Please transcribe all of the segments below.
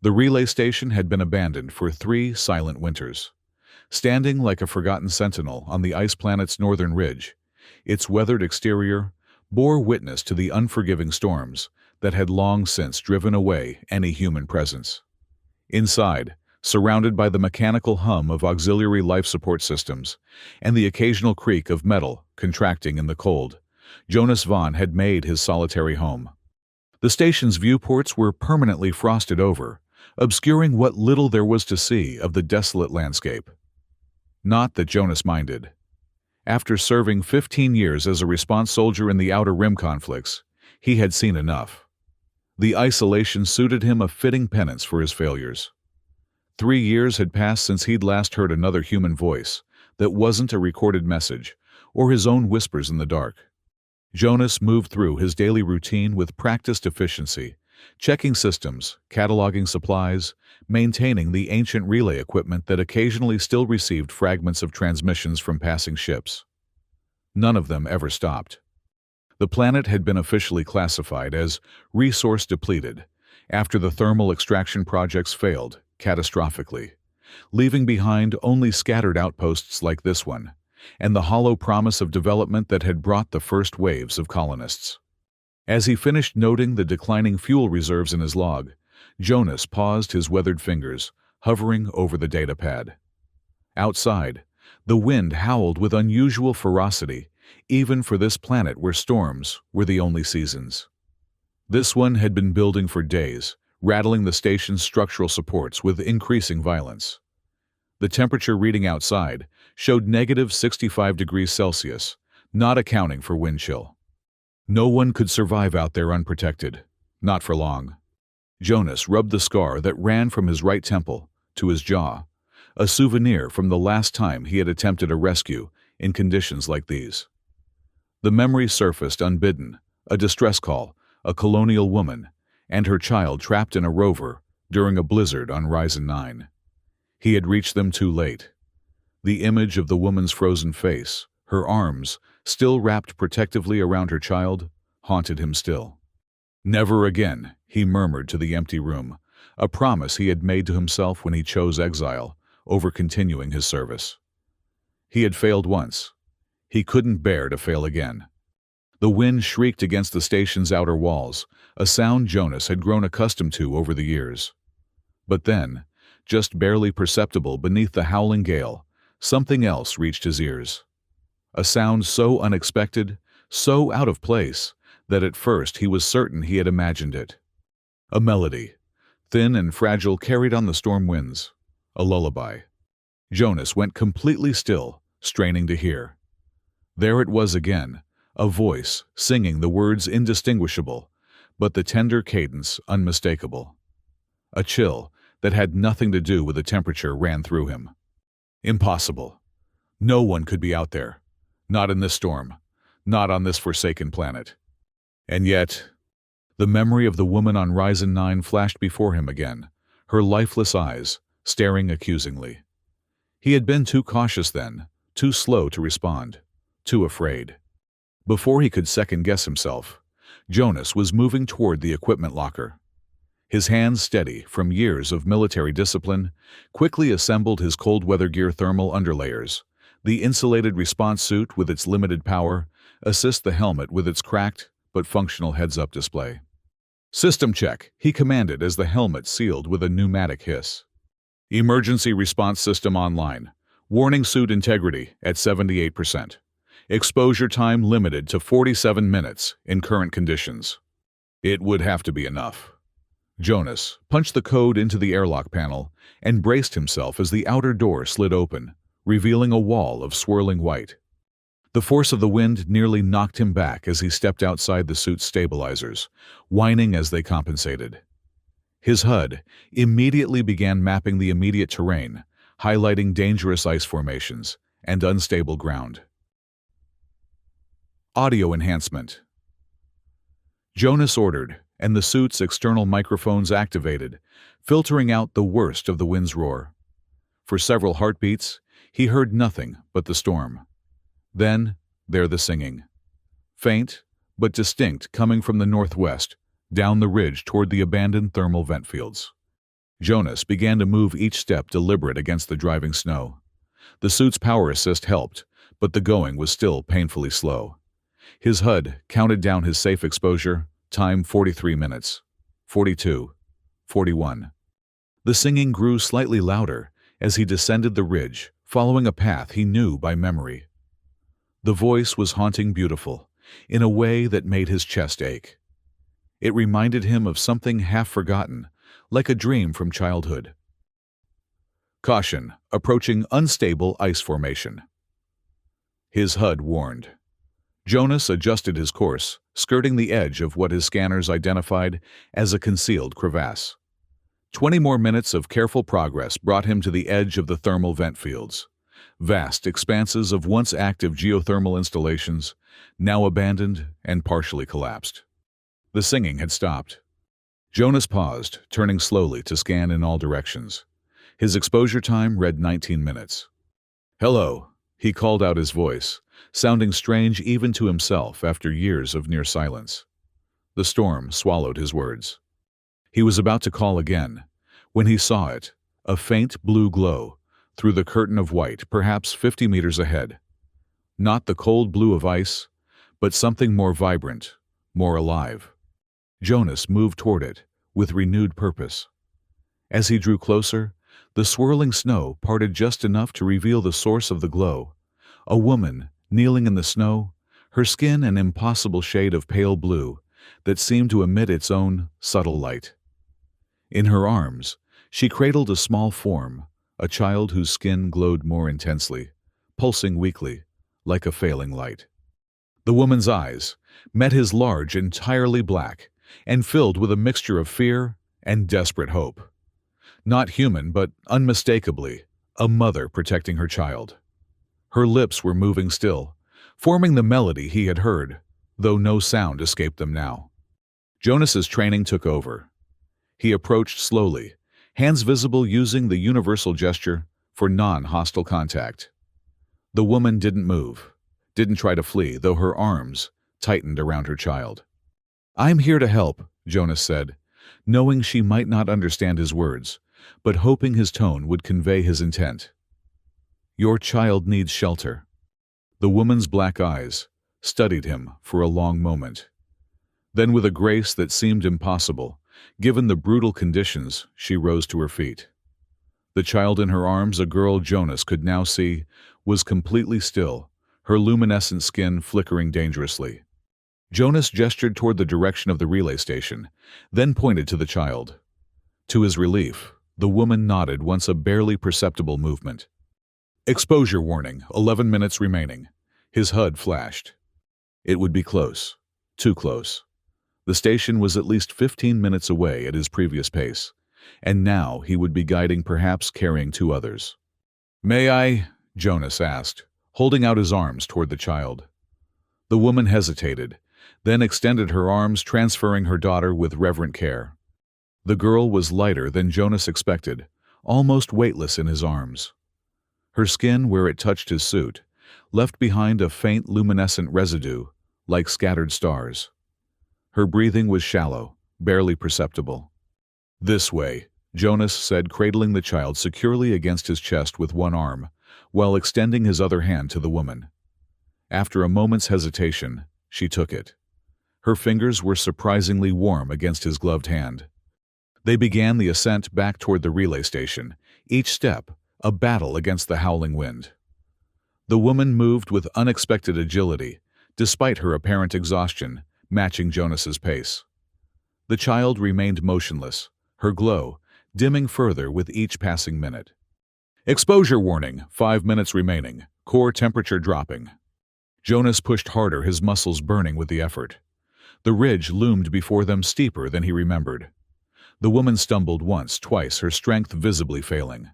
The relay station had been abandoned for 3 silent winters. Standing like a forgotten sentinel on the ice planet's northern ridge, its weathered exterior bore witness to the unforgiving storms that had long since driven away any human presence. Inside, surrounded by the mechanical hum of auxiliary life support systems and the occasional creak of metal contracting in the cold, Jonas Vaughn had made his solitary home. The station's viewports were permanently frosted over, obscuring what little there was to see of the desolate landscape. Not that Jonas minded. After serving 15 years as a response soldier in the Outer Rim conflicts, he had seen enough. The isolation suited him a fitting penance for his failures. 3 years had passed since he'd last heard another human voice that wasn't a recorded message or his own whispers in the dark. Jonas moved through his daily routine with practiced efficiency, checking systems, cataloging supplies, maintaining the ancient relay equipment that occasionally still received fragments of transmissions from passing ships. None of them ever stopped. The planet had been officially classified as resource depleted after the thermal extraction projects failed catastrophically, leaving behind only scattered outposts like this one, and the hollow promise of development that had brought the first waves of colonists. As he finished noting the declining fuel reserves in his log, Jonas paused, his weathered fingers hovering over the datapad. Outside, the wind howled with unusual ferocity, even for this planet where storms were the only seasons. This one had been building for days, rattling the station's structural supports with increasing violence. The temperature reading outside showed negative 65 degrees Celsius, not accounting for wind chill. No one could survive out there unprotected, not for long. Jonas rubbed the scar that ran from his right temple to his jaw, a souvenir from the last time he had attempted a rescue in conditions like these. The memory surfaced unbidden, a distress call, a colonial woman, and her child trapped in a rover during a blizzard on Horizon 9. He had reached them too late. The image of the woman's frozen face, her arms still wrapped protectively around her child, haunted him still. Never again, he murmured to the empty room, a promise he had made to himself when he chose exile over continuing his service. He had failed once. He couldn't bear to fail again. The wind shrieked against the station's outer walls, a sound Jonas had grown accustomed to over the years. But then, just barely perceptible beneath the howling gale, something else reached his ears. A sound so unexpected, so out of place, that at first he was certain he had imagined it. A melody, thin and fragile, carried on the storm winds. A lullaby. Jonas went completely still, straining to hear. There it was again, a voice singing the words indistinguishable, but the tender cadence unmistakable. A chill that had nothing to do with the temperature ran through him. Impossible. No one could be out there. Not in this storm. Not on this forsaken planet. And yet, the memory of the woman on Horizon 9 flashed before him again, her lifeless eyes staring accusingly. He had been too cautious then, too slow to respond, too afraid. Before he could second-guess himself, Jonas was moving toward the equipment locker. His hands steady from years of military discipline, quickly assembled his cold weather gear thermal underlayers, the insulated response suit with its limited power, assist the helmet with its cracked but functional heads-up display. "System check," he commanded as the helmet sealed with a pneumatic hiss. "Emergency response system online. Warning suit integrity at 78%. Exposure time limited to 47 minutes in current conditions." It would have to be enough. Jonas punched the code into the airlock panel and braced himself as the outer door slid open, revealing a wall of swirling white. The force of the wind nearly knocked him back as he stepped outside the suit's stabilizers, whining as they compensated. His HUD immediately began mapping the immediate terrain, highlighting dangerous ice formations and unstable ground. Audio enhancement. Jonas ordered, and the suit's external microphones activated, filtering out the worst of the wind's roar. For several heartbeats, he heard nothing but the storm. Then, there the singing. Faint, but distinct, coming from the northwest, down the ridge toward the abandoned thermal vent fields. Jonas began to move each step deliberate against the driving snow. The suit's power assist helped, but the going was still painfully slow. His HUD counted down his safe exposure, time 43 minutes. 42. 41. The singing grew slightly louder as he descended the ridge, following a path he knew by memory. The voice was haunting beautiful, in a way that made his chest ache. It reminded him of something half-forgotten, like a dream from childhood. Caution, approaching unstable ice formation. His HUD warned. Jonas adjusted his course, skirting the edge of what his scanners identified as a concealed crevasse. 20 more minutes of careful progress brought him to the edge of the thermal vent fields. Vast expanses of once active geothermal installations, now abandoned and partially collapsed. The singing had stopped. Jonas paused, turning slowly to scan in all directions. His exposure time read 19 minutes. "Hello," he called out, his voice, sounding strange even to himself after years of near silence. The storm swallowed his words. He was about to call again, when he saw it, a faint blue glow, through the curtain of white, perhaps 50 meters ahead. Not the cold blue of ice, but something more vibrant, more alive. Jonas moved toward it, with renewed purpose. As he drew closer, the swirling snow parted just enough to reveal the source of the glow. A woman, kneeling in the snow, her skin an impossible shade of pale blue that seemed to emit its own subtle light. In her arms, she cradled a small form, a child whose skin glowed more intensely, pulsing weakly, like a failing light. The woman's eyes met his large, entirely black, and filled with a mixture of fear and desperate hope. Not human, but unmistakably, a mother protecting her child. Her lips were moving still, forming the melody he had heard, though no sound escaped them now. Jonas's training took over. He approached slowly, hands visible using the universal gesture for non-hostile contact. The woman didn't move, didn't try to flee, though her arms tightened around her child. "I'm here to help," Jonas said, knowing she might not understand his words, but hoping his tone would convey his intent. "Your child needs shelter." The woman's black eyes studied him for a long moment. Then, with a grace that seemed impossible, given the brutal conditions, she rose to her feet. The child in her arms, a girl Jonas could now see, was completely still, her luminescent skin flickering dangerously. Jonas gestured toward the direction of the relay station, then pointed to the child. To his relief, the woman nodded once, a barely perceptible movement. "Exposure warning, 11 minutes remaining." His HUD flashed. It would be close. Too close. The station was at least 15 minutes away at his previous pace, and now he would be guiding, perhaps carrying 2 others. "May I?" Jonas asked, holding out his arms toward the child. The woman hesitated, then extended her arms, transferring her daughter with reverent care. The girl was lighter than Jonas expected, almost weightless in his arms. Her skin, where it touched his suit, left behind a faint luminescent residue, like scattered stars. Her breathing was shallow, barely perceptible. "This way," Jonas said, cradling the child securely against his chest with one arm, while extending his other hand to the woman. After a moment's hesitation, she took it. Her fingers were surprisingly warm against his gloved hand. They began the ascent back toward the relay station, each step a battle against the howling wind. The woman moved with unexpected agility, despite her apparent exhaustion, matching Jonas's pace. The child remained motionless, her glow dimming further with each passing minute. "Exposure warning, 5 minutes remaining, core temperature dropping." Jonas pushed harder, his muscles burning with the effort. The ridge loomed before them, steeper than he remembered. The woman stumbled once, twice, her strength visibly failing.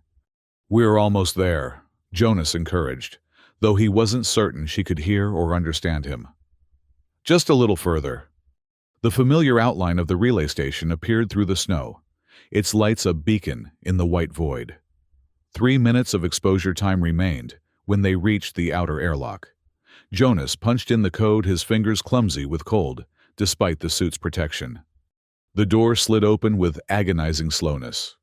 "We're almost there," Jonas encouraged, though he wasn't certain she could hear or understand him. "Just a little further." The familiar outline of the relay station appeared through the snow, its lights a beacon in the white void. 3 minutes of exposure time remained when they reached the outer airlock. Jonas punched in the code, his fingers clumsy with cold, despite the suit's protection. The door slid open with agonizing slowness.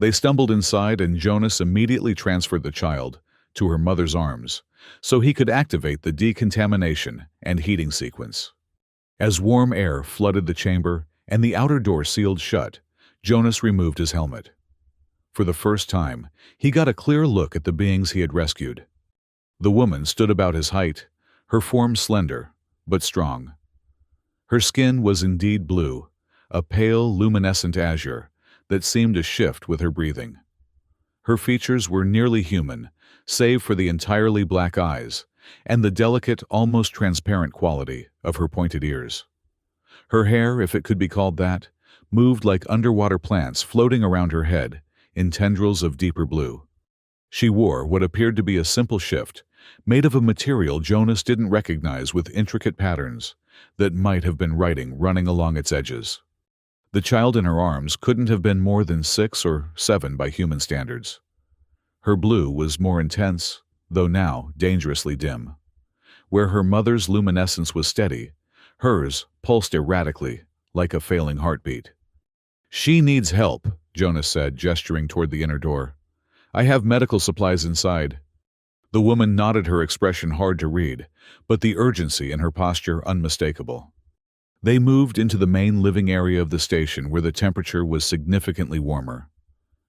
They stumbled inside, and Jonas immediately transferred the child to her mother's arms so he could activate the decontamination and heating sequence. As warm air flooded the chamber and the outer door sealed shut, Jonas removed his helmet. For the first time, he got a clear look at the beings he had rescued. The woman stood about his height, her form slender but strong. Her skin was indeed blue, a pale, luminescent azure that seemed to shift with her breathing. Her features were nearly human, save for the entirely black eyes and the delicate, almost transparent quality of her pointed ears. Her hair, if it could be called that, moved like underwater plants floating around her head in tendrils of deeper blue. She wore what appeared to be a simple shift, made of a material Jonas didn't recognize, with intricate patterns that might have been writing running along its edges. The child in her arms couldn't have been more than 6 or 7 by human standards. Her blue was more intense, though now dangerously dim. Where her mother's luminescence was steady, hers pulsed erratically, like a failing heartbeat. "She needs help," Jonas said, gesturing toward the inner door. "I have medical supplies inside." The woman nodded, her expression hard to read, but the urgency in her posture unmistakable. They moved into the main living area of the station, where the temperature was significantly warmer.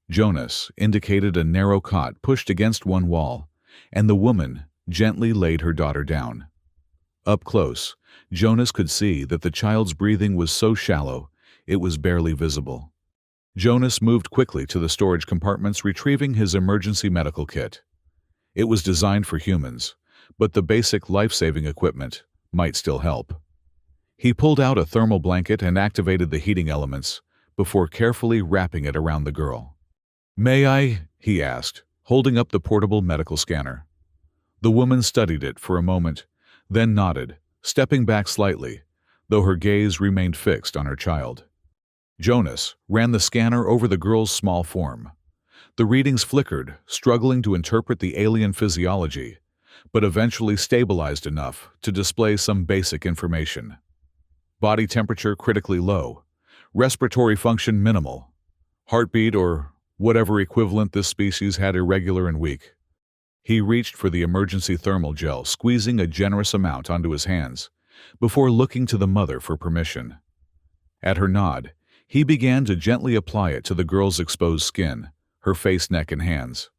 Jonas indicated a narrow cot pushed against one wall, and the woman gently laid her daughter down. Up close, Jonas could see that the child's breathing was so shallow it was barely visible. Jonas moved quickly to the storage compartments, retrieving his emergency medical kit. It was designed for humans, but the basic life-saving equipment might still help. He pulled out a thermal blanket and activated the heating elements before carefully wrapping it around the girl. "May I?" he asked, holding up the portable medical scanner. The woman studied it for a moment, then nodded, stepping back slightly, though her gaze remained fixed on her child. Jonas ran the scanner over the girl's small form. The readings flickered, struggling to interpret the alien physiology, but eventually stabilized enough to display some basic information. Body temperature critically low, respiratory function minimal, heartbeat, or whatever equivalent this species had, irregular and weak. He reached for the emergency thermal gel, squeezing a generous amount onto his hands, before looking to the mother for permission. At her nod, he began to gently apply it to the girl's exposed skin, her face, neck, and hands.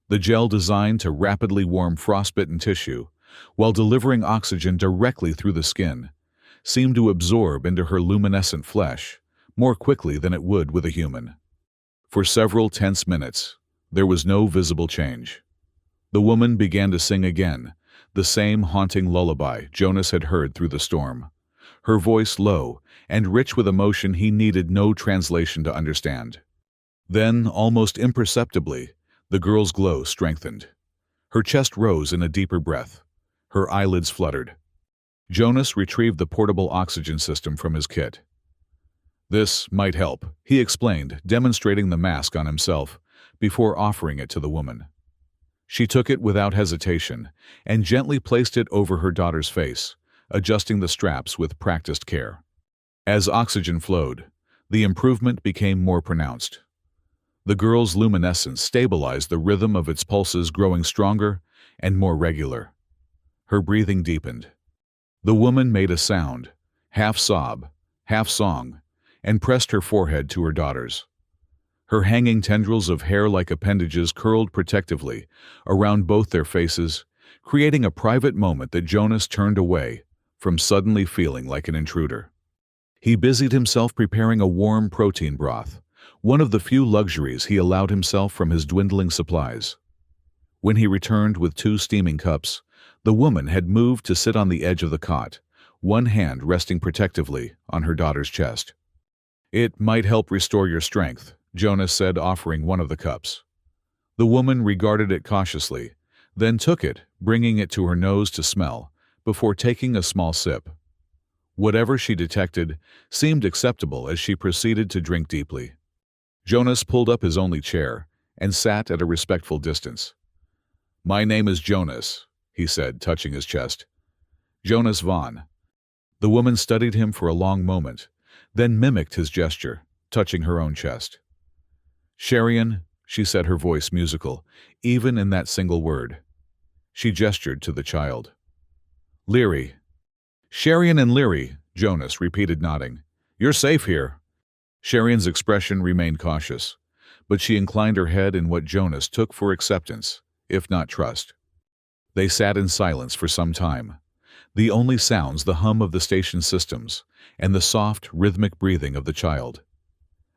The gel, designed to rapidly warm frostbitten tissue while delivering oxygen directly through the skin, seemed to absorb into her luminescent flesh more quickly than it would with a human. For several tense minutes, there was no visible change. The woman began to sing again, the same haunting lullaby Jonas had heard through the storm, her voice low and rich with emotion he needed no translation to understand. Then, almost imperceptibly, the girl's glow strengthened. Her chest rose in a deeper breath. Her eyelids fluttered. Jonas retrieved the portable oxygen system from his kit. "This might help," he explained, demonstrating the mask on himself before offering it to the woman. She took it without hesitation and gently placed it over her daughter's face, adjusting the straps with practiced care. As oxygen flowed, the improvement became more pronounced. The girl's luminescence stabilized the rhythm of its pulses, growing stronger and more regular. Her breathing deepened. The woman made a sound, half sob, half song, and pressed her forehead to her daughter's. Her hanging tendrils of hair-like appendages curled protectively around both their faces, creating a private moment that Jonas turned away from, suddenly feeling like an intruder. He busied himself preparing a warm protein broth, one of the few luxuries he allowed himself from his dwindling supplies. When he returned with 2 steaming cups, the woman had moved to sit on the edge of the cot, one hand resting protectively on her daughter's chest. "It might help restore your strength," Jonas said, offering one of the cups. The woman regarded it cautiously, then took it, bringing it to her nose to smell, before taking a small sip. Whatever she detected seemed acceptable as she proceeded to drink deeply. Jonas pulled up his only chair and sat at a respectful distance. "My name is Jonas," he said, touching his chest. "Jonas Vaughn." The woman studied him for a long moment, then mimicked his gesture, touching her own chest. Sharian, she said, her voice musical, even in that single word. She gestured to the child. Leary. Sharian and Leary, Jonas repeated, nodding. You're safe here. Sharian's expression remained cautious, but she inclined her head in what Jonas took for acceptance, if not trust. They sat in silence for some time, the only sounds the hum of the station systems and the soft, rhythmic breathing of the child.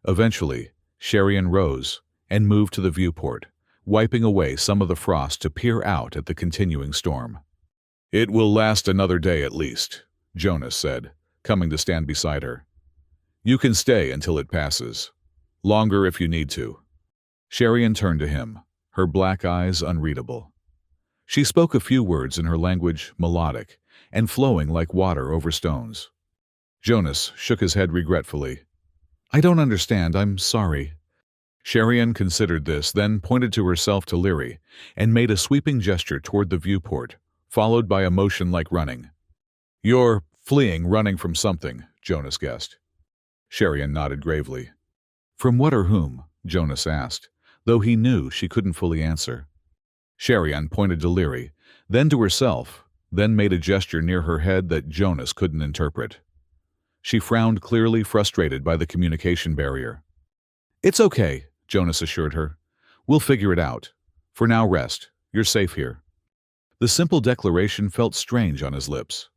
Eventually, Sharian rose and moved to the viewport, wiping away some of the frost to peer out at the continuing storm. It will last another day at least, Jonas said, coming to stand beside her. You can stay until it passes. Longer if you need to. Sharian turned to him, her black eyes unreadable. She spoke a few words in her language, melodic and flowing like water over stones. Jonas shook his head regretfully. I don't understand, I'm sorry. Sharian considered this, then pointed to herself to Leary and made a sweeping gesture toward the viewport, followed by a motion like running. You're running from something, Jonas guessed. Sharian nodded gravely. From what or whom? Jonas asked, though he knew she couldn't fully answer. Sharian pointed to Leary, then to herself, then made a gesture near her head that Jonas couldn't interpret. She frowned, clearly frustrated by the communication barrier. It's okay, Jonas assured her. We'll figure it out. For now, rest. You're safe here. The simple declaration felt strange on his lips.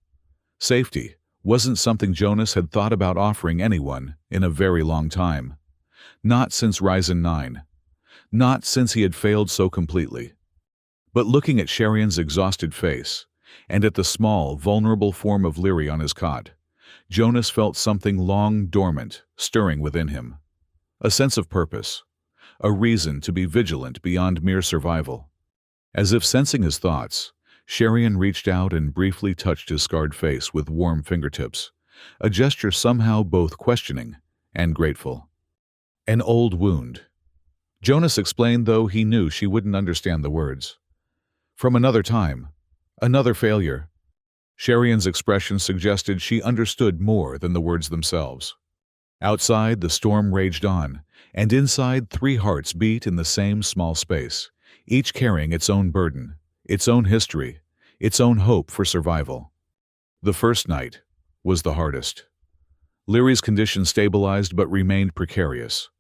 Safety wasn't something Jonas had thought about offering anyone in a very long time. Not since Ryzen 9. Not since he had failed so completely. But looking at Sharian's exhausted face, and at the small, vulnerable form of Leary on his cot, Jonas felt something long dormant stirring within him. A sense of purpose. A reason to be vigilant beyond mere survival. As if sensing his thoughts, Sharian reached out and briefly touched his scarred face with warm fingertips, a gesture somehow both questioning and grateful. An old wound. Jonas explained, though he knew she wouldn't understand the words. From another time. Another failure. Sharian's expression suggested she understood more than the words themselves. Outside, the storm raged on, and inside, 3 hearts beat in the same small space, each carrying its own burden, its own history, its own hope for survival. The first night was the hardest. Leary's condition stabilized but remained precarious.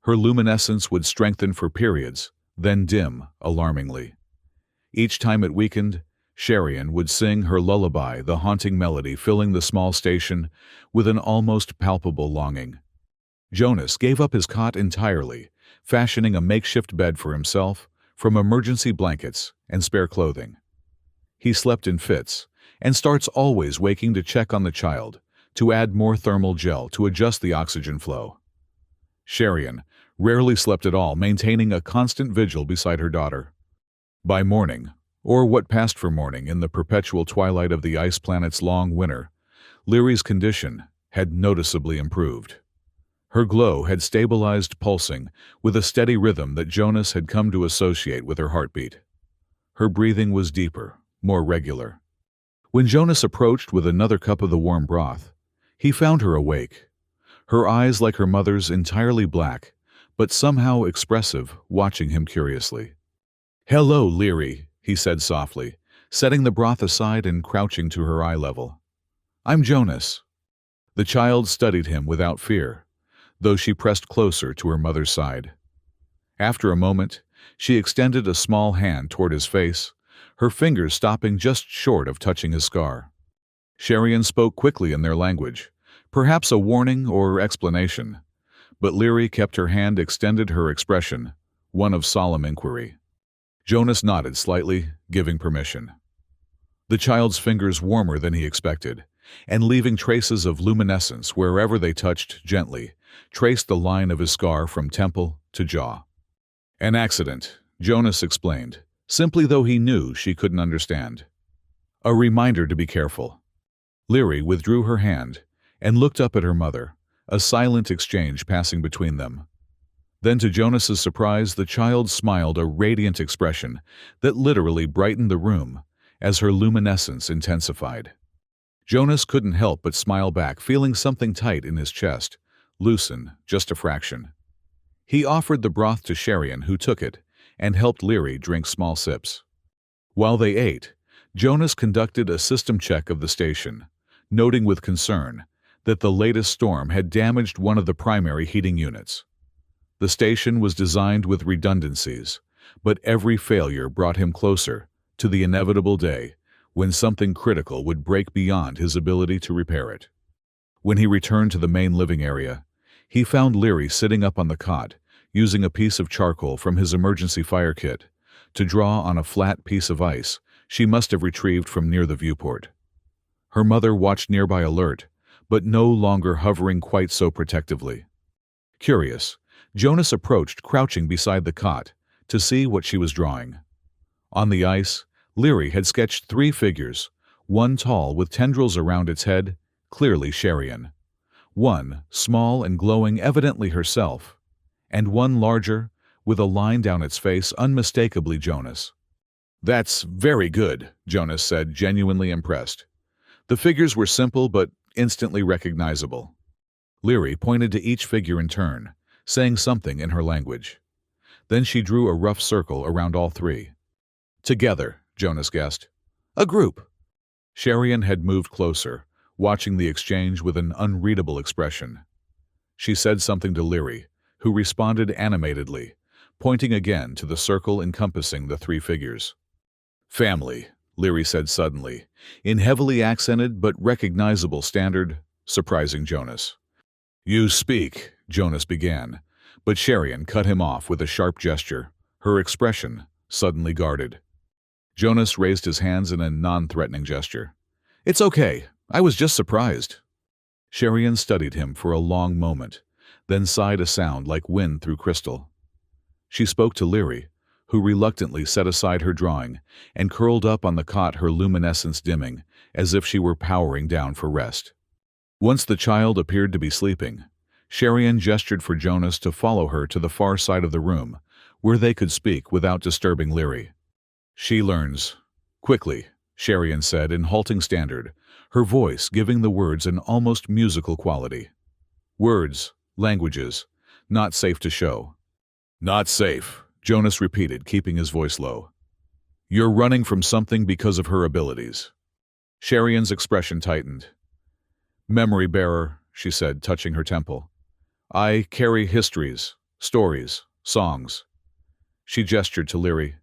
Her luminescence would strengthen for periods, then dim alarmingly. Each time it weakened, Sharian would sing her lullaby, the haunting melody filling the small station with an almost palpable longing. Jonas gave up his cot entirely, fashioning a makeshift bed for himself from emergency blankets and spare clothing. He slept in fits, and starts always waking to check on the child, to add more thermal gel to adjust the oxygen flow. Sharian rarely slept at all, maintaining a constant vigil beside her daughter. By morning, or what passed for morning in the perpetual twilight of the ice planet's long winter, Leary's condition had noticeably improved. Her glow had stabilized, pulsing with a steady rhythm that Jonas had come to associate with her heartbeat. Her breathing was deeper, more regular. When Jonas approached with another cup of the warm broth, he found her awake, her eyes like her mother's, entirely black, but somehow expressive, watching him curiously. "Hello, Leary," he said softly, setting the broth aside and crouching to her eye level. "I'm Jonas." The child studied him without fear, though she pressed closer to her mother's side. After a moment, she extended a small hand toward his face, her fingers stopping just short of touching his scar. Sharian spoke quickly in their language, perhaps a warning or explanation, but Leary kept her hand extended, her expression one of solemn inquiry. Jonas nodded slightly, giving permission. The child's fingers warmer than he expected, and leaving traces of luminescence wherever they touched, gently traced the line of his scar from temple to jaw. An accident, Jonas explained, simply, though he knew she couldn't understand. A reminder to be careful. Leary withdrew her hand and looked up at her mother, a silent exchange passing between them. Then, to Jonas's surprise, the child smiled, a radiant expression that literally brightened the room as her luminescence intensified. Jonas couldn't help but smile back, feeling something tight in his chest loosen just a fraction. He offered the broth to Sherian, who took it, and helped Leary drink small sips. While they ate, Jonas conducted a system check of the station, noting with concern that the latest storm had damaged one of the primary heating units. The station was designed with redundancies, but every failure brought him closer to the inevitable day when something critical would break beyond his ability to repair it. When he returned to the main living area, he found Leary sitting up on the cot, using a piece of charcoal from his emergency fire kit to draw on a flat piece of ice she must have retrieved from near the viewport. Her mother watched nearby alert, but no longer hovering quite so protectively. Curious, Jonas approached, crouching beside the cot, to see what she was drawing. On the ice, Leary had sketched 3 figures, one tall with tendrils around its head, clearly Sherian, one small and glowing, evidently herself, and one larger, with a line down its face, unmistakably Jonas. "That's very good," Jonas said, genuinely impressed. The figures were simple but instantly recognizable. Leary pointed to each figure in turn, saying something in her language. Then she drew a rough circle around all 3. "Together," Jonas guessed. "A group." Sherian had moved closer, watching the exchange with an unreadable expression. She said something to Leary, who responded animatedly, pointing again to the circle encompassing the 3 figures. "Family," Leary said suddenly, in heavily accented but recognizable standard, surprising Jonas. "You speak," Jonas began, but Sherian cut him off with a sharp gesture, her expression suddenly guarded. Jonas raised his hands in a non-threatening gesture. "It's okay. I was just surprised." Sherian studied him for a long moment, then sighed a sound like wind through crystal. She spoke to Leary, who reluctantly set aside her drawing and curled up on the cot, her luminescence dimming, as if she were powering down for rest. Once the child appeared to be sleeping, Sherian gestured for Jonas to follow her to the far side of the room, where they could speak without disturbing Leary. "She learns quickly," Sherian said in halting standard, her voice giving the words an almost musical quality. "Words, languages, not safe to show." "Not safe," Jonas repeated, keeping his voice low. "You're running from something because of her abilities." Sherian's expression tightened. "Memory bearer," she said, touching her temple. "I carry histories, stories, songs." She gestured to Leary.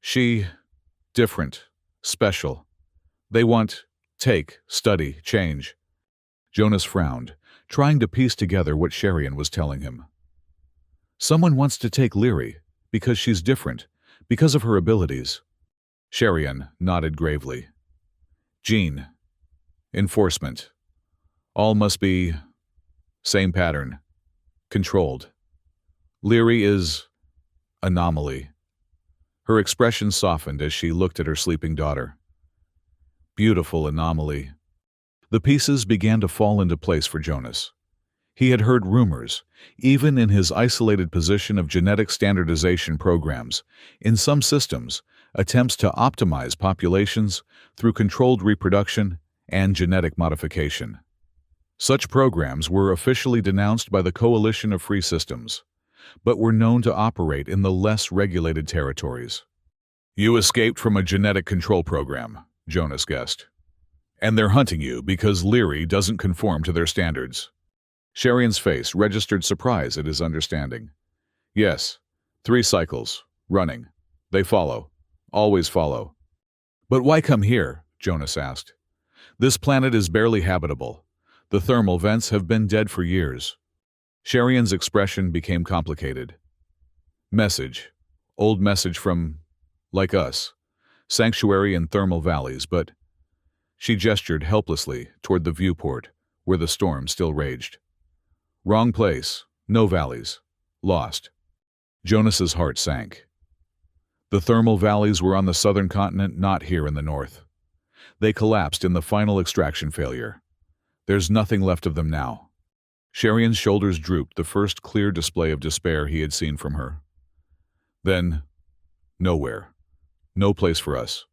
"She, different, special. They want, take, study, change." Jonas frowned, trying to piece together what Sherian was telling him. "Someone wants to take Leary, because she's different, because of her abilities." Sherian nodded gravely. "Gene. Enforcement. All must be same pattern. Controlled. Leary is anomaly." Her expression softened as she looked at her sleeping daughter. "Beautiful anomaly." The pieces began to fall into place for Jonas. He had heard rumors, even in his isolated position, of genetic standardization programs, in some systems, attempts to optimize populations through controlled reproduction and genetic modification. Such programs were officially denounced by the Coalition of Free Systems, but were known to operate in the less regulated territories. "You escaped from a genetic control program," Jonas guessed. "And they're hunting you because Leary doesn't conform to their standards." Sherian's face registered surprise at his understanding. "Yes, 3 cycles, running. They follow. Always follow." "But why come here?" Jonas asked. "This planet is barely habitable. The thermal vents have been dead for years." Sherian's expression became complicated. "Message. Old message from, like us. Sanctuary in thermal valleys, but..." She gestured helplessly toward the viewport, where the storm still raged. "Wrong place. No valleys. Lost." Jonas's heart sank. The thermal valleys were on the southern continent, not here in the north. They collapsed in the final extraction failure. There's nothing left of them now. Sherian's shoulders drooped, the first clear display of despair he had seen from her. Then, nowhere. No place for us.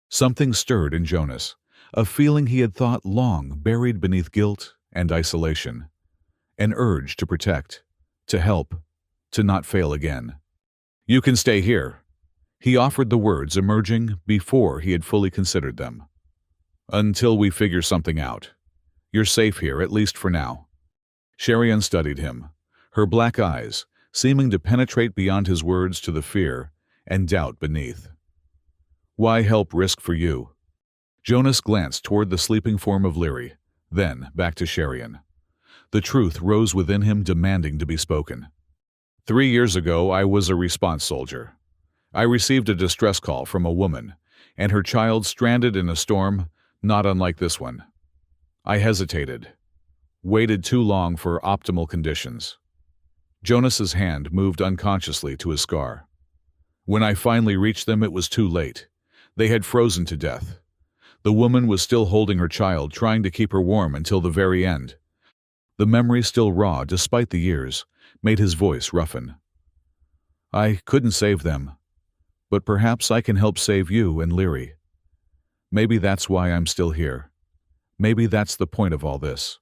Something stirred in Jonas, a feeling he had thought long buried beneath guilt and isolation. An urge to protect, to help, to not fail again. "You can stay here," he offered, the words emerging before he had fully considered them. "Until we figure something out. You're safe here, at least for now." Sherian studied him, her black eyes seeming to penetrate beyond his words to the fear and doubt beneath. "Why help risk for you?" Jonas glanced toward the sleeping form of Leary, then back to Sherian. The truth rose within him, demanding to be spoken. 3 years ago, I was a response soldier. I received a distress call from a woman and her child stranded in a storm not unlike this one. I hesitated, waited too long for optimal conditions. Jonas's hand moved unconsciously to his scar. When I finally reached them, it was too late. They had frozen to death. The woman was still holding her child, trying to keep her warm until the very end. The memory, still raw despite the years, made his voice roughen. "I couldn't save them, but perhaps I can help save you and Leary. Maybe that's why I'm still here. Maybe that's the point of all this."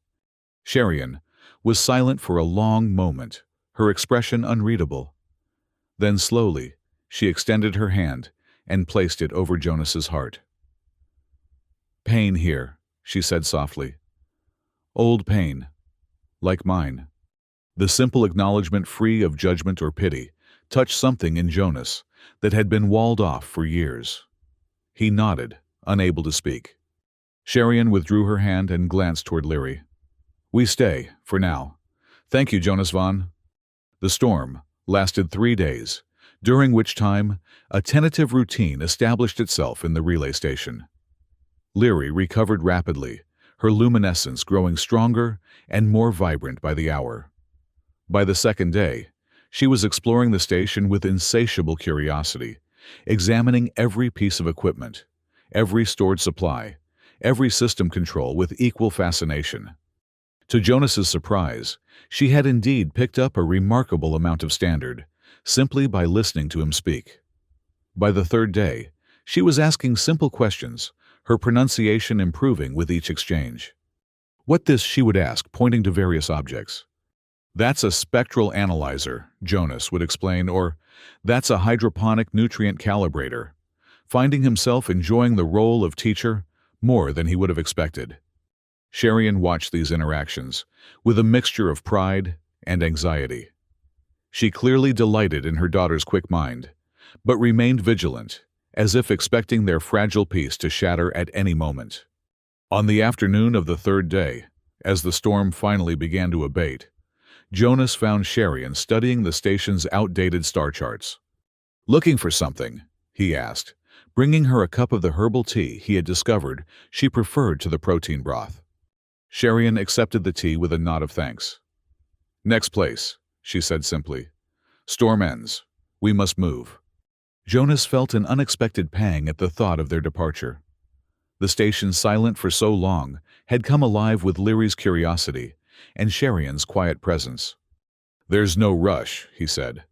Sherian was silent for a long moment, her expression unreadable. Then slowly, she extended her hand and placed it over Jonas's heart. "Pain here," she said softly. "Old pain, like mine." The simple acknowledgement, free of judgment or pity, touched something in Jonas that had been walled off for years. He nodded, unable to speak. Sherian withdrew her hand and glanced toward Leary. "We stay, for now. Thank you, Jonas Vaughn." The storm lasted 3 days, during which time a tentative routine established itself in the relay station. Leary recovered rapidly, her luminescence growing stronger and more vibrant by the hour. By the second day, she was exploring the station with insatiable curiosity, examining every piece of equipment, every stored supply, every system control with equal fascination. To Jonas's surprise, she had indeed picked up a remarkable amount of standard, simply by listening to him speak. By the third day, she was asking simple questions, her pronunciation improving with each exchange. "What this?" she would ask, pointing to various objects. "That's a spectral analyzer," Jonas would explain, or "that's a hydroponic nutrient calibrator," finding himself enjoying the role of teacher more than he would have expected. Sherian watched these interactions with a mixture of pride and anxiety. She clearly delighted in her daughter's quick mind, but remained vigilant, as if expecting their fragile peace to shatter at any moment. On the afternoon of the third day, as the storm finally began to abate, Jonas found Sherian studying the station's outdated star charts. "Looking for something?" he asked, bringing her a cup of the herbal tea he had discovered she preferred to the protein broth. Sherian accepted the tea with a nod of thanks. "Next place," she said simply. "Storm ends. We must move." Jonas felt an unexpected pang at the thought of their departure. The station, silent for so long, had come alive with Leary's curiosity and Sherian's quiet presence. "There's no rush," he said.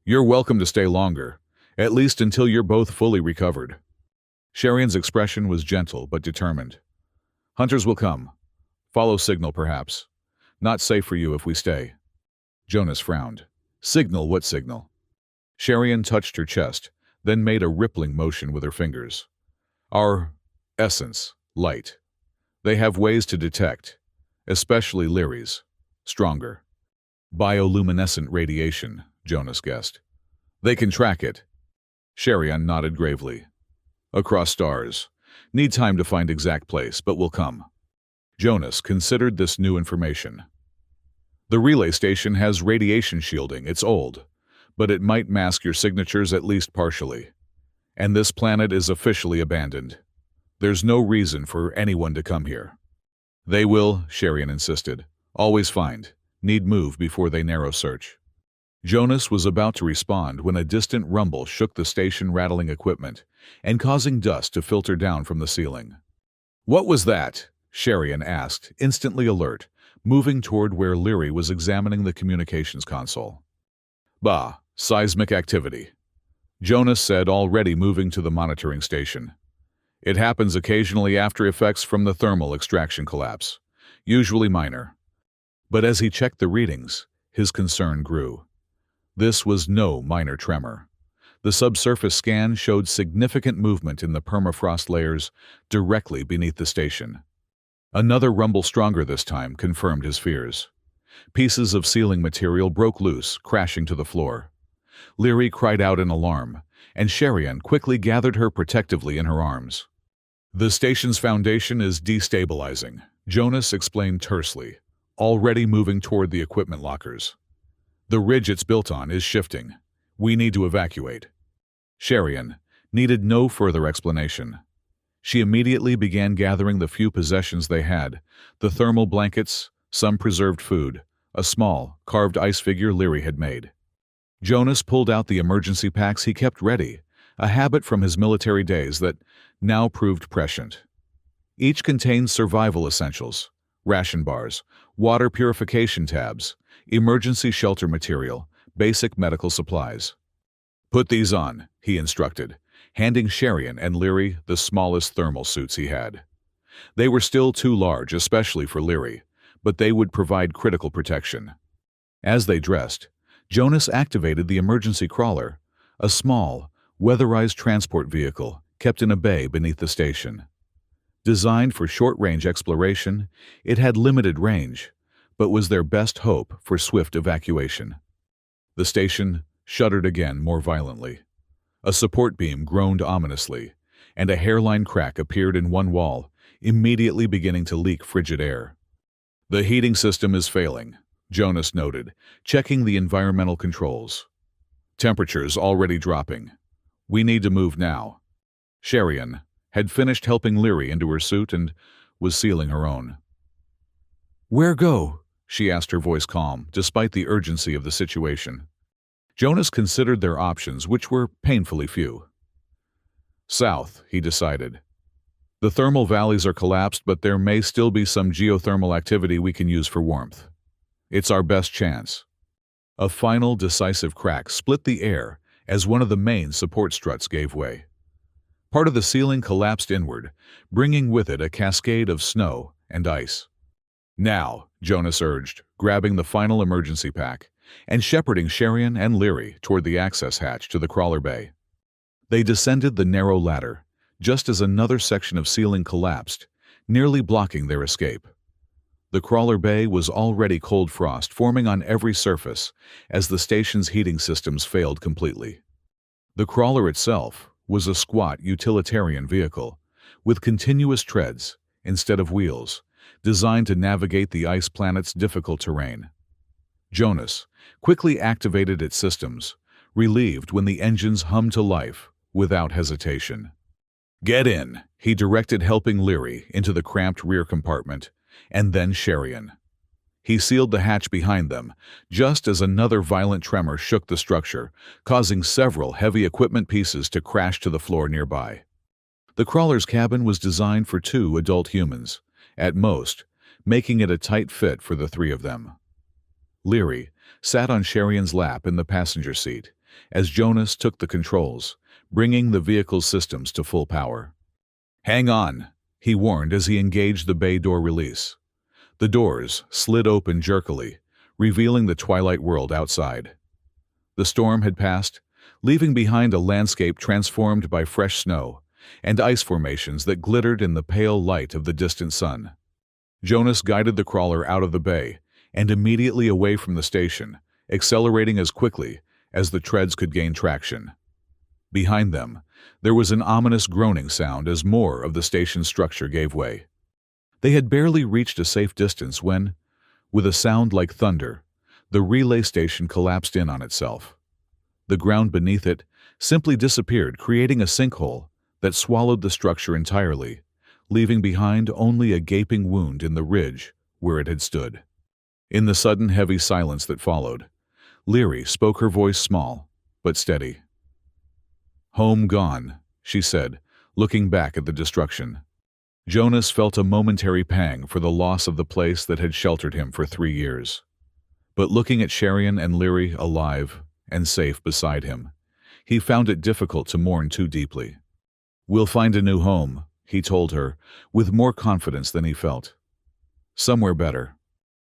"You're welcome to stay longer, at least until you're both fully recovered." Sherian's expression was gentle but determined. "Hunters will come. Follow signal, perhaps. Not safe for you if we stay." Jonas frowned. "Signal? What signal?" Sherian touched her chest, then made a rippling motion with her fingers. "Our essence, light. They have ways to detect, especially Leary's. Stronger. Bioluminescent radiation," Jonas guessed. "They can track it." Sherian nodded gravely. "Across stars. Need time to find exact place, but will come." Jonas considered this new information. "The relay station has radiation shielding. It's old, but it might mask your signatures at least partially. And this planet is officially abandoned. There's no reason for anyone to come here." "They will," Sherian insisted. "Always find. Need move before they narrow search." Jonas was about to respond when a distant rumble shook the station, rattling equipment and causing dust to filter down from the ceiling. "What was that?" Sherian asked, instantly alert, moving toward where Leary was examining the communications console. "Bah, seismic activity," Jonas said, already moving to the monitoring station. "It happens occasionally after effects from the thermal extraction collapse, usually minor." But as he checked the readings, his concern grew. This was no minor tremor. The subsurface scan showed significant movement in the permafrost layers directly beneath the station. Another rumble, stronger this time, confirmed his fears. Pieces of ceiling material broke loose, crashing to the floor. Leary cried out in alarm, and Sherian quickly gathered her protectively in her arms. "The station's foundation is destabilizing," Jonas explained tersely, already moving toward the equipment lockers. "The ridge it's built on is shifting. We need to evacuate." Sherian needed no further explanation. She immediately began gathering the few possessions they had: the thermal blankets, some preserved food, a small, carved ice figure Leary had made. Jonas pulled out the emergency packs he kept ready, a habit from his military days that now proved prescient. Each contained survival essentials: ration bars, water purification tabs, emergency shelter material, basic medical supplies. "Put these on," he instructed, handing Sherian and Leary the smallest thermal suits he had. They were still too large, especially for Leary, but they would provide critical protection. As they dressed, Jonas activated the emergency crawler, a small, weatherized transport vehicle kept in a bay beneath the station. Designed for short-range exploration, it had limited range, but was their best hope for swift evacuation. The station shuddered again more violently. A support beam groaned ominously, and a hairline crack appeared in one wall, immediately beginning to leak frigid air. "The heating system is failing," Jonas noted, checking the environmental controls. "Temperatures already dropping. We need to move now." Sherian had finished helping Leary into her suit and was sealing her own. "Where go?" she asked, her voice calm, despite the urgency of the situation. Jonas considered their options, which were painfully few. "South," he decided. "The thermal valleys are collapsed, but there may still be some geothermal activity we can use for warmth. It's our best chance." A final decisive crack split the air as one of the main support struts gave way. Part of the ceiling collapsed inward, bringing with it a cascade of snow and ice. "Now," Jonas urged, grabbing the final emergency pack and shepherding Sherian and Leary toward the access hatch to the crawler bay. They descended the narrow ladder, just as another section of ceiling collapsed, nearly blocking their escape. The crawler bay was already cold frost forming on every surface as the station's heating systems failed completely. The crawler itself was a squat utilitarian vehicle, with continuous treads instead of wheels, designed to navigate the ice planet's difficult terrain. Jonas quickly activated its systems, relieved when the engines hummed to life without hesitation. "Get in," he directed, helping Leary into the cramped rear compartment, and then Sherian. He sealed the hatch behind them, just as another violent tremor shook the structure, causing several heavy equipment pieces to crash to the floor nearby. The crawler's cabin was designed for 2 adult humans, at most, making it a tight fit for the 3 of them. Leary sat on Sherian's lap in the passenger seat as Jonas took the controls, bringing the vehicle's systems to full power. "Hang on," he warned as he engaged the bay door release. The doors slid open jerkily, revealing the twilight world outside. The storm had passed, leaving behind a landscape transformed by fresh snow and ice formations that glittered in the pale light of the distant sun. Jonas guided the crawler out of the bay and immediately away from the station, accelerating as quickly as the treads could gain traction. Behind them, there was an ominous groaning sound as more of the station's structure gave way. They had barely reached a safe distance when, with a sound like thunder, the relay station collapsed in on itself. The ground beneath it simply disappeared, creating a sinkhole that swallowed the structure entirely, leaving behind only a gaping wound in the ridge where it had stood. In the sudden heavy silence that followed, Leary spoke, her voice small but steady. "Home gone," she said, looking back at the destruction. Jonas felt a momentary pang for the loss of the place that had sheltered him for 3 years. But looking at Sherian and Leary alive and safe beside him, he found it difficult to mourn too deeply. "We'll find a new home," he told her, with more confidence than he felt. "Somewhere better."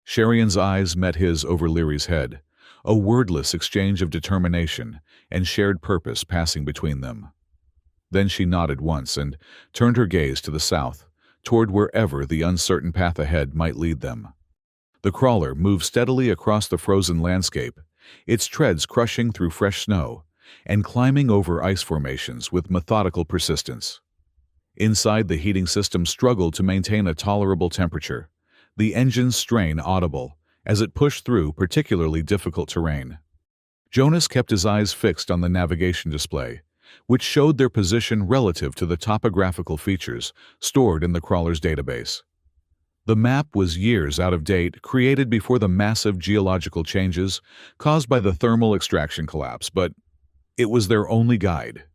Sherian's eyes met his over Leary's head, a wordless exchange of determination and shared purpose passing between them. Then she nodded once and turned her gaze to the south, toward wherever the uncertain path ahead might lead them. The crawler moved steadily across the frozen landscape, its treads crushing through fresh snow and climbing over ice formations with methodical persistence. Inside, the heating system struggled to maintain a tolerable temperature, the engine's strain audible as it pushed through particularly difficult terrain. Jonas kept his eyes fixed on the navigation display, which showed their position relative to the topographical features stored in the crawler's database. The map was years out of date, created before the massive geological changes caused by the thermal extraction collapse, but it was their only guide.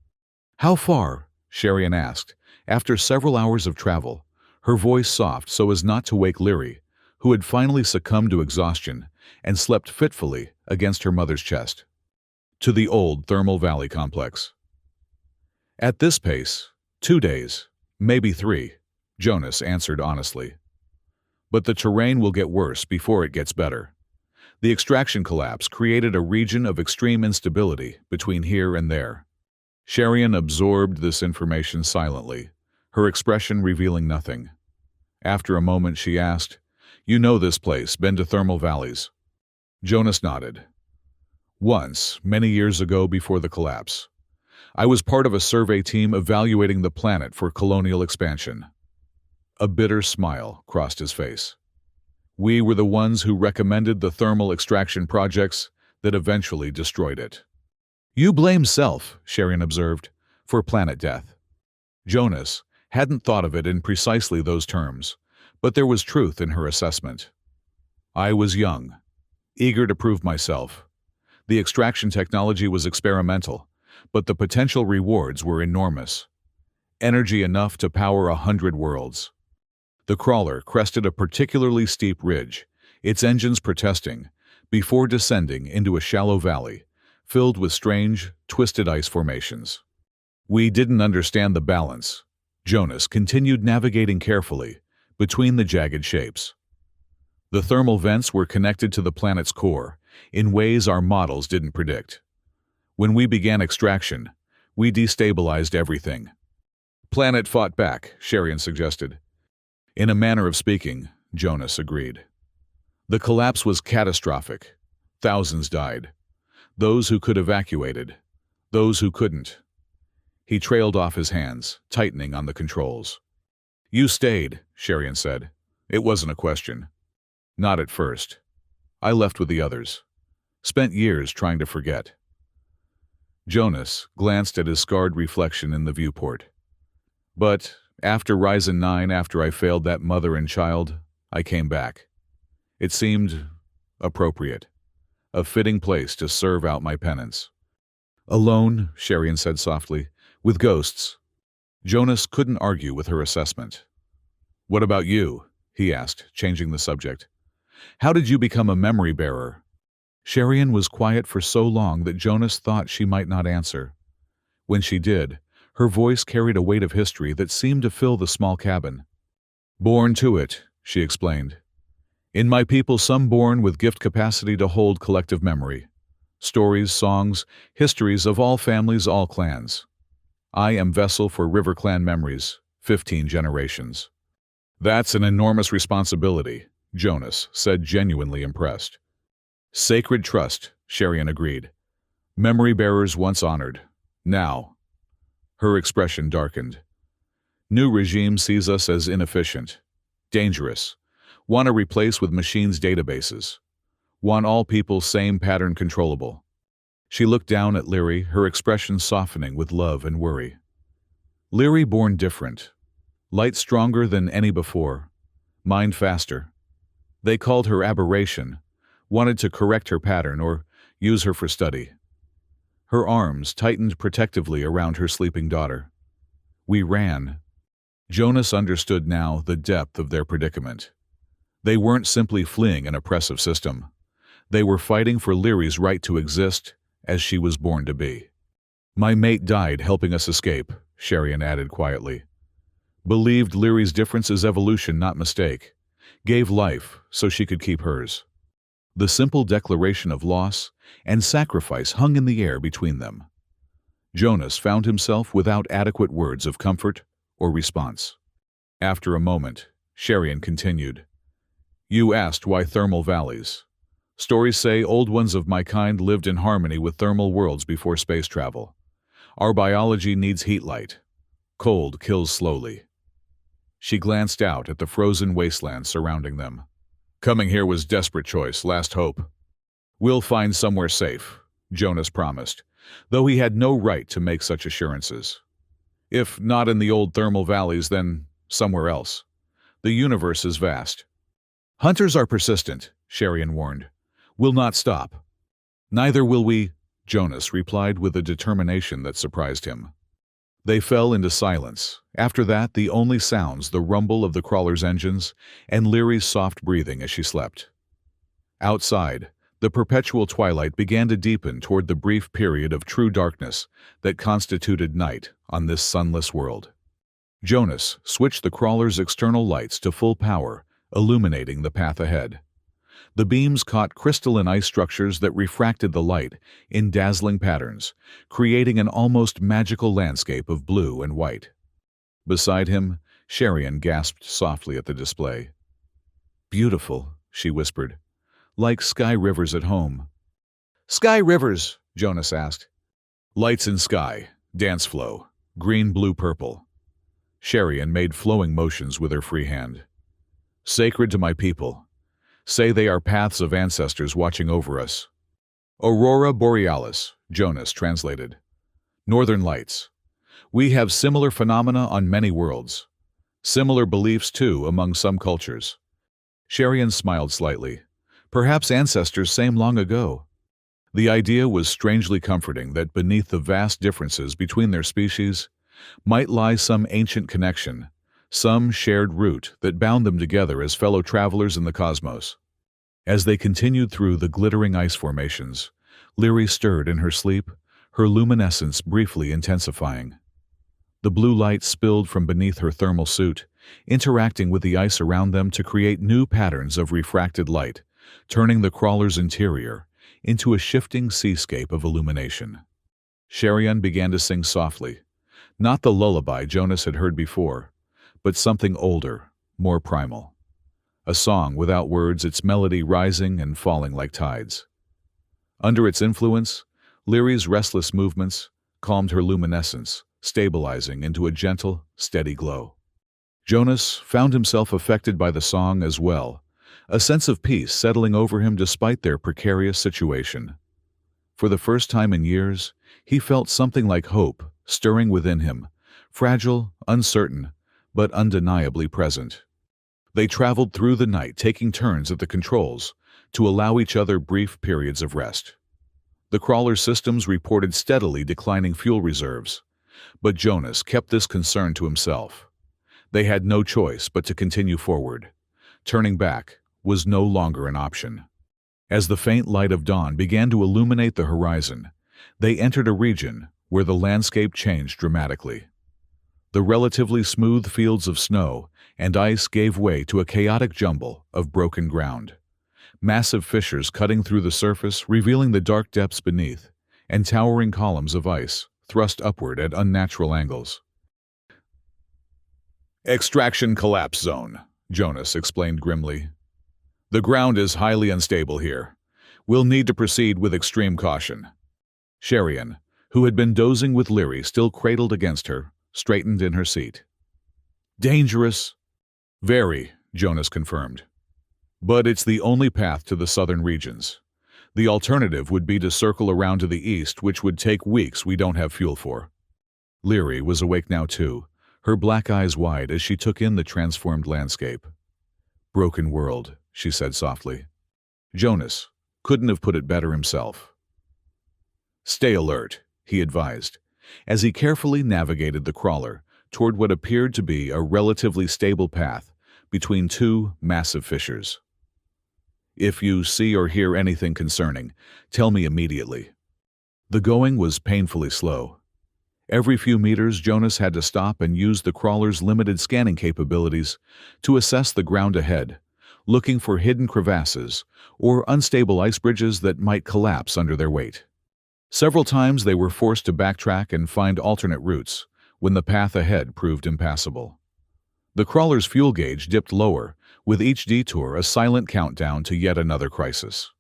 "How far?" Sherian asked, after several hours of travel, her voice soft so as not to wake Leary, who had finally succumbed to exhaustion and slept fitfully against her mother's chest. "To the old Thermal Valley complex." "At this pace, 2 days, maybe 3, Jonas answered honestly. "But the terrain will get worse before it gets better. The extraction collapse created a region of extreme instability between here and there." Sherian absorbed this information silently, her expression revealing nothing. After a moment she asked, "You know this place, been to thermal valleys?" Jonas nodded. "Once, many years ago before the collapse. I was part of a survey team evaluating the planet for colonial expansion." A bitter smile crossed his face. "We were the ones who recommended the thermal extraction projects that eventually destroyed it." "You blame self," Sherian observed, "for planet death." Jonas hadn't thought of it in precisely those terms, but there was truth in her assessment. "I was young, eager to prove myself. The extraction technology was experimental, but the potential rewards were enormous. Energy enough to power 100 worlds." The crawler crested a particularly steep ridge, its engines protesting, before descending into a shallow valley, filled with strange, twisted ice formations. "We didn't understand the balance." Jonas continued navigating carefully between the jagged shapes. "The thermal vents were connected to the planet's core in ways our models didn't predict. When we began extraction, we destabilized everything." "Planet fought back," Sherian suggested. "In a manner of speaking," Jonas agreed. "The collapse was catastrophic. Thousands died. Those who could evacuated. Those who couldn't." He trailed off his hands, tightening on the controls. "You stayed," Sherian said. "It wasn't a question." "Not at first. I left with the others. Spent years trying to forget." Jonas glanced at his scarred reflection in the viewport. "But after Ryzen 9, after I failed that mother and child, I came back. It seemed appropriate. A fitting place to serve out my penance." "Alone," Sherian said softly, "with ghosts." Jonas couldn't argue with her assessment. "What about you?" he asked, changing the subject. "How did you become a memory bearer?" Sherian was quiet for so long that Jonas thought she might not answer. When she did, her voice carried a weight of history that seemed to fill the small cabin. "Born to it," she explained. "In my people, some born with gift capacity to hold collective memory. Stories, songs, histories of all families, all clans. I am vessel for River Clan memories, 15 generations." "That's an enormous responsibility," Jonas said, genuinely impressed. "Sacred trust," Sherian agreed. "Memory bearers once honored. Now." Her expression darkened. "New regime sees us as inefficient, dangerous, want to replace with machines' databases, want all people same pattern controllable." She looked down at Leary, her expression softening with love and worry. "Leary born different, light stronger than any before, mind faster. They called her aberration, wanted to correct her pattern or use her for study." Her arms tightened protectively around her sleeping daughter. "We ran." Jonas understood now the depth of their predicament. They weren't simply fleeing an oppressive system. They were fighting for Leary's right to exist as she was born to be. "My mate died helping us escape," Sherian added quietly. "Believed Leary's difference is evolution, not mistake. Gave life so she could keep hers." The simple declaration of loss and sacrifice hung in the air between them. Jonas found himself without adequate words of comfort or response. After a moment, Sherian continued, "You asked why thermal valleys. Stories say old ones of my kind lived in harmony with thermal worlds before space travel. Our biology needs heat light. Cold kills slowly." She glanced out at the frozen wasteland surrounding them. "Coming here was desperate choice, last hope." "We'll find somewhere safe," Jonas promised, though he had no right to make such assurances. "If not in the old thermal valleys, then somewhere else. The universe is vast." "Hunters are persistent," Sherian warned. "We'll not stop." "Neither will we," Jonas replied with a determination that surprised him. They fell into silence. After that, the only sounds the rumble of the crawler's engines and Leary's soft breathing as she slept. Outside, the perpetual twilight began to deepen toward the brief period of true darkness that constituted night on this sunless world. Jonas switched the crawler's external lights to full power, illuminating the path ahead. The beams caught crystalline ice structures that refracted the light in dazzling patterns, creating an almost magical landscape of blue and white. Beside him, Sherian gasped softly at the display. "Beautiful," she whispered, "like sky rivers at home." "Sky rivers?" Jonas asked. "Lights in sky, dance flow, green, blue, purple." Sherian made flowing motions with her free hand. "Sacred to my people. Say they are paths of ancestors watching over us." "Aurora borealis," Jonas translated. "Northern lights. We have similar phenomena on many worlds. Similar beliefs, too, among some cultures." Sherian smiled slightly. Perhaps ancestors same long ago. The idea was strangely comforting that beneath the vast differences between their species might lie some ancient connection, some shared root that bound them together as fellow travelers in the cosmos. As they continued through the glittering ice formations, Leary stirred in her sleep, her luminescence briefly intensifying. The blue light spilled from beneath her thermal suit, interacting with the ice around them to create new patterns of refracted light, turning the crawler's interior into a shifting seascape of illumination. Sherian began to sing softly, not the lullaby Jonas had heard before, but something older, more primal. A song without words, its melody rising and falling like tides. Under its influence, Leary's restless movements calmed her luminescence, stabilizing into a gentle, steady glow. Jonas found himself affected by the song as well, a sense of peace settling over him despite their precarious situation. For the first time in years, he felt something like hope stirring within him, fragile, uncertain, but undeniably present. They traveled through the night, taking turns at the controls to allow each other brief periods of rest. The crawler's systems reported steadily declining fuel reserves, but Jonas kept this concern to himself. They had no choice but to continue forward. Turning back was no longer an option. As the faint light of dawn began to illuminate the horizon, they entered a region where the landscape changed dramatically. The relatively smooth fields of snow and ice gave way to a chaotic jumble of broken ground. Massive fissures cutting through the surface, revealing the dark depths beneath, and towering columns of ice thrust upward at unnatural angles. "Extraction collapse zone," Jonas explained grimly. "The ground is highly unstable here. We'll need to proceed with extreme caution." Sherian, who had been dozing with Leary still cradled against her, straightened in her seat. "Dangerous?" "Very," Jonas confirmed. "But it's the only path to the southern regions. The alternative would be to circle around to the east, which would take weeks we don't have fuel for." Leary was awake now too, her black eyes wide as she took in the transformed landscape. "Broken world," she said softly. Jonas couldn't have put it better himself. "Stay alert," he advised, as he carefully navigated the crawler toward what appeared to be a relatively stable path between two massive fissures. "If you see or hear anything concerning, tell me immediately." The going was painfully slow. Every few meters, Jonas had to stop and use the crawler's limited scanning capabilities to assess the ground ahead, looking for hidden crevasses or unstable ice bridges that might collapse under their weight. Several times they were forced to backtrack and find alternate routes when the path ahead proved impassable. The crawler's fuel gauge dipped lower, with each detour a silent countdown to yet another crisis.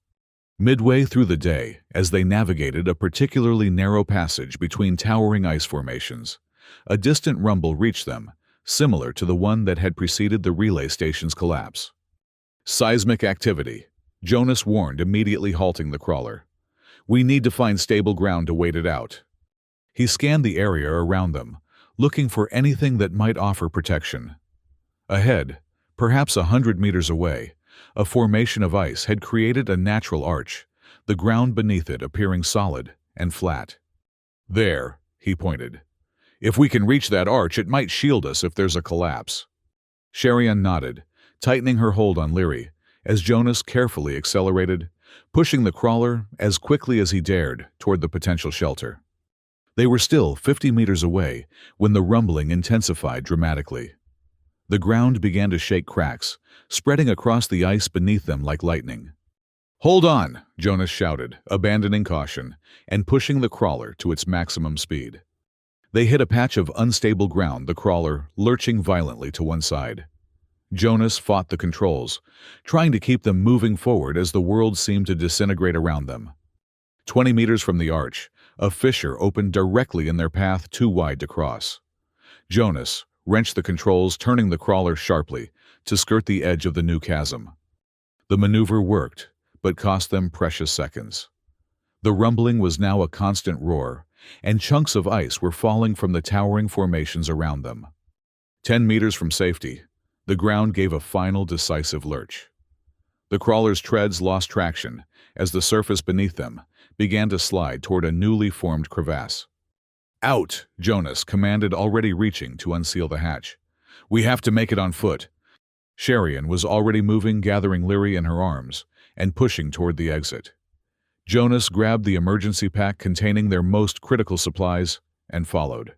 Midway through the day, as they navigated a particularly narrow passage between towering ice formations, a distant rumble reached them, similar to the one that had preceded the relay station's collapse. "Seismic activity," Jonas warned, immediately halting the crawler. "We need to find stable ground to wait it out." He scanned the area around them, looking for anything that might offer protection. Ahead, perhaps 100 meters away, a formation of ice had created a natural arch, the ground beneath it appearing solid and flat. "There," he pointed. "If we can reach that arch, it might shield us if there's a collapse." Sherian nodded, tightening her hold on Leary, as Jonas carefully accelerated, pushing the crawler as quickly as he dared toward the potential shelter. They were still 50 meters away when the rumbling intensified dramatically. The ground began to shake cracks, spreading across the ice beneath them like lightning. "Hold on!" Jonas shouted, abandoning caution and pushing the crawler to its maximum speed. They hit a patch of unstable ground, the crawler lurching violently to one side. Jonas fought the controls, trying to keep them moving forward as the world seemed to disintegrate around them. 20 meters from the arch, a fissure opened directly in their path, too wide to cross. Jonas wrenched the controls, turning the crawler sharply to skirt the edge of the new chasm. The maneuver worked, but cost them precious seconds. The rumbling was now a constant roar, and chunks of ice were falling from the towering formations around them. 10 meters from safety, the ground gave a final decisive lurch. The crawler's treads lost traction as the surface beneath them began to slide toward a newly formed crevasse. "Out!" Jonas commanded, already reaching to unseal the hatch. "We have to make it on foot." Sherian was already moving, gathering Leary in her arms and pushing toward the exit. Jonas grabbed the emergency pack containing their most critical supplies and followed.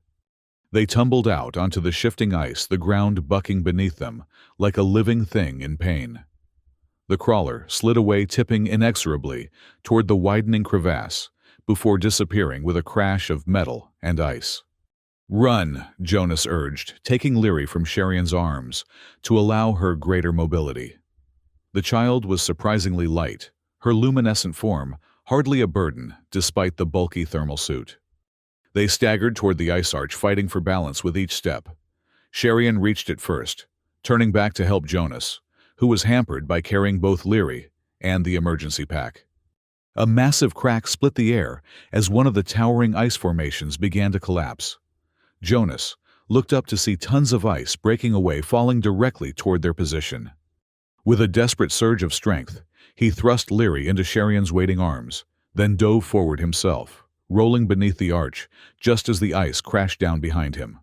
They tumbled out onto the shifting ice, the ground bucking beneath them like a living thing in pain. The crawler slid away, tipping inexorably toward the widening crevasse before disappearing with a crash of metal and ice. "Run," Jonas urged, taking Leary from Sherian's arms to allow her greater mobility. The child was surprisingly light, her luminescent form hardly a burden despite the bulky thermal suit. They staggered toward the ice arch, fighting for balance with each step. Sherian reached it first, turning back to help Jonas, who was hampered by carrying both Leary and the emergency pack. A massive crack split the air as one of the towering ice formations began to collapse. Jonas looked up to see tons of ice breaking away, falling directly toward their position. With a desperate surge of strength, he thrust Leary into Sherian's waiting arms, then dove forward himself, rolling beneath the arch just as the ice crashed down behind him.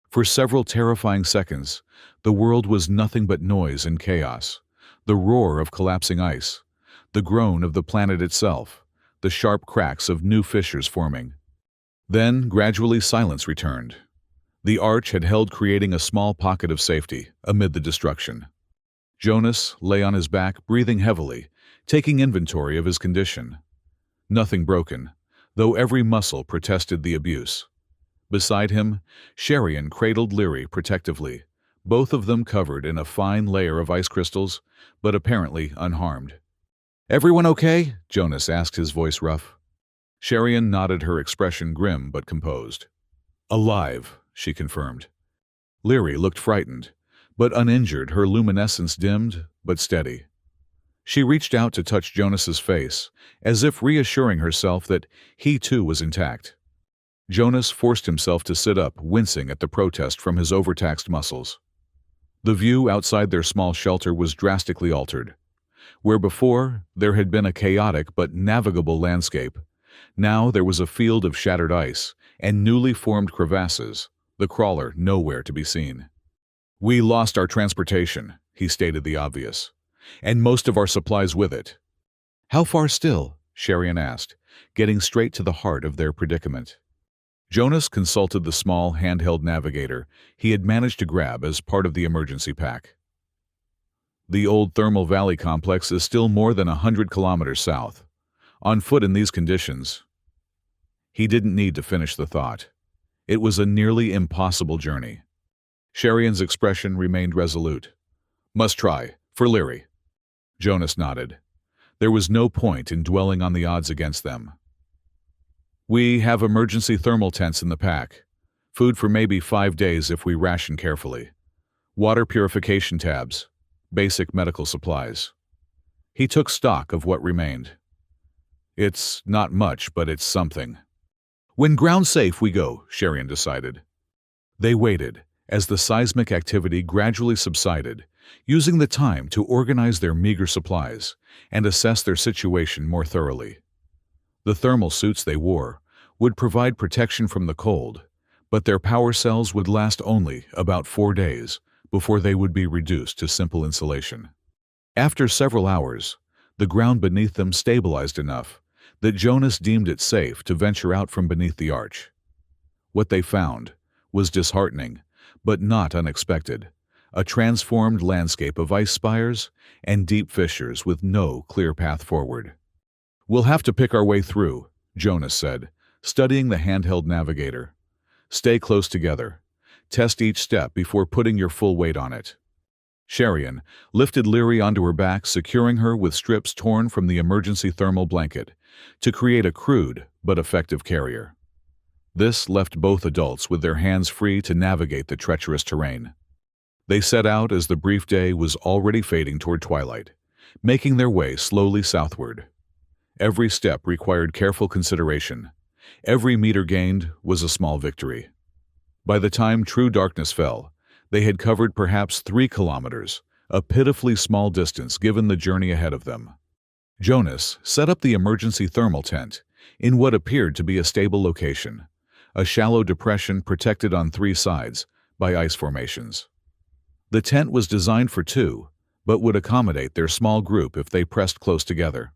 For several terrifying seconds, the world was nothing but noise and chaos, the roar of collapsing ice, the groan of the planet itself, the sharp cracks of new fissures forming. Then, gradually, silence returned. The arch had held, creating a small pocket of safety amid the destruction. Jonas lay on his back, breathing heavily, taking inventory of his condition. Nothing broken, though every muscle protested the abuse. Beside him, Sherian cradled Leary protectively, both of them covered in a fine layer of ice crystals, but apparently unharmed. "Everyone okay?" Jonas asked, his voice rough. Sherian nodded, her expression grim but composed. "Alive," she confirmed. Leary looked frightened, but uninjured, her luminescence dimmed but steady. She reached out to touch Jonas's face, as if reassuring herself that he too was intact. Jonas forced himself to sit up, wincing at the protest from his overtaxed muscles. The view outside their small shelter was drastically altered. Where before there had been a chaotic but navigable landscape, now there was a field of shattered ice and newly formed crevasses, the crawler nowhere to be seen. "We lost our transportation," he stated the obvious, "and most of our supplies with it." "How far still?" Sherian asked, getting straight to the heart of their predicament. Jonas consulted the small handheld navigator he had managed to grab as part of the emergency pack. The old Thermal Valley complex is still more than 100 kilometers south. On foot in these conditions, he didn't need to finish the thought. It was a nearly impossible journey. Sherian's expression remained resolute. Must try, for Leary. Jonas nodded. There was no point in dwelling on the odds against them. We have emergency thermal tents in the pack. Food for maybe 5 days if we ration carefully. Water purification tabs. Basic medical supplies. He took stock of what remained. It's not much, but it's something. When ground safe we go, Sherian decided. They waited, as the seismic activity gradually subsided, using the time to organize their meager supplies and assess their situation more thoroughly. The thermal suits they wore would provide protection from the cold, but their power cells would last only about 4 days before they would be reduced to simple insulation. After several hours, the ground beneath them stabilized enough that Jonas deemed it safe to venture out from beneath the arch. What they found was disheartening, but not unexpected. A transformed landscape of ice spires and deep fissures with no clear path forward. We'll have to pick our way through, Jonas said, studying the handheld navigator. Stay close together. Test each step before putting your full weight on it. Sherian lifted Leary onto her back, securing her with strips torn from the emergency thermal blanket to create a crude but effective carrier. This left both adults with their hands free to navigate the treacherous terrain. They set out as the brief day was already fading toward twilight, making their way slowly southward. Every step required careful consideration. Every meter gained was a small victory. By the time true darkness fell, they had covered perhaps 3 kilometers, a pitifully small distance given the journey ahead of them. Jonas set up the emergency thermal tent in what appeared to be a stable location, a shallow depression protected on 3 sides by ice formations. The tent was designed for 2, but would accommodate their small group if they pressed close together.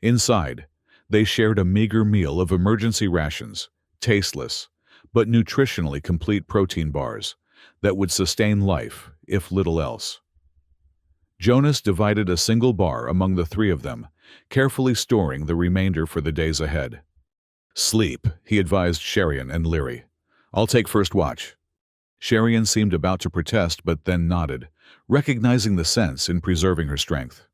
Inside, they shared a meager meal of emergency rations, tasteless, but nutritionally complete protein bars that would sustain life, if little else. Jonas divided a single bar among the 3 of them, carefully storing the remainder for the days ahead. Sleep, he advised Sherian and Leary. I'll take first watch. Sherian seemed about to protest but then nodded, recognizing the sense in preserving her strength.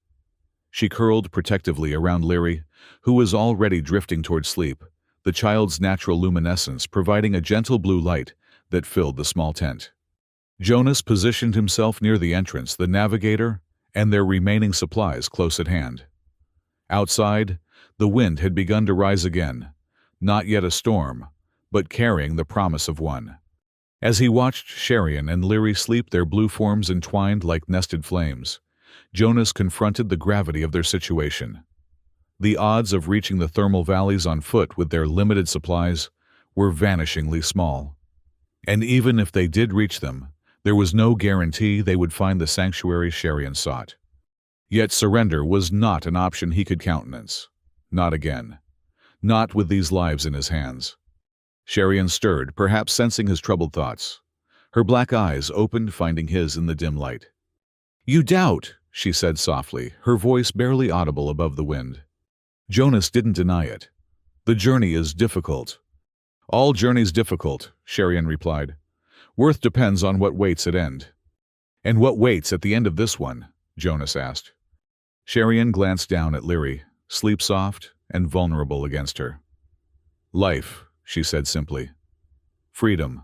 She curled protectively around Leary, who was already drifting toward sleep, the child's natural luminescence providing a gentle blue light that filled the small tent. Jonas positioned himself near the entrance, the navigator, and their remaining supplies close at hand. Outside, the wind had begun to rise again, not yet a storm, but carrying the promise of one. As he watched Sherian and Leary sleep, their blue forms entwined like nested flames, Jonas confronted the gravity of their situation. The odds of reaching the thermal valleys on foot with their limited supplies were vanishingly small. And even if they did reach them, there was no guarantee they would find the sanctuary Sherian sought. Yet surrender was not an option he could countenance. Not again. Not with these lives in his hands. Sherian stirred, perhaps sensing his troubled thoughts. Her black eyes opened, finding his in the dim light. "You doubt," she said softly, her voice barely audible above the wind. Jonas didn't deny it. "The journey is difficult." "All journeys difficult," Sherian replied. "Worth depends on what waits at end." "And what waits at the end of this one?" Jonas asked. Sherian glanced down at Leary, sleep-soft and vulnerable against her. "Life," she said simply. "Freedom.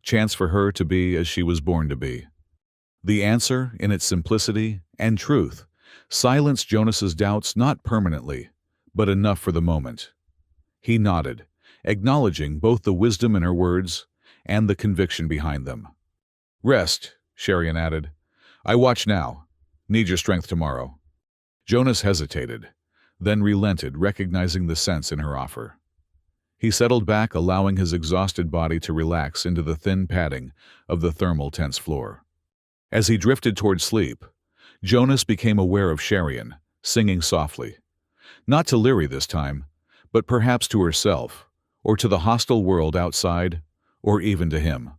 Chance for her to be as she was born to be." The answer, in its simplicity and truth, silenced Jonas's doubts not permanently, but enough for the moment. He nodded, acknowledging both the wisdom in her words and the conviction behind them. "Rest," Sherian added. "I watch now. Need your strength tomorrow." Jonas hesitated, then relented, recognizing the sense in her offer. He settled back, allowing his exhausted body to relax into the thin padding of the thermal tent's floor. As he drifted toward sleep, Jonas became aware of Sherian, singing softly. Not to Leary this time, but perhaps to herself, or to the hostile world outside, or even to him.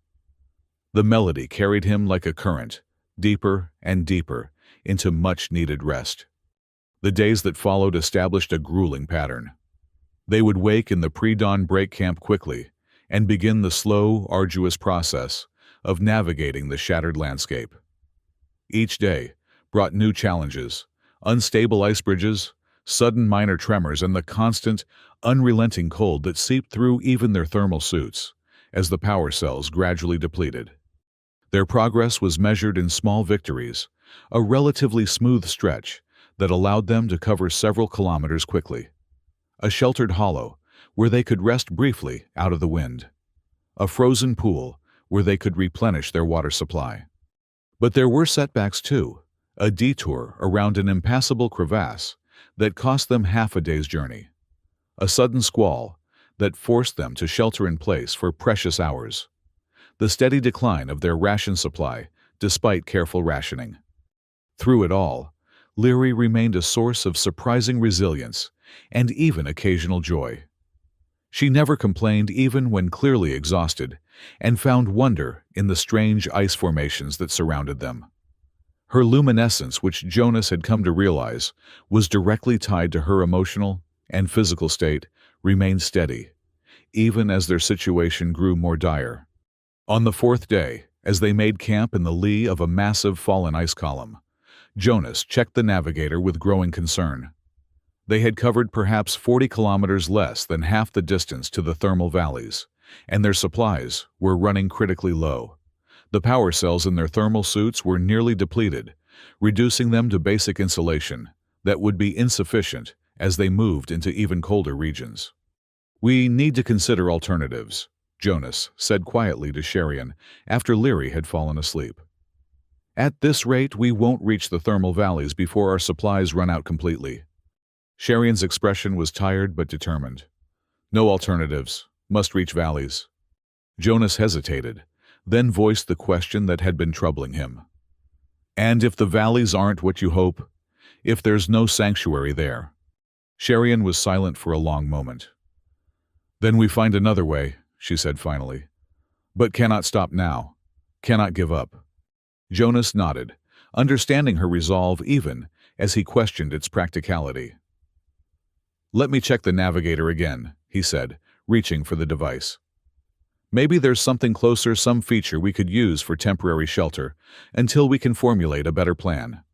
The melody carried him like a current, deeper and deeper, into much-needed rest. The days that followed established a grueling pattern. They would wake in the pre-dawn break camp quickly and begin the slow, arduous process of navigating the shattered landscape. Each day brought new challenges: unstable ice bridges, sudden minor tremors, and the constant, unrelenting cold that seeped through even their thermal suits as the power cells gradually depleted. Their progress was measured in small victories, a relatively smooth stretch that allowed them to cover several kilometers quickly. A sheltered hollow where they could rest briefly out of the wind. A frozen pool where they could replenish their water supply. But there were setbacks too, a detour around an impassable crevasse that cost them half a day's journey. A sudden squall that forced them to shelter in place for precious hours. The steady decline of their ration supply despite careful rationing. Through it all, Leary remained a source of surprising resilience and even occasional joy. She never complained even when clearly exhausted, and found wonder in the strange ice formations that surrounded them. Her luminescence, which Jonas had come to realize was directly tied to her emotional and physical state, remained steady, even as their situation grew more dire. On the fourth day, as they made camp in the lee of a massive fallen ice column, Jonas checked the navigator with growing concern. They had covered perhaps 40 kilometers less than half the distance to the thermal valleys, and their supplies were running critically low. The power cells in their thermal suits were nearly depleted, reducing them to basic insulation that would be insufficient as they moved into even colder regions. "We need to consider alternatives," Jonas said quietly to Sherian after Leary had fallen asleep. "At this rate, we won't reach the thermal valleys before our supplies run out completely." Sherian's expression was tired but determined. "No alternatives. Must reach valleys." Jonas hesitated, then voiced the question that had been troubling him. "And if the valleys aren't what you hope? If there's no sanctuary there?" Sherian was silent for a long moment. "Then we find another way," she said finally. "But cannot stop now. Cannot give up." Jonas nodded, understanding her resolve even as he questioned its practicality. "Let me check the navigator again," he said, reaching for the device. "Maybe there's something closer, some feature we could use for temporary shelter, until we can formulate a better plan."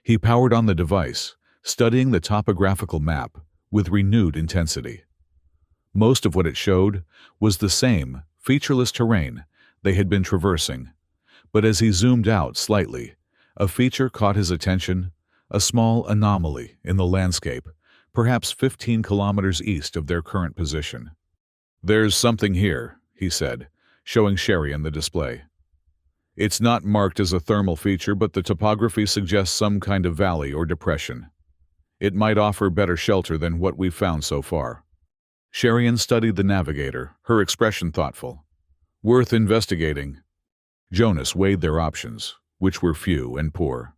He powered on the device, studying the topographical map with renewed intensity. Most of what it showed was the same, featureless terrain they had been traversing, but as he zoomed out slightly, a feature caught his attention, a small anomaly in the landscape, perhaps 15 kilometers east of their current position. "There's something here," he said, showing Sherian the display. "It's not marked as a thermal feature, but the topography suggests some kind of valley or depression. It might offer better shelter than what we've found so far." Sherian studied the navigator, her expression thoughtful. "Worth investigating." Jonas weighed their options, which were few and poor.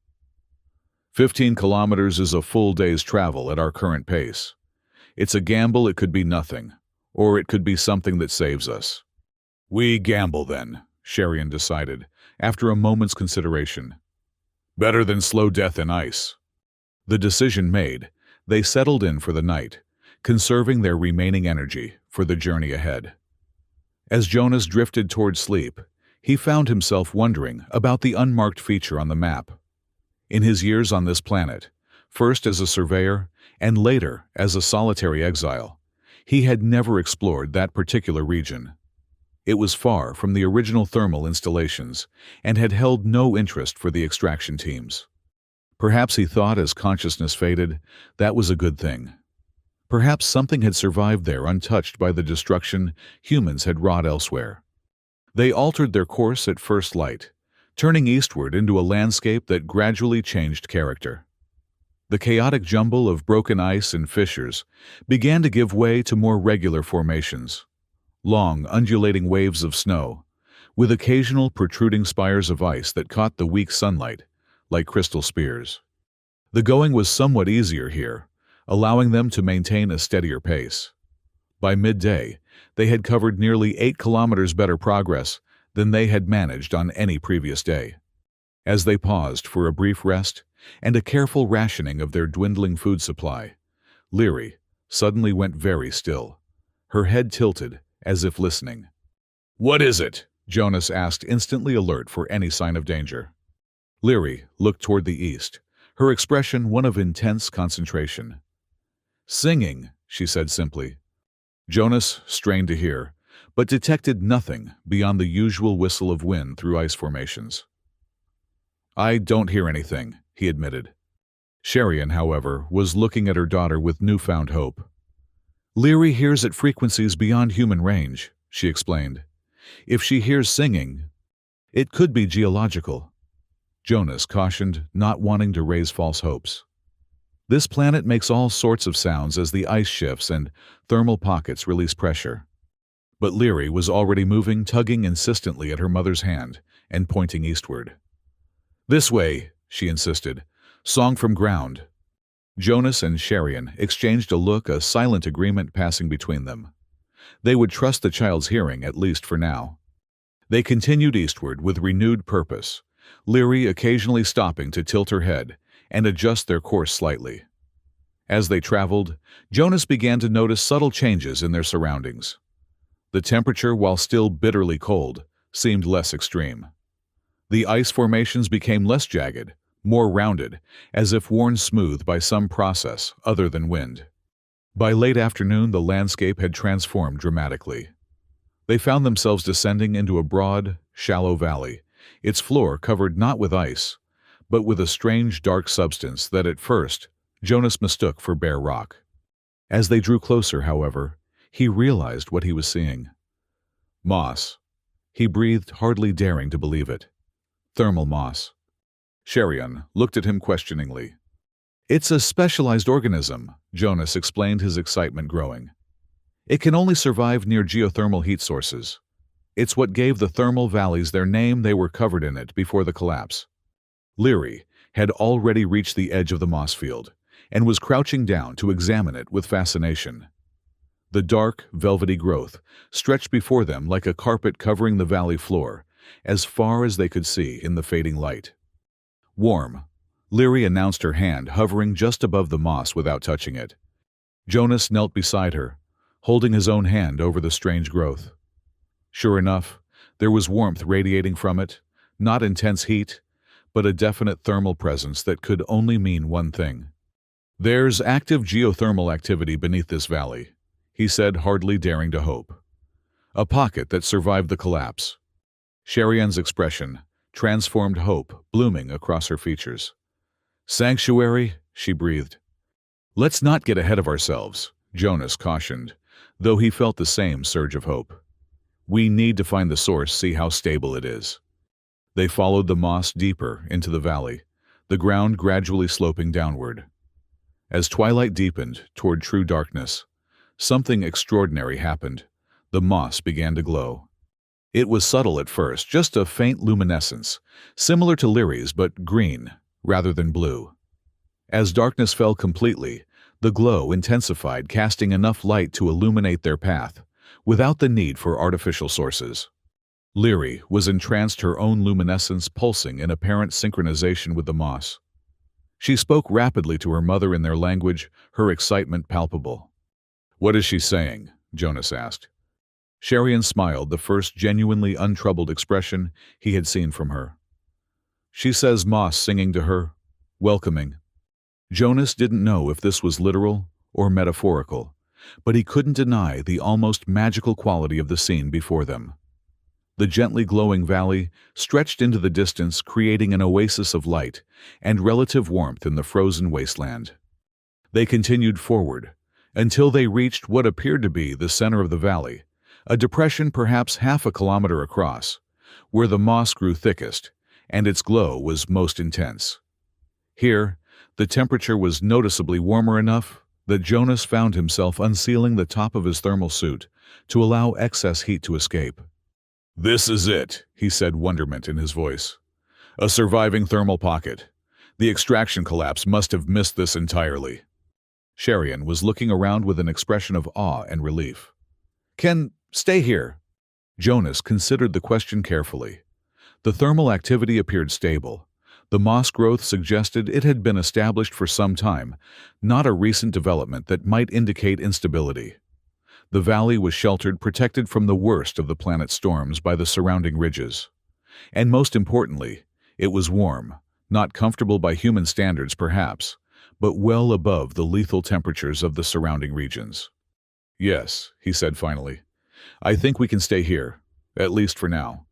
15 kilometers is a full day's travel at our current pace. It's a gamble. It could be nothing, or it could be something that saves us." "We gamble then," Sherian decided, after a moment's consideration. "Better than slow death in ice." The decision made, they settled in for the night, conserving their remaining energy for the journey ahead. As Jonas drifted toward sleep, he found himself wondering about the unmarked feature on the map. In his years on this planet, first as a surveyor and later as a solitary exile, he had never explored that particular region. It was far from the original thermal installations and had held no interest for the extraction teams. Perhaps he thought as consciousness faded, that was a good thing. Perhaps something had survived there untouched by the destruction humans had wrought elsewhere. They altered their course at first light, turning eastward into a landscape that gradually changed character. The chaotic jumble of broken ice and fissures began to give way to more regular formations, long, undulating waves of snow, with occasional protruding spires of ice that caught the weak sunlight like crystal spears. The going was somewhat easier here, allowing them to maintain a steadier pace. By midday, they had covered nearly 8 kilometers better progress than they had managed on any previous day. As they paused for a brief rest and a careful rationing of their dwindling food supply. Leary suddenly went very still, her head tilted, as if listening. "What is it?" Jonas asked, instantly alert for any sign of danger. Leary looked toward the east, her expression one of intense concentration. "Singing," she said simply. Jonas strained to hear, but detected nothing beyond the usual whistle of wind through ice formations. "I don't hear anything," he admitted. Sherian, however, was looking at her daughter with newfound hope. "Leary hears at frequencies beyond human range," she explained. "If she hears singing, it could be geological." Jonas cautioned, not wanting to raise false hopes. "This planet makes all sorts of sounds as the ice shifts and thermal pockets release pressure." But Leary was already moving, tugging insistently at her mother's hand and pointing eastward. "This way," she insisted. "Song from ground." Jonas and Sherian exchanged a look, a silent agreement passing between them. They would trust the child's hearing, at least for now. They continued eastward with renewed purpose, Leary occasionally stopping to tilt her head and adjust their course slightly. As they traveled, Jonas began to notice subtle changes in their surroundings. The temperature, while still bitterly cold, seemed less extreme. The ice formations became less jagged, more rounded, as if worn smooth by some process other than wind. By late afternoon, the landscape had transformed dramatically. They found themselves descending into a broad, shallow valley, its floor covered not with ice, but with a strange dark substance that at first Jonas mistook for bare rock. As they drew closer, however, he realized what he was seeing. Moss. He breathed, hardly daring to believe it. Thermal moss. Sherian looked at him questioningly. "It's a specialized organism," Jonas explained, his excitement growing. "It can only survive near geothermal heat sources. It's what gave the thermal valleys their name. They were covered in it before the collapse." Leary had already reached the edge of the moss field and was crouching down to examine it with fascination. The dark, velvety growth stretched before them like a carpet covering the valley floor, as far as they could see in the fading light. "Warm," Leary announced, her hand hovering just above the moss without touching it. Jonas knelt beside her, holding his own hand over the strange growth. Sure enough, there was warmth radiating from it, not intense heat, but a definite thermal presence that could only mean one thing. "There's active geothermal activity beneath this valley," he said, hardly daring to hope. "A pocket that survived the collapse." Sherian's expression transformed, hope blooming across her features. "Sanctuary," she breathed. "Let's not get ahead of ourselves," Jonas cautioned, though he felt the same surge of hope. "We need to find the source, see how stable it is." They followed the moss deeper into the valley, the ground gradually sloping downward. As twilight deepened toward true darkness, something extraordinary happened. The moss began to glow. It was subtle at first, just a faint luminescence, similar to Leary's but green rather than blue. As darkness fell completely, the glow intensified, casting enough light to illuminate their path, without the need for artificial sources. Leary was entranced, her own luminescence pulsing in apparent synchronization with the moss. She spoke rapidly to her mother in their language, her excitement palpable. "What is she saying?" Jonas asked. Sherian smiled, the first genuinely untroubled expression he had seen from her. "She says moss singing to her, welcoming." Jonas didn't know if this was literal or metaphorical, but he couldn't deny the almost magical quality of the scene before them. The gently glowing valley stretched into the distance, creating an oasis of light and relative warmth in the frozen wasteland. They continued forward until they reached what appeared to be the center of the valley, a depression perhaps half a kilometer across, where the moss grew thickest and its glow was most intense. Here, the temperature was noticeably warmer enough that Jonas found himself unsealing the top of his thermal suit to allow excess heat to escape. "This is it," he said, wonderment in his voice. "A surviving thermal pocket. The extraction collapse must have missed this entirely." Sherian was looking around with an expression of awe and relief. "Can stay here?" Jonas considered the question carefully. The thermal activity appeared stable, The moss growth suggested it had been established for some time, not a recent development that might indicate instability. The valley was sheltered, protected from the worst of the planet's storms by the surrounding ridges. And most importantly, it was warm, not comfortable by human standards perhaps, but well above the lethal temperatures of the surrounding regions. "Yes," he said finally. "I think we can stay here, at least for now."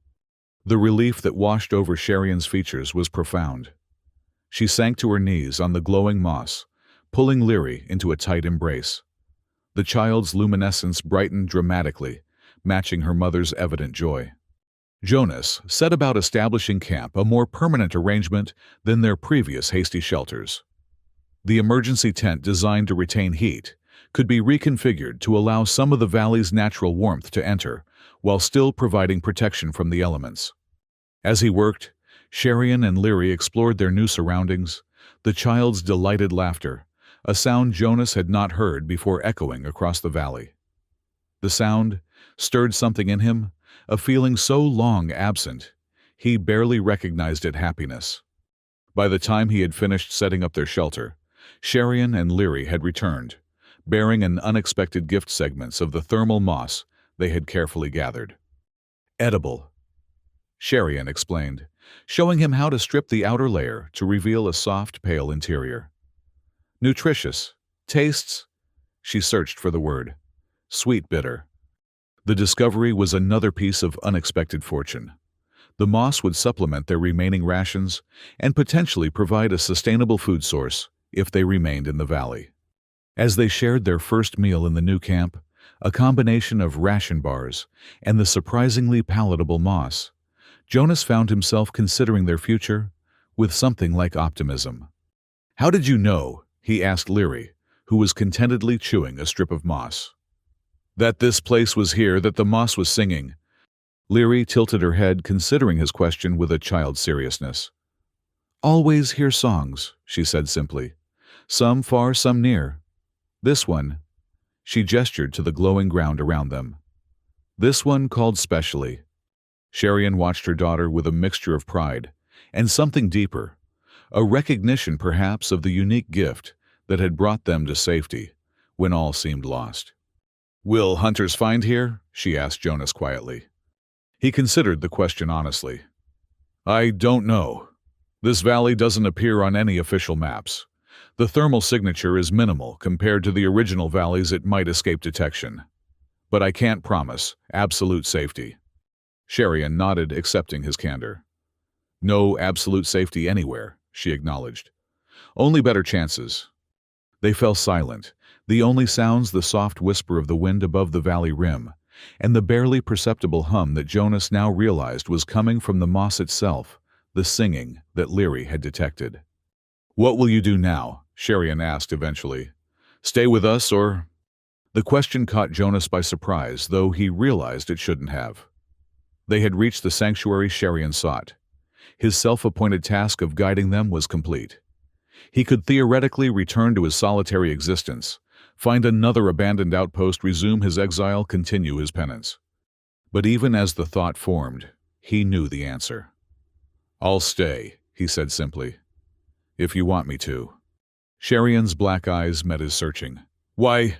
The relief that washed over Sherion's features was profound. She sank to her knees on the glowing moss, pulling Leary into a tight embrace. The child's luminescence brightened dramatically, matching her mother's evident joy. Jonas set about establishing camp, a more permanent arrangement than their previous hasty shelters. The emergency tent, designed to retain heat, could be reconfigured to allow some of the valley's natural warmth to enter, while still providing protection from the elements. As he worked, Sherian and Leary explored their new surroundings, the child's delighted laughter, a sound Jonas had not heard before, echoing across the valley. The sound stirred something in him, a feeling so long absent, he barely recognized it happiness. By the time he had finished setting up their shelter, Sherian and Leary had returned, bearing an unexpected gift, segments of the thermal moss they had carefully gathered. "Edible," Sherian explained, showing him how to strip the outer layer to reveal a soft, pale interior. "Nutritious. Tastes," she searched for the word. "Sweet bitter." The discovery was another piece of unexpected fortune. The moss would supplement their remaining rations and potentially provide a sustainable food source if they remained in the valley. As they shared their first meal in the new camp, a combination of ration bars and the surprisingly palatable moss, Jonas found himself considering their future with something like optimism. "How did you know," he asked Leary, who was contentedly chewing a strip of moss. "That this place was here, that the moss was singing?" Leary tilted her head, considering his question with a child's seriousness. "Always hear songs," she said simply. "Some far, some near. This one," she gestured to the glowing ground around them. "This one called specially." Sherian watched her daughter with a mixture of pride and something deeper, a recognition perhaps of the unique gift that had brought them to safety when all seemed lost. "Will hunters find here?" she asked Jonas quietly. He considered the question honestly. "I don't know. This valley doesn't appear on any official maps. The thermal signature is minimal compared to the original valleys. It might escape detection. But I can't promise absolute safety." Sherian nodded, accepting his candor. "No absolute safety anywhere," she acknowledged. "Only better chances." They fell silent, the only sounds the soft whisper of the wind above the valley rim, and the barely perceptible hum that Jonas now realized was coming from the moss itself, the singing that Leary had detected. "What will you do now?" Sherian asked eventually. "Stay with us, or—" The question caught Jonas by surprise, though he realized it shouldn't have. They had reached the sanctuary Sherian sought. His self-appointed task of guiding them was complete. He could theoretically return to his solitary existence, find another abandoned outpost, resume his exile, continue his penance. But even as the thought formed, he knew the answer. "I'll stay," he said simply. "If you want me to." Sherian's black eyes met his searching. "Why?"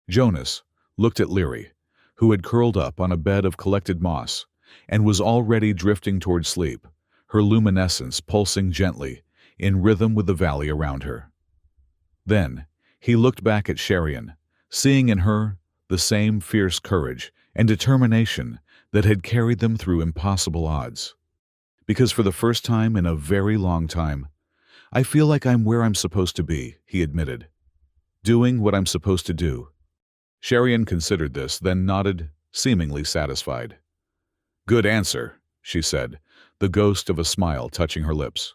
Jonas looked at Leary, who had curled up on a bed of collected moss and was already drifting toward sleep, her luminescence pulsing gently, in rhythm with the valley around her. Then he looked back at Sherian, seeing in her the same fierce courage and determination that had carried them through impossible odds. "Because for the first time in a very long time, I feel like I'm where I'm supposed to be," he admitted. "Doing what I'm supposed to do." Sherian considered this, then nodded, seemingly satisfied. "Good answer," she said, the ghost of a smile touching her lips.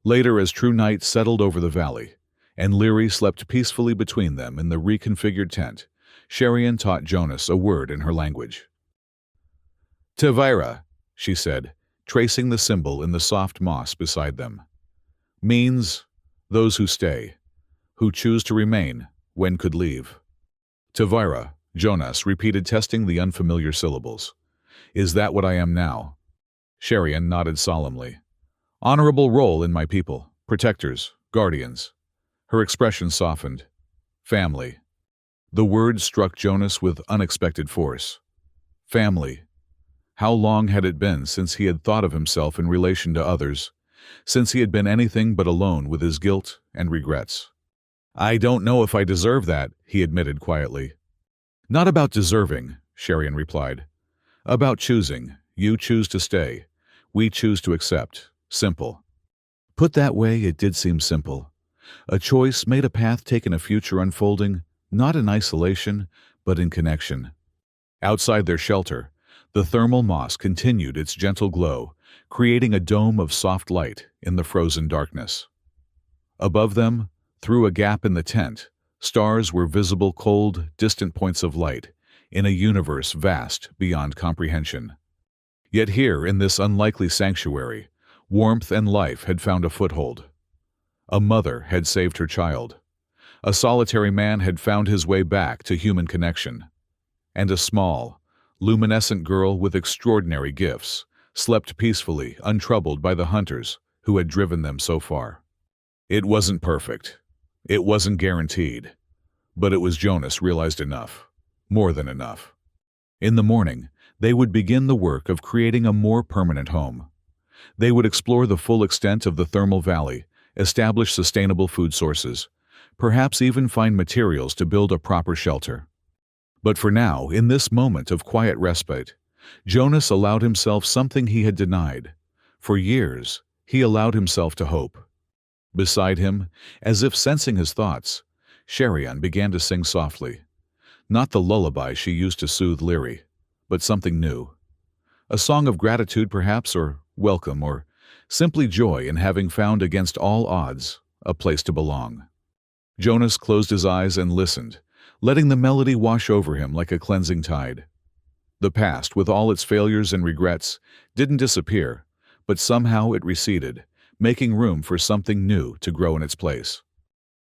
Later, as true night settled over the valley, and Leary slept peacefully between them in the reconfigured tent, Sherian taught Jonas a word in her language. "Tevira," she said, tracing the symbol in the soft moss beside them. "Means those who stay, who choose to remain when could leave." "Tevira," Jonas repeated, testing the unfamiliar syllables. "Is that what I am now?" Sherian nodded solemnly. Honorable role in my people, protectors, guardians. Her expression softened. Family. The word struck Jonas with unexpected force. Family. How long had it been since he had thought of himself in relation to others, since he had been anything but alone with his guilt and regrets? I don't know if I deserve that, he admitted quietly. Not about deserving, Sherian replied. About choosing. You choose to stay. We choose to accept. Simple. Put that way, it did seem simple. A choice made, a path taken, a future unfolding, not in isolation, but in connection. Outside their shelter, the thermal moss continued its gentle glow, creating a dome of soft light in the frozen darkness. Above them, through a gap in the tent, stars were visible, cold, distant points of light in a universe vast beyond comprehension. Yet here, in this unlikely sanctuary, warmth and life had found a foothold. A mother had saved her child. A solitary man had found his way back to human connection. And a small, luminescent girl with extraordinary gifts slept peacefully, untroubled by the hunters who had driven them so far. It wasn't perfect. It wasn't guaranteed. But it was, Jonas realized, enough. More than enough. In the morning, they would begin the work of creating a more permanent home. They would explore the full extent of the thermal valley, establish sustainable food sources, perhaps even find materials to build a proper shelter. But for now, in this moment of quiet respite, Jonas allowed himself something he had denied. For years, he allowed himself to hope. Beside him, as if sensing his thoughts, Sherian began to sing softly. Not the lullaby she used to soothe Leary, but something new. A song of gratitude, perhaps, or welcome, or simply joy in having found, against all odds, a place to belong. Jonas closed his eyes and listened, letting the melody wash over him like a cleansing tide. The past, with all its failures and regrets, didn't disappear, but somehow it receded, making room for something new to grow in its place.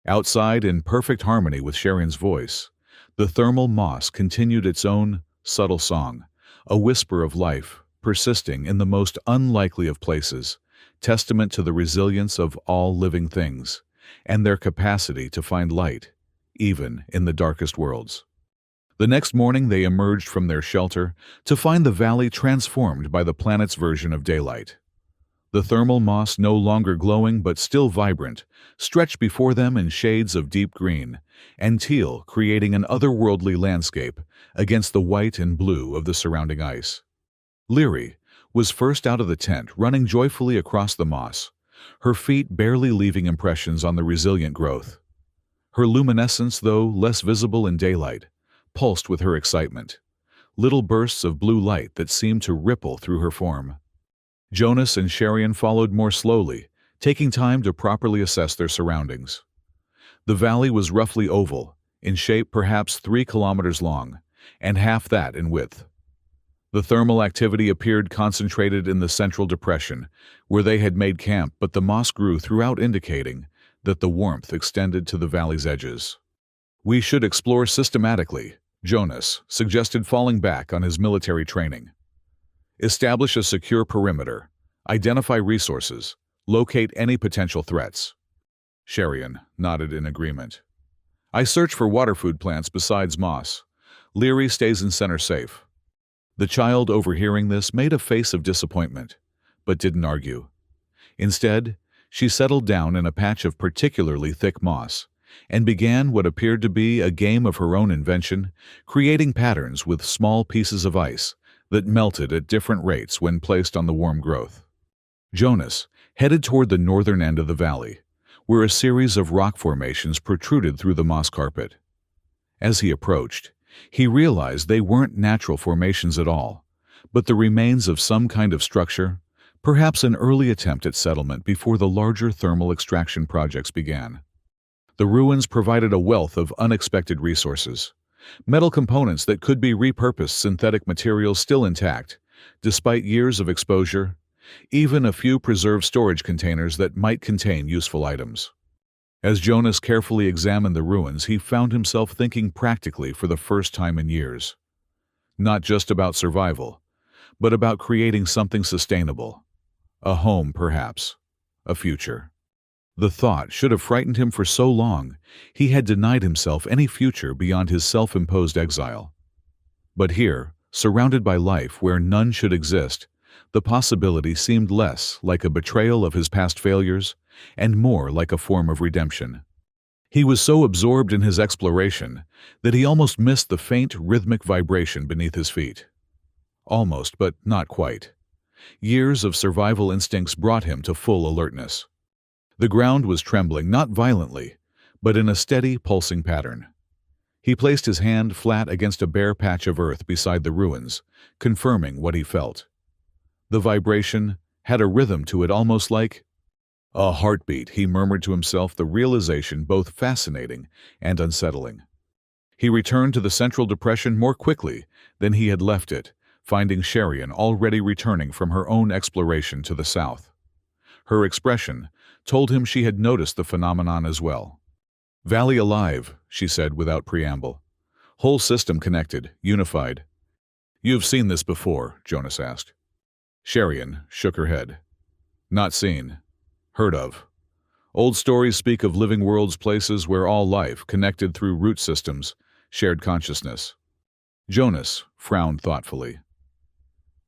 Outside, in perfect harmony with Sherian's voice, the thermal moss continued its own subtle song, a whisper of life, persisting in the most unlikely of places, testament to the resilience of all living things, and their capacity to find light, even in the darkest worlds. The next morning they emerged from their shelter to find the valley transformed by the planet's version of daylight. The thermal moss, no longer glowing but still vibrant, stretched before them in shades of deep green and teal, creating an otherworldly landscape against the white and blue of the surrounding ice. Leary was first out of the tent, running joyfully across the moss, her feet barely leaving impressions on the resilient growth. Her luminescence, though less visible in daylight, pulsed with her excitement, little bursts of blue light that seemed to ripple through her form. Jonas and Sherian followed more slowly, taking time to properly assess their surroundings. The valley was roughly oval, in shape perhaps 3 kilometers long, and half that in width. The thermal activity appeared concentrated in the central depression, where they had made camp, but the moss grew throughout, indicating that the warmth extended to the valley's edges. We should explore systematically, Jonas suggested, falling back on his military training. Establish a secure perimeter, identify resources, locate any potential threats. Sherian nodded in agreement. I search for water food plants besides moss. Leary stays in center safe. The child, overhearing this, made a face of disappointment, but didn't argue. Instead, she settled down in a patch of particularly thick moss and began what appeared to be a game of her own invention, creating patterns with small pieces of ice that melted at different rates when placed on the warm growth. Jonas headed toward the northern end of the valley, where a series of rock formations protruded through the moss carpet. As he approached, he realized they weren't natural formations at all, but the remains of some kind of structure, perhaps an early attempt at settlement before the larger thermal extraction projects began. The ruins provided a wealth of unexpected resources. Metal components that could be repurposed, synthetic materials still intact, despite years of exposure, even a few preserved storage containers that might contain useful items. As Jonas carefully examined the ruins, he found himself thinking practically for the first time in years. Not just about survival, but about creating something sustainable. A home, perhaps. a future. The thought should have frightened him for so long. He had denied himself any future beyond his self-imposed exile. But here, surrounded by life where none should exist, the possibility seemed less like a betrayal of his past failures and more like a form of redemption. He was so absorbed in his exploration that he almost missed the faint, rhythmic vibration beneath his feet. Almost, but not quite. Years of survival instincts brought him to full alertness. The ground was trembling, not violently, but in a steady, pulsing pattern. He placed his hand flat against a bare patch of earth beside the ruins, confirming what he felt. The vibration had a rhythm to it, almost like a heartbeat, he murmured to himself, the realization both fascinating and unsettling. He returned to the central depression more quickly than he had left it, finding Sherian already returning from her own exploration to the south. Her expression told him she had noticed the phenomenon as well. "Valley alive," she said without preamble. "Whole system connected, unified." "You've seen this before?" Jonas asked. Sherian shook her head. "Not seen. Heard of. Old stories speak of living worlds, places where all life, connected through root systems, shared consciousness." Jonas frowned thoughtfully.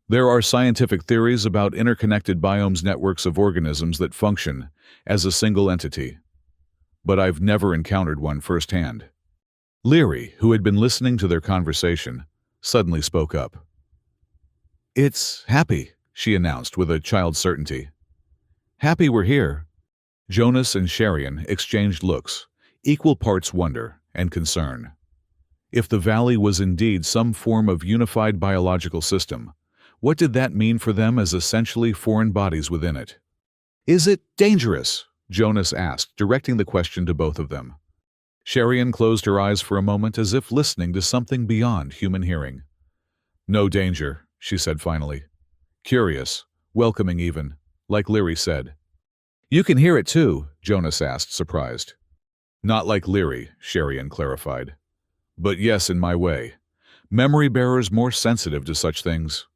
"There are scientific theories about interconnected biomes, networks of organisms that function as a single entity. But I've never encountered one firsthand." Leary, who had been listening to their conversation, suddenly spoke up. "It's Happy," she announced with a child's certainty. "Happy we're here." Jonas and Sherian exchanged looks, equal parts wonder and concern. If the valley was indeed some form of unified biological system, what did that mean for them as essentially foreign bodies within it? "Is it dangerous?" Jonas asked, directing the question to both of them. Sherian closed her eyes for a moment as if listening to something beyond human hearing. "No danger," she said finally. "Curious, welcoming even, like Leary said." "You can hear it too?" Jonas asked, surprised. "Not like Leary," Sherian clarified. "But yes, in my way. Memory bearers more sensitive to such things."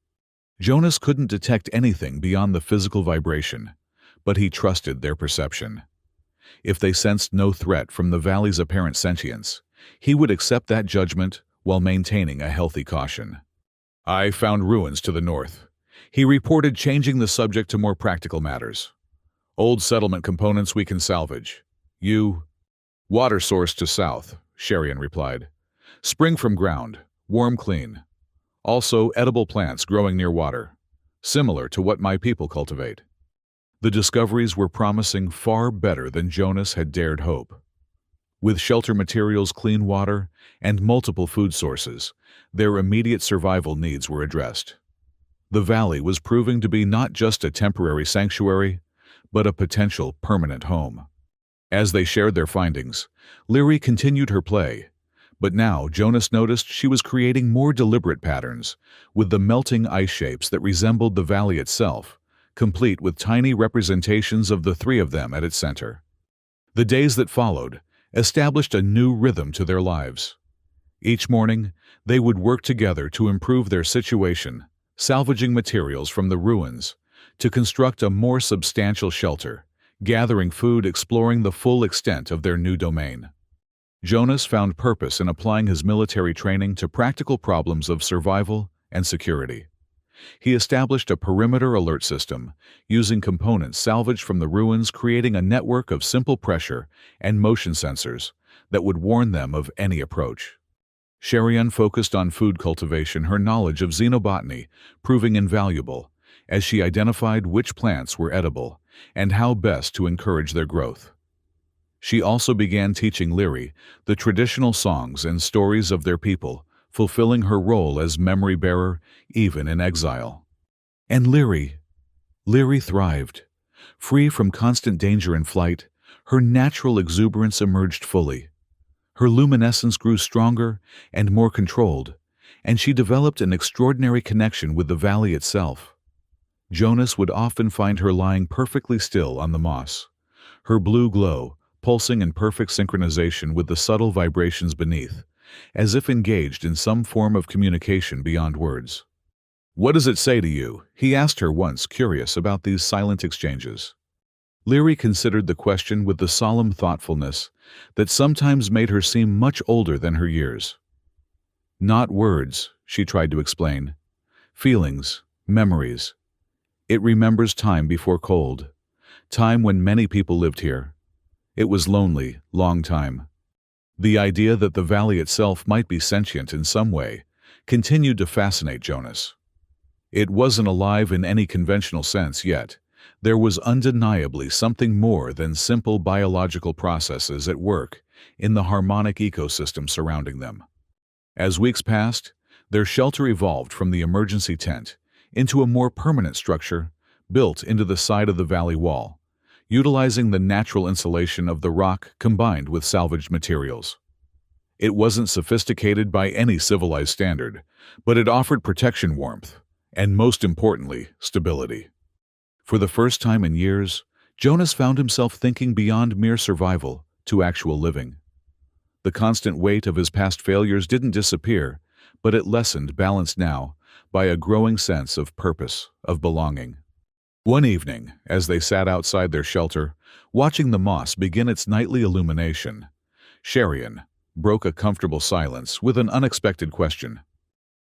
Jonas couldn't detect anything beyond the physical vibration, but he trusted their perception. If they sensed no threat from the valley's apparent sentience, he would accept that judgment while maintaining a healthy caution. "I found ruins to the north." He reported, changing the subject to more practical matters. "Old settlement components we can salvage. You—" "Water source to south," Sherian replied. "Spring from ground, warm, clean. Also edible plants growing near water, similar to what my people cultivate." The discoveries were promising far better than Jonas had dared hope. With shelter materials, clean water, and multiple food sources, their immediate survival needs were addressed. The valley was proving to be not just a temporary sanctuary, but a potential permanent home. As they shared their findings, Leary continued her play, but now Jonas noticed she was creating more deliberate patterns, with the melting ice shapes that resembled the valley itself, complete with tiny representations of the three of them at its center. The days that followed established a new rhythm to their lives. Each morning, they would work together to improve their situation, salvaging materials from the ruins, to construct a more substantial shelter, gathering food, exploring the full extent of their new domain. Jonas found purpose in applying his military training to practical problems of survival and security. He established a perimeter alert system, using components salvaged from the ruins, creating a network of simple pressure and motion sensors that would warn them of any approach. Sherian focused on food cultivation, her knowledge of xenobotany proving invaluable, as she identified which plants were edible and how best to encourage their growth. She also began teaching Leary the traditional songs and stories of their people, fulfilling her role as memory bearer even in exile. And Leary thrived. Free from constant danger and flight, her natural exuberance emerged fully. Her luminescence grew stronger and more controlled, and she developed an extraordinary connection with the valley itself. Jonas would often find her lying perfectly still on the moss, her blue glow pulsing in perfect synchronization with the subtle vibrations beneath, as if engaged in some form of communication beyond words. "What does it say to you?" he asked her once, curious about these silent exchanges. Leary considered the question with the solemn thoughtfulness that sometimes made her seem much older than her years. Not words, she tried to explain. Feelings, memories. It remembers time before cold. Time when many people lived here. It was lonely, long time. The idea that the valley itself might be sentient in some way continued to fascinate Jonas. It wasn't alive in any conventional sense yet. There was undeniably something more than simple biological processes at work in the harmonic ecosystem surrounding them. As weeks passed, their shelter evolved from the emergency tent into a more permanent structure built into the side of the valley wall, utilizing the natural insulation of the rock combined with salvaged materials. It wasn't sophisticated by any civilized standard, but it offered protection, warmth, and most importantly, stability. For the first time in years, Jonas found himself thinking beyond mere survival to actual living. The constant weight of his past failures didn't disappear, but it lessened, balanced now by a growing sense of purpose, of belonging. One evening, as they sat outside their shelter, watching the moss begin its nightly illumination, Sherian broke a comfortable silence with an unexpected question.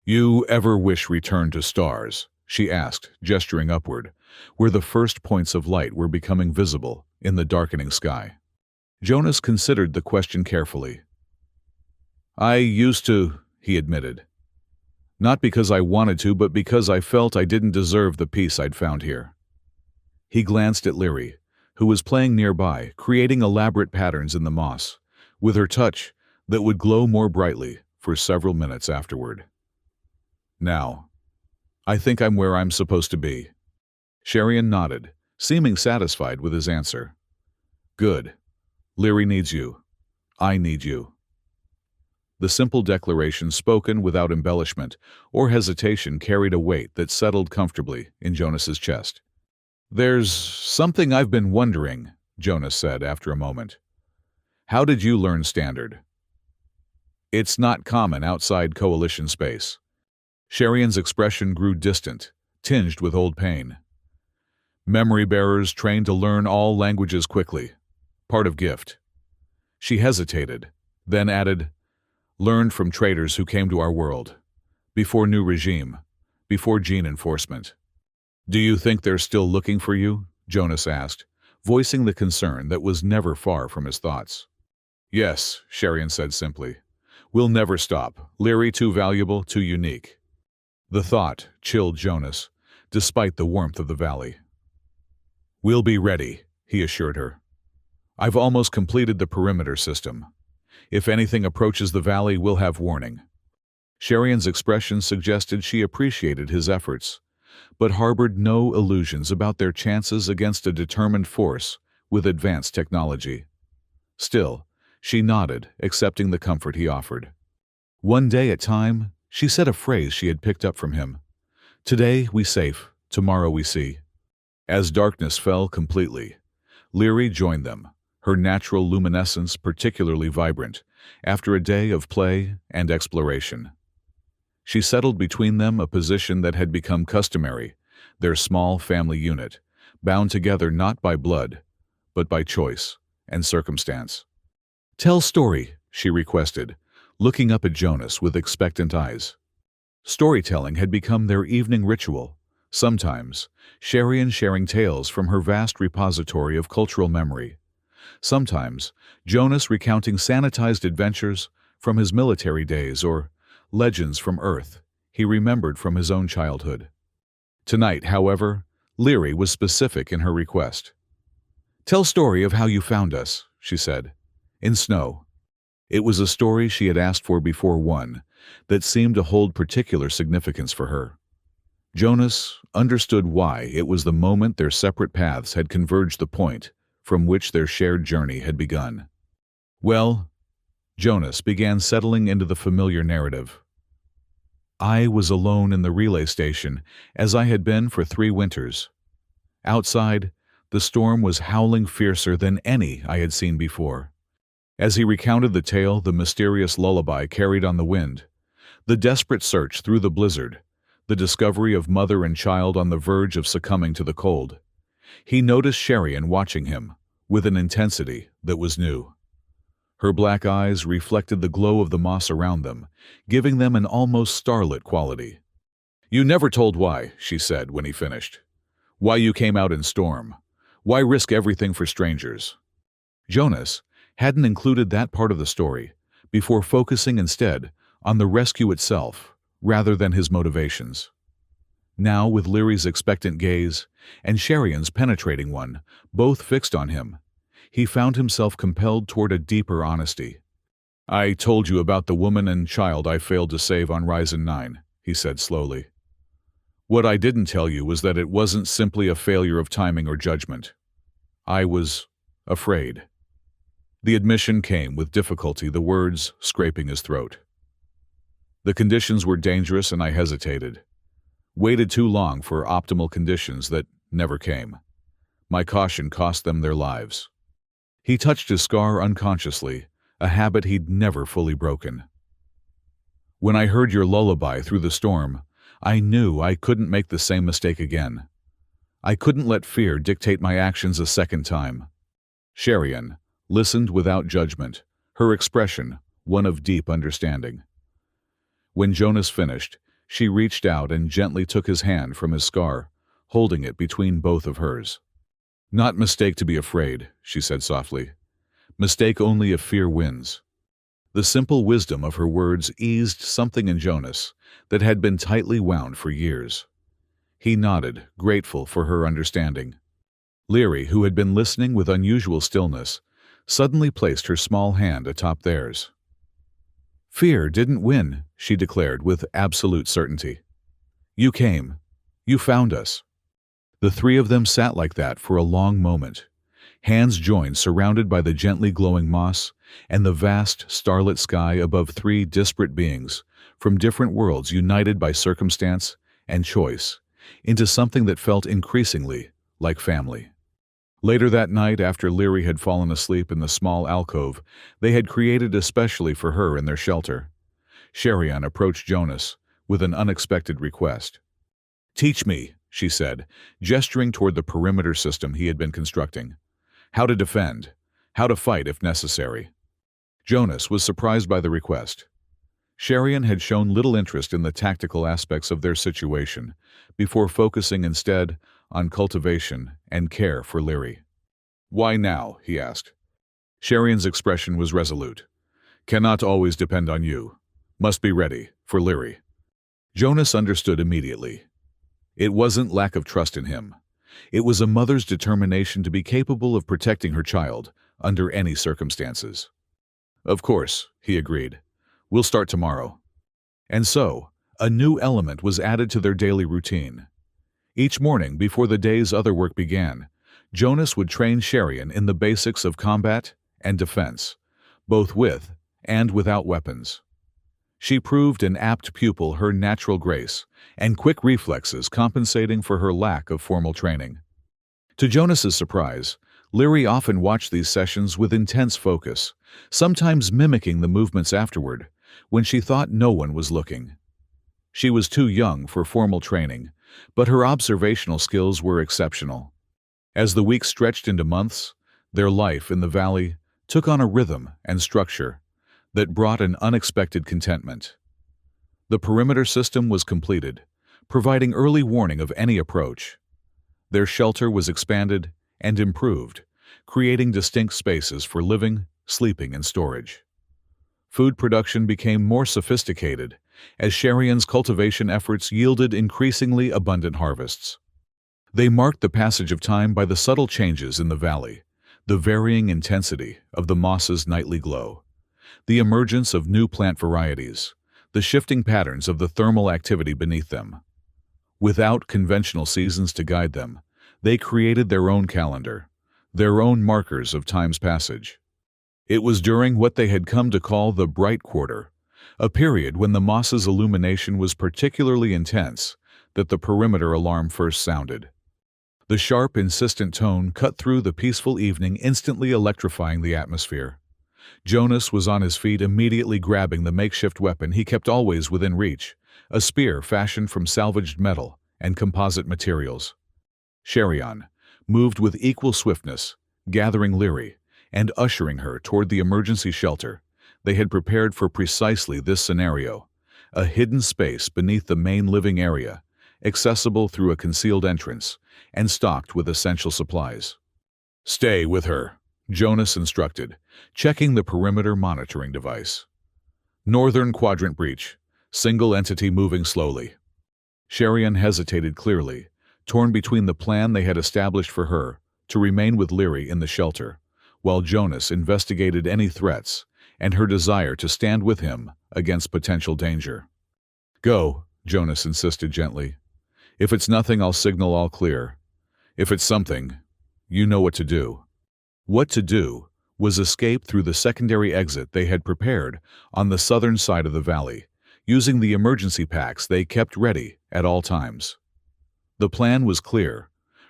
"You ever wish return to stars?" she asked, gesturing upward, where the first points of light were becoming visible in the darkening sky. Jonas considered the question carefully. "I used to," he admitted. "Not because I wanted to, but because I felt I didn't deserve the peace I'd found here." He glanced at Leary, who was playing nearby, creating elaborate patterns in the moss, with her touch that would glow more brightly for several minutes afterward. "Now, I think I'm where I'm supposed to be." Sherian nodded, seeming satisfied with his answer. "Good. Leary needs you. I need you." The simple declaration, spoken without embellishment or hesitation, carried a weight that settled comfortably in Jonas's chest. "There's something I've been wondering," Jonas said after a moment. "How did you learn Standard?" "It's not common outside Coalition space." Sherian's expression grew distant, tinged with old pain. "Memory bearers trained to learn all languages quickly. Part of gift." She hesitated, then added, "Learned from traitors who came to our world. Before new regime. Before gene enforcement." "Do you think they're still looking for you?" Jonas asked, voicing the concern that was never far from his thoughts. "Yes," Sherian said simply. "We'll never stop. Leary too valuable, too unique." The thought chilled Jonas, despite the warmth of the valley. "We'll be ready," he assured her. "I've almost completed the perimeter system. If anything approaches the valley, we'll have warning." Sherian's expression suggested she appreciated his efforts, but harbored no illusions about their chances against a determined force with advanced technology. Still, she nodded, accepting the comfort he offered. One day at a time, she said a phrase she had picked up from him. "Today we safe, tomorrow we see." As darkness fell completely, Leary joined them, her natural luminescence particularly vibrant, after a day of play and exploration. She settled between them, a position that had become customary, their small family unit, bound together not by blood, but by choice and circumstance. "Tell story," she requested, looking up at Jonas with expectant eyes. Storytelling had become their evening ritual, sometimes Sherian sharing tales from her vast repository of cultural memory, sometimes Jonas recounting sanitized adventures from his military days or legends from Earth he remembered from his own childhood. Tonight, however, Leary was specific in her request. "Tell story of how you found us," she said, "in snow." It was a story she had asked for before, one that seemed to hold particular significance for her. Jonas understood why. It was the moment their separate paths had converged, the point from which their shared journey had begun. "Well," Jonas began, settling into the familiar narrative. "I was alone in the relay station, as I had been for 3 winters. Outside, the storm was howling fiercer than any I had seen before." As he recounted the tale, the mysterious lullaby carried on the wind, the desperate search through the blizzard, the discovery of mother and child on the verge of succumbing to the cold. He noticed Sherian watching him, with an intensity that was new. Her black eyes reflected the glow of the moss around them, giving them an almost starlit quality. "You never told why," she said when he finished. "Why you came out in storm. Why risk everything for strangers?" Jonas hadn't included that part of the story, before focusing instead on the rescue itself, rather than his motivations. Now, with Leary's expectant gaze and Sherian's penetrating one, both fixed on him, he found himself compelled toward a deeper honesty. "I told you about the woman and child I failed to save on Ryzen 9, he said slowly. "What I didn't tell you was that it wasn't simply a failure of timing or judgment. I was afraid." The admission came with difficulty, the words scraping his throat. "The conditions were dangerous and I hesitated. Waited too long for optimal conditions that never came. My caution cost them their lives." He touched his scar unconsciously, a habit he'd never fully broken. "When I heard your lullaby through the storm, I knew I couldn't make the same mistake again. I couldn't let fear dictate my actions a second time." Sherian listened without judgment, her expression one of deep understanding. When Jonas finished, she reached out and gently took his hand from his scar, holding it between both of hers. "Not mistake to be afraid," she said softly. "Mistake only if fear wins." The simple wisdom of her words eased something in Jonas that had been tightly wound for years. He nodded, grateful for her understanding. Leary, who had been listening with unusual stillness, suddenly placed her small hand atop theirs. "Fear didn't win," she declared with absolute certainty. "You came. You found us." The three of them sat like that for a long moment, hands joined, surrounded by the gently glowing moss and the vast starlit sky above three disparate beings from different worlds united by circumstance and choice into something that felt increasingly like family. Later that night, after Leary had fallen asleep in the small alcove they had created especially for her in their shelter, Sherian approached Jonas with an unexpected request. "Teach me," she said, gesturing toward the perimeter system he had been constructing. "How to defend, how to fight if necessary." Jonas was surprised by the request. Sherian had shown little interest in the tactical aspects of their situation, before focusing instead on cultivation and care for Leary. "Why now?" he asked. Sherian's expression was resolute. "Cannot always depend on you. Must be ready, for Leary." Jonas understood immediately. It wasn't lack of trust in him. It was a mother's determination to be capable of protecting her child under any circumstances. "Of course," he agreed. "We'll start tomorrow." And so, a new element was added to their daily routine. Each morning, before the day's other work began, Jonas would train Sherian in the basics of combat and defense, both with and without weapons. She proved an apt pupil, her natural grace and quick reflexes compensating for her lack of formal training. To Jonas's surprise, Leary often watched these sessions with intense focus, sometimes mimicking the movements afterward, when she thought no one was looking. She was too young for formal training, but her observational skills were exceptional. As the weeks stretched into months, their life in the valley took on a rhythm and structure that brought an unexpected contentment. The perimeter system was completed, providing early warning of any approach. Their shelter was expanded and improved, creating distinct spaces for living, sleeping, and storage. Food production became more sophisticated as Sherian's cultivation efforts yielded increasingly abundant harvests. They marked the passage of time by the subtle changes in the valley, the varying intensity of the moss's nightly glow, the emergence of new plant varieties, the shifting patterns of the thermal activity beneath them. Without conventional seasons to guide them, they created their own calendar, their own markers of time's passage. It was during what they had come to call the bright quarter, a period when the moss's illumination was particularly intense, that the perimeter alarm first sounded. The sharp, insistent tone cut through the peaceful evening, instantly electrifying the atmosphere. Jonas was on his feet, immediately grabbing the makeshift weapon he kept always within reach, a spear fashioned from salvaged metal and composite materials. Sherian, moved with equal swiftness, gathering Leary and ushering her toward the emergency shelter. They had prepared for precisely this scenario, a hidden space beneath the main living area, accessible through a concealed entrance, and stocked with essential supplies. "Stay with her," Jonas instructed, checking the perimeter monitoring device. "Northern quadrant breach. Single entity moving slowly." Sherian hesitated clearly, torn between the plan they had established for her to remain with Leary in the shelter, while Jonas investigated any threats and her desire to stand with him against potential danger. "Go," Jonas insisted gently. "If it's nothing, I'll signal all clear. If it's something, you know what to do." What to do was escape through the secondary exit they had prepared on the southern side of the valley, using the emergency packs they kept ready at all times. The plan was clear.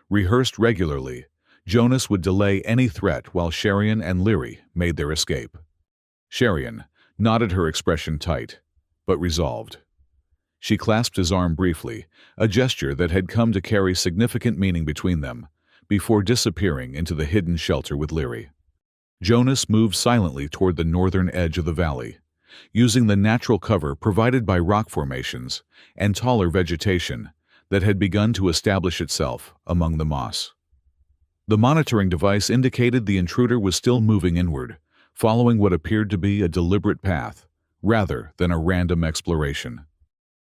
Rehearsed regularly, Jonas would delay any threat while Sherian and Leary made their escape. Sherian nodded, her expression tight, but resolved. She clasped his arm briefly, a gesture that had come to carry significant meaning between them, before disappearing into the hidden shelter with Leary. Jonas moved silently toward the northern edge of the valley, using the natural cover provided by rock formations and taller vegetation that had begun to establish itself among the moss. The monitoring device indicated the intruder was still moving inward, following what appeared to be a deliberate path, rather than a random exploration.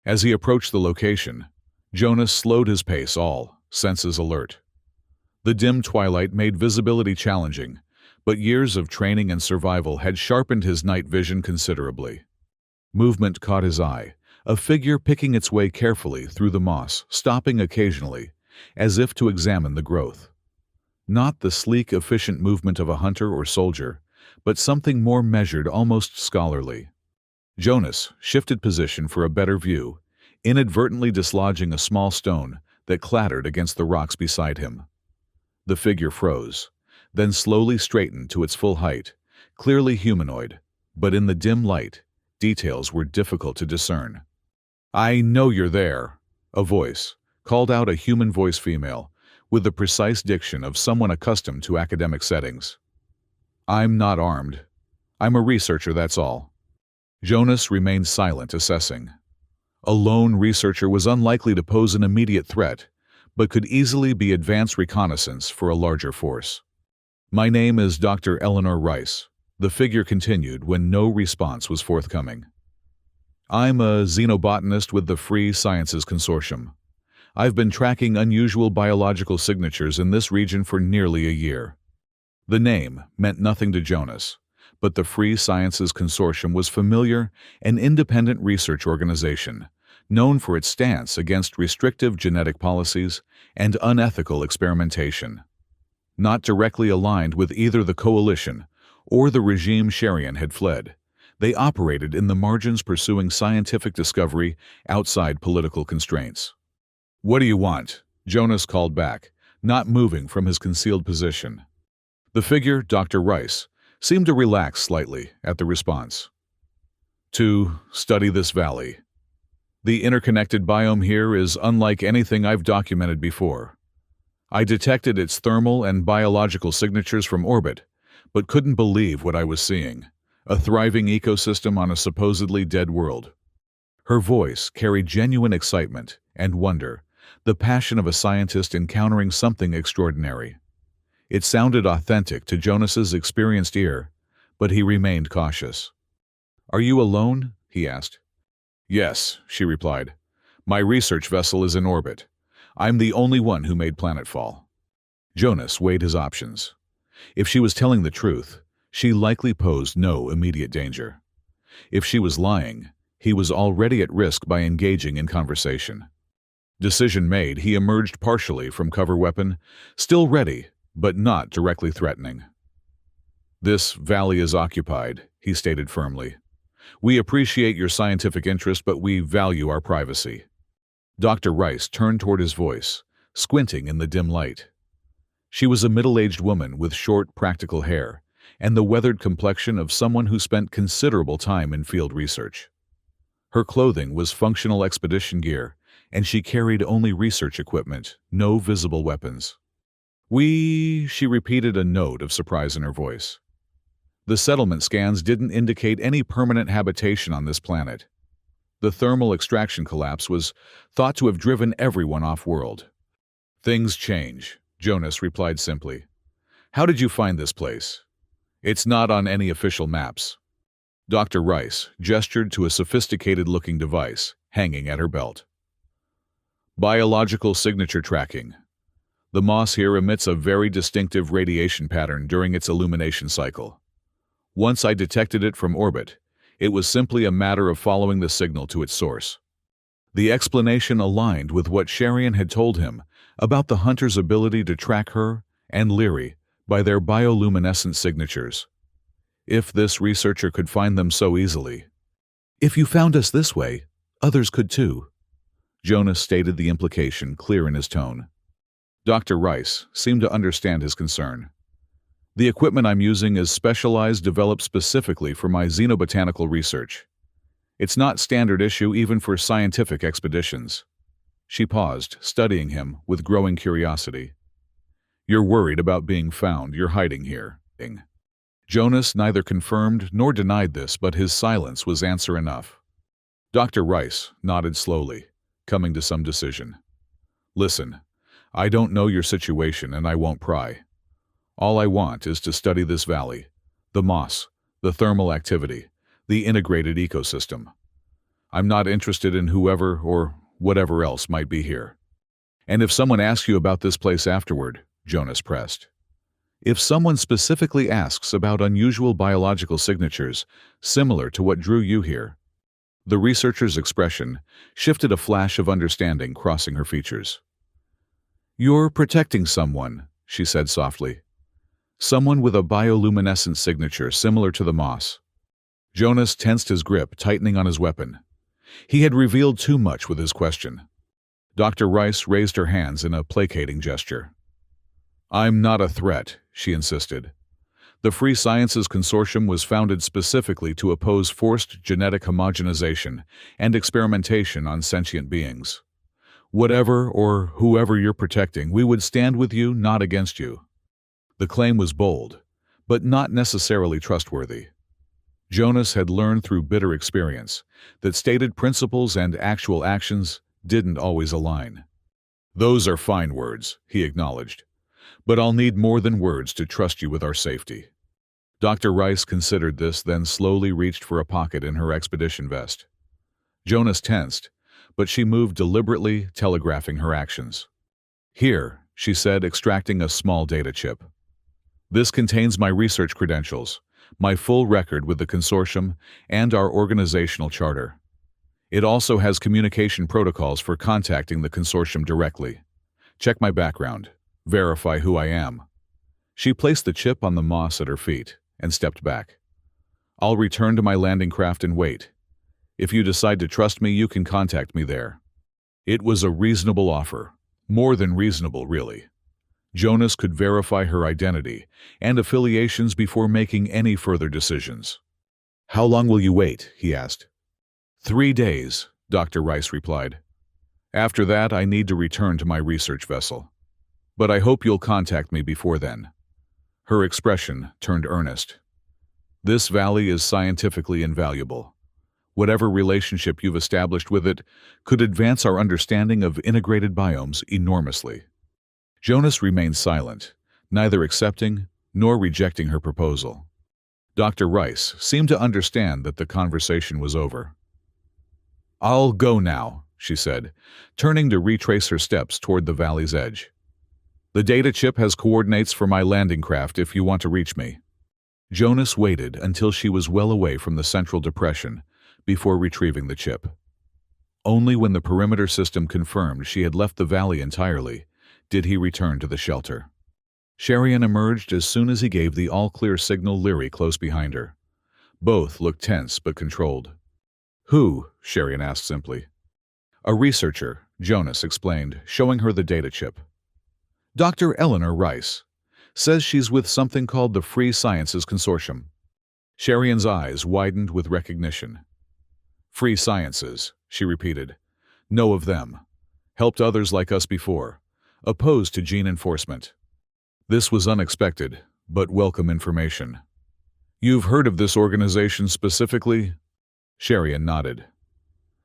As he approached the location, Jonas slowed his pace, all senses alert. The dim twilight made visibility challenging, but years of training and survival had sharpened his night vision considerably. Movement caught his eye, a figure picking its way carefully through the moss, stopping occasionally, as if to examine the growth. Not the sleek, efficient movement of a hunter or soldier, but something more measured, almost scholarly. Jonas shifted position for a better view, inadvertently dislodging a small stone that clattered against the rocks beside him. The figure froze, then slowly straightened to its full height, clearly humanoid, but in the dim light, details were difficult to discern. "I know you're there," a voice called out, a human voice, female, with the precise diction of someone accustomed to academic settings. "I'm not armed. I'm a researcher, that's all." Jonas remained silent, assessing. A lone researcher was unlikely to pose an immediate threat, but could easily be advance reconnaissance for a larger force. "My name is Dr. Eleanor Rice," the figure continued when no response was forthcoming. "I'm a xenobotanist with the Free Sciences Consortium. I've been tracking unusual biological signatures in this region for nearly a year." The name meant nothing to Jonas, but the Free Sciences Consortium was familiar, an independent research organization, known for its stance against restrictive genetic policies and unethical experimentation. Not directly aligned with either the coalition or the regime Sherian had fled, they operated in the margins, pursuing scientific discovery outside political constraints. "What do you want?" Jonas called back, not moving from his concealed position. The figure, Dr. Rice, seemed to relax slightly at the response. "To study this valley. The interconnected biome here is unlike anything I've documented before. I detected its thermal and biological signatures from orbit, but couldn't believe what I was seeing, a thriving ecosystem on a supposedly dead world." Her voice carried genuine excitement and wonder, the passion of a scientist encountering something extraordinary. It sounded authentic to Jonas's experienced ear, but he remained cautious. "Are you alone?" he asked. "Yes," she replied. "My research vessel is in orbit. I'm the only one who made planetfall." Jonas weighed his options. If she was telling the truth, she likely posed no immediate danger. If she was lying, he was already at risk by engaging in conversation. Decision made, he emerged partially from cover weapon, still ready, but not directly threatening. "This valley is occupied," he stated firmly. "We appreciate your scientific interest, but we value our privacy." Dr. Rice turned toward his voice, squinting in the dim light. She was a middle-aged woman with short, practical hair and the weathered complexion of someone who spent considerable time in field research. Her clothing was functional expedition gear, and she carried only research equipment, no visible weapons. She repeated, a note of surprise in her voice. The settlement scans didn't indicate any permanent habitation on this planet. The thermal extraction collapse was thought to have driven everyone off-world. Things change, Jonas replied simply. How did you find this place? It's not on any official maps. Dr. Rice gestured to a sophisticated-looking device hanging at her belt. Biological signature tracking. The moss here emits a very distinctive radiation pattern during its illumination cycle. Once I detected it from orbit, it was simply a matter of following the signal to its source. The explanation aligned with what Sharian had told him about the hunter's ability to track her and Leary by their bioluminescent signatures. If this researcher could find them so easily. If you found us this way, others could too. Jonas stated the implication, clear in his tone. Dr. Rice seemed to understand his concern. The equipment I'm using is specialized, developed specifically for my xenobotanical research. It's not standard issue even for scientific expeditions. She paused, studying him with growing curiosity. You're worried about being found. You're hiding here. Jonas neither confirmed nor denied this, but his silence was answer enough. Dr. Rice nodded slowly, coming to some decision. Listen, I don't know your situation and I won't pry. All I want is to study this valley, the moss, the thermal activity, the integrated ecosystem. I'm not interested in whoever or whatever else might be here. And if someone asks you about this place afterward, Jonas pressed. If someone specifically asks about unusual biological signatures similar to what drew you here, the researcher's expression shifted, a flash of understanding crossing her features. You're protecting someone, she said softly. Someone with a bioluminescent signature similar to the moss. Jonas tensed his grip, tightening on his weapon. He had revealed too much with his question. Dr. Rice raised her hands in a placating gesture. I'm not a threat, she insisted. The Free Sciences Consortium was founded specifically to oppose forced genetic homogenization and experimentation on sentient beings. Whatever or whoever you're protecting, we would stand with you, not against you. The claim was bold, but not necessarily trustworthy. Jonas had learned through bitter experience that stated principles and actual actions didn't always align. Those are fine words, he acknowledged, but I'll need more than words to trust you with our safety. Dr. Rice considered this, then slowly reached for a pocket in her expedition vest. Jonas tensed, but she moved deliberately, telegraphing her actions. Here, she said, extracting a small data chip. This contains my research credentials, my full record with the consortium, and our organizational charter. It also has communication protocols for contacting the consortium directly. Check my background. Verify who I am. She placed the chip on the moss at her feet and stepped back. I'll return to my landing craft and wait. If you decide to trust me, you can contact me there. It was a reasonable offer. More than reasonable, really. Jonas could verify her identity and affiliations before making any further decisions. How long will you wait? He asked. 3 days, Dr. Rice replied. After that, I need to return to my research vessel. But I hope you'll contact me before then. Her expression turned earnest. This valley is scientifically invaluable. Whatever relationship you've established with it could advance our understanding of integrated biomes enormously. Jonas remained silent, neither accepting nor rejecting her proposal. Dr. Rice seemed to understand that the conversation was over. I'll go now, she said, turning to retrace her steps toward the valley's edge. The data chip has coordinates for my landing craft if you want to reach me. Jonas waited until she was well away from the central depression before retrieving the chip. Only when the perimeter system confirmed she had left the valley entirely did he return to the shelter. Sharian emerged as soon as he gave the all-clear signal, Leary close behind her. Both looked tense but controlled. Who? Sharian asked simply. A researcher, Jonas explained, showing her the data chip. Dr. Eleanor Rice. Says she's with something called the Free Sciences Consortium. Sharian's eyes widened with recognition. Free Sciences, she repeated. Know of them. Helped others like us before. Opposed to gene enforcement. This was unexpected, but welcome information. You've heard of this organization specifically? Sherian nodded.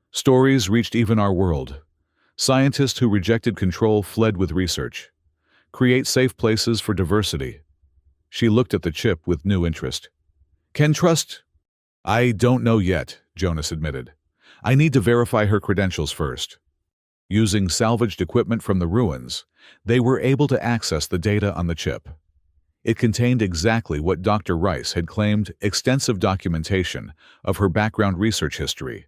Stories reached even our world. Scientists who rejected control fled with research. Create safe places for diversity. She looked at the chip with new interest. Can trust? I don't know yet, Jonas admitted. I need to verify her credentials first. Using salvaged equipment from the ruins, they were able to access the data on the chip. It contained exactly what Dr. Rice had claimed: extensive documentation of her background research history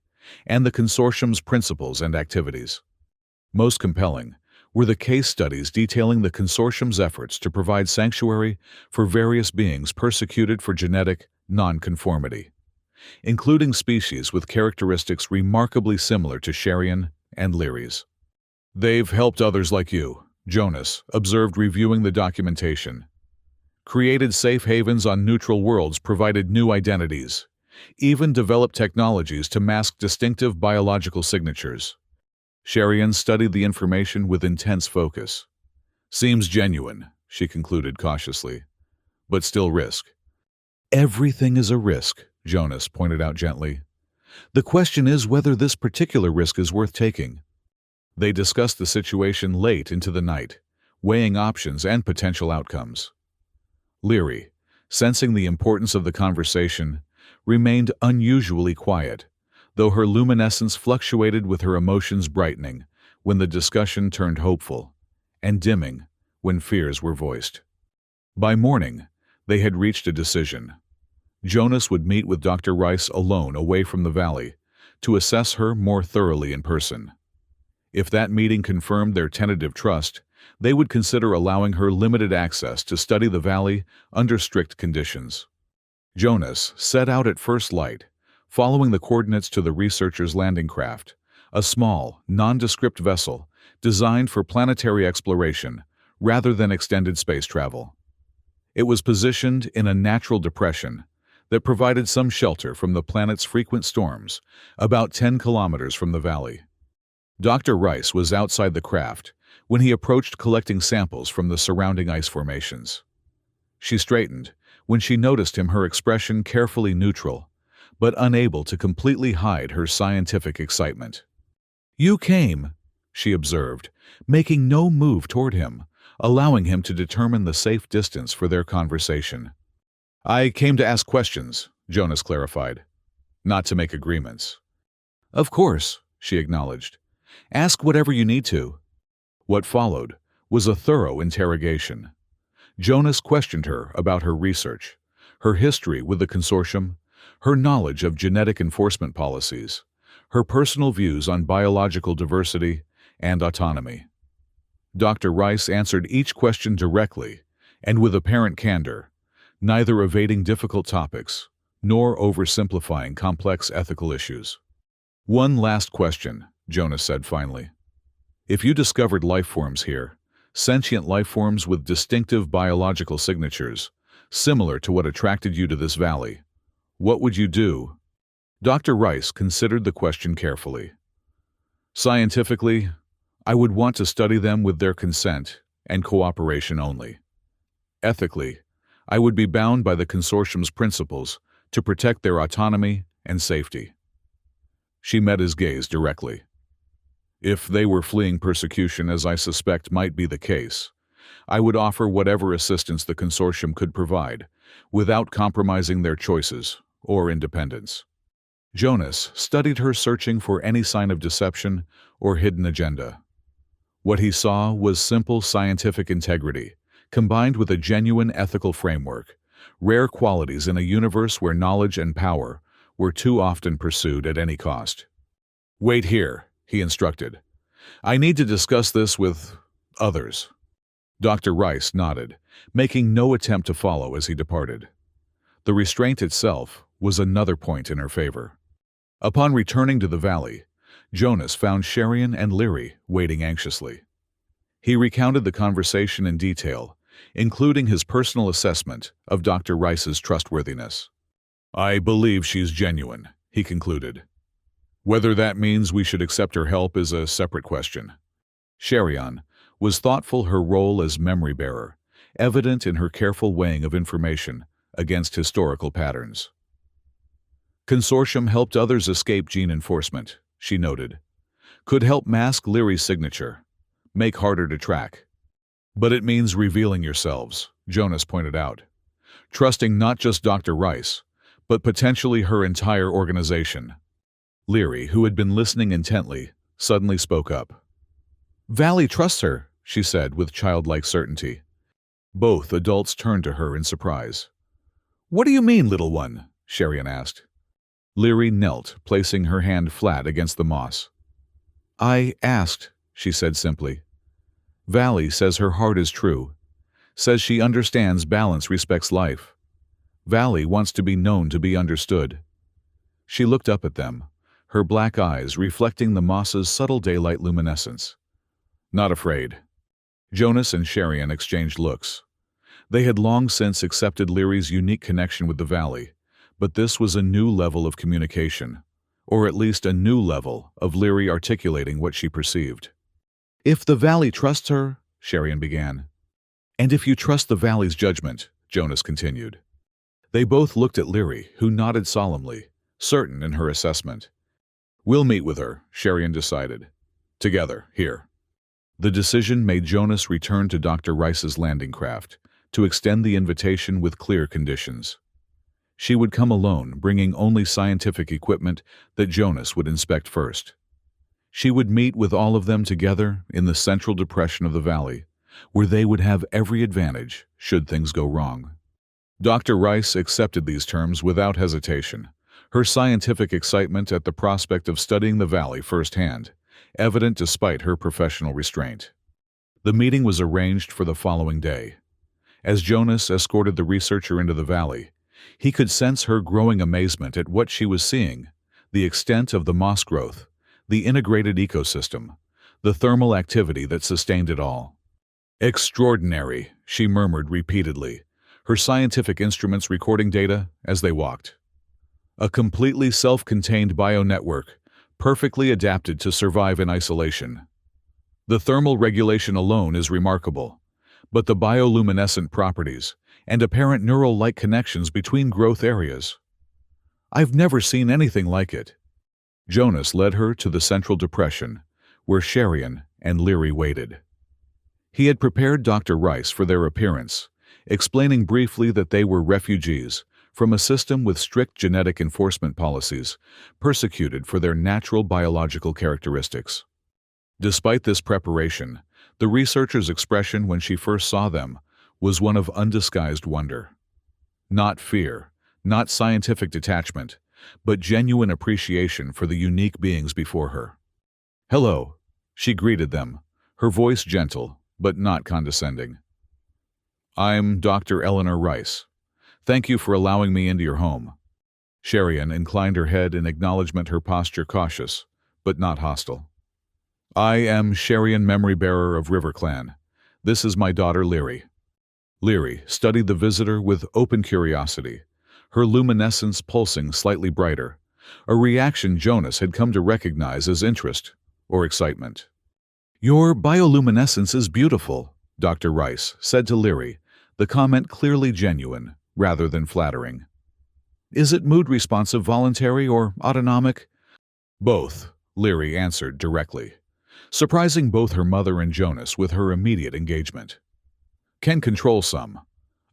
and the consortium's principles and activities. Most compelling were the case studies detailing the consortium's efforts to provide sanctuary for various beings persecuted for genetic nonconformity, including species with characteristics remarkably similar to Sherian and Leary's. They've helped others like you, Jonas observed, reviewing the documentation. Created safe havens on neutral worlds, provided new identities, even developed technologies to mask distinctive biological signatures. Sherian studied the information with intense focus. Seems genuine, she concluded cautiously, but still risk. Everything is a risk, Jonas pointed out gently. The question is whether this particular risk is worth taking. They discussed the situation late into the night, weighing options and potential outcomes. Leary, sensing the importance of the conversation, remained unusually quiet, though her luminescence fluctuated with her emotions brightening when the discussion turned hopeful, and dimming when fears were voiced. By morning, they had reached a decision. Jonas would meet with Dr. Rice alone away from the valley to assess her more thoroughly in person. If that meeting confirmed their tentative trust, they would consider allowing her limited access to study the valley under strict conditions. Jonas set out at first light, following the coordinates to the researcher's landing craft, a small, nondescript vessel designed for planetary exploration rather than extended space travel. It was positioned in a natural depression that provided some shelter from the planet's frequent storms, about 10 kilometers from the valley. Dr. Rice was outside the craft when he approached, collecting samples from the surrounding ice formations. She straightened when she noticed him, her expression carefully neutral, but unable to completely hide her scientific excitement. "You came," she observed, making no move toward him, allowing him to determine the safe distance for their conversation. "I came to ask questions," Jonas clarified, "not to make agreements." "Of course," she acknowledged. "Ask whatever you need to." What followed was a thorough interrogation. Jonas questioned her about her research, her history with the consortium, her knowledge of genetic enforcement policies, her personal views on biological diversity and autonomy. Dr. Rice answered each question directly and with apparent candor, neither evading difficult topics nor oversimplifying complex ethical issues. "One last question," Jonas said finally. "If you discovered life forms here, sentient life forms with distinctive biological signatures, similar to what attracted you to this valley, what would you do?" Dr. Rice considered the question carefully. "Scientifically, I would want to study them with their consent and cooperation only. Ethically, I would be bound by the consortium's principles to protect their autonomy and safety." She met his gaze directly. "If they were fleeing persecution, as I suspect might be the case, I would offer whatever assistance the consortium could provide, without compromising their choices or independence." Jonas studied her, searching for any sign of deception or hidden agenda. What he saw was simple scientific integrity, combined with a genuine ethical framework, rare qualities in a universe where knowledge and power were too often pursued at any cost. "Wait here," he instructed. "I need to discuss this with others." Dr. Rice nodded, making no attempt to follow as he departed. The restraint itself was another point in her favor. Upon returning to the valley, Jonas found Sherian and Leary waiting anxiously. He recounted the conversation in detail, including his personal assessment of Dr. Rice's trustworthiness. "I believe she's genuine," he concluded. "Whether that means we should accept her help is a separate question." Sherian was thoughtful, her role as memory bearer, evident in her careful weighing of information against historical patterns. Consortium helped others escape gene enforcement, she noted. Could help mask Leary's signature, make harder to track. But it means revealing yourselves, Jonas pointed out. Trusting not just Dr. Rice, but potentially her entire organization. Leary, who had been listening intently, suddenly spoke up. Valley trusts her, she said with childlike certainty. Both adults turned to her in surprise. What do you mean, little one? Sherian asked. Leary knelt, placing her hand flat against the moss. I asked, she said simply. Valley says her heart is true. Says she understands balance respects life. Valley wants to be known to be understood. She looked up at them, her black eyes reflecting the moss's subtle daylight luminescence. Not afraid. Jonas and Sherian exchanged looks. They had long since accepted Leary's unique connection with the Valley, but this was a new level of communication, or at least a new level of Leary articulating what she perceived. If the Valley trusts her, Sherian began. And if you trust the Valley's judgment, Jonas continued. They both looked at Leary, who nodded solemnly, certain in her assessment. We'll meet with her, Sherian decided. Together, here. The decision made Jonas return to Dr. Rice's landing craft, to extend the invitation with clear conditions. She would come alone, bringing only scientific equipment that Jonas would inspect first. She would meet with all of them together in the central depression of the valley, where they would have every advantage should things go wrong. Dr. Rice accepted these terms without hesitation, her scientific excitement at the prospect of studying the valley firsthand, evident despite her professional restraint. The meeting was arranged for the following day. As Jonas escorted the researcher into the valley, he could sense her growing amazement at what she was seeing, the extent of the moss growth, the integrated ecosystem, the thermal activity that sustained it all. Extraordinary, she murmured repeatedly, her scientific instruments recording data as they walked. A completely self-contained bio-network, perfectly adapted to survive in isolation. The thermal regulation alone is remarkable, but the bioluminescent properties and apparent neural-like connections between growth areas. I've never seen anything like it. Jonas led her to the central depression, where Sherian and Leary waited. He had prepared Dr. Rice for their appearance, explaining briefly that they were refugees from a system with strict genetic enforcement policies, persecuted for their natural biological characteristics. Despite this preparation, the researcher's expression when she first saw them was one of undisguised wonder. Not fear, not scientific detachment, but genuine appreciation for the unique beings before her. Hello, she greeted them, her voice gentle, but not condescending. I'm Dr. Eleanor Rice. Thank you for allowing me into your home. Sherian inclined her head in acknowledgement, her posture cautious, but not hostile. I am Sherian, memory bearer of River Clan. This is my daughter Leary. Leary studied the visitor with open curiosity, her luminescence pulsing slightly brighter, a reaction Jonas had come to recognize as interest or excitement. Your bioluminescence is beautiful, Dr. Rice said to Leary, the comment clearly genuine rather than flattering. Is it mood-responsive, voluntary, or autonomic? Both, Leary answered directly, surprising both her mother and Jonas with her immediate engagement. Can control some.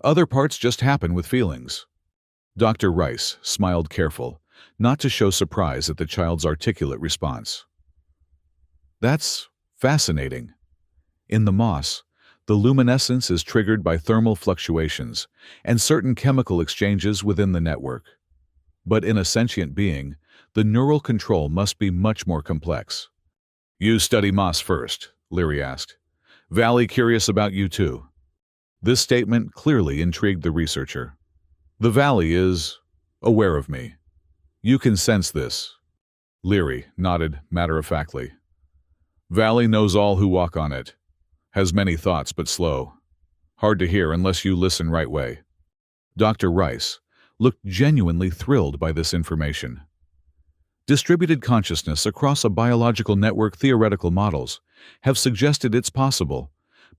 Other parts just happen with feelings. Dr. Rice smiled careful, not to show surprise at the child's articulate response. That's fascinating. In the moss, the luminescence is triggered by thermal fluctuations and certain chemical exchanges within the network. But in a sentient being, the neural control must be much more complex. You study moss first, Leary asked. Valley curious about you too. This statement clearly intrigued the researcher. The Valley is aware of me. You can sense this. Leary nodded matter-of-factly. Valley knows all who walk on it. Has many thoughts but slow. Hard to hear unless you listen right way. Dr. Rice looked genuinely thrilled by this information. Distributed consciousness across a biological network, theoretical models have suggested it's possible,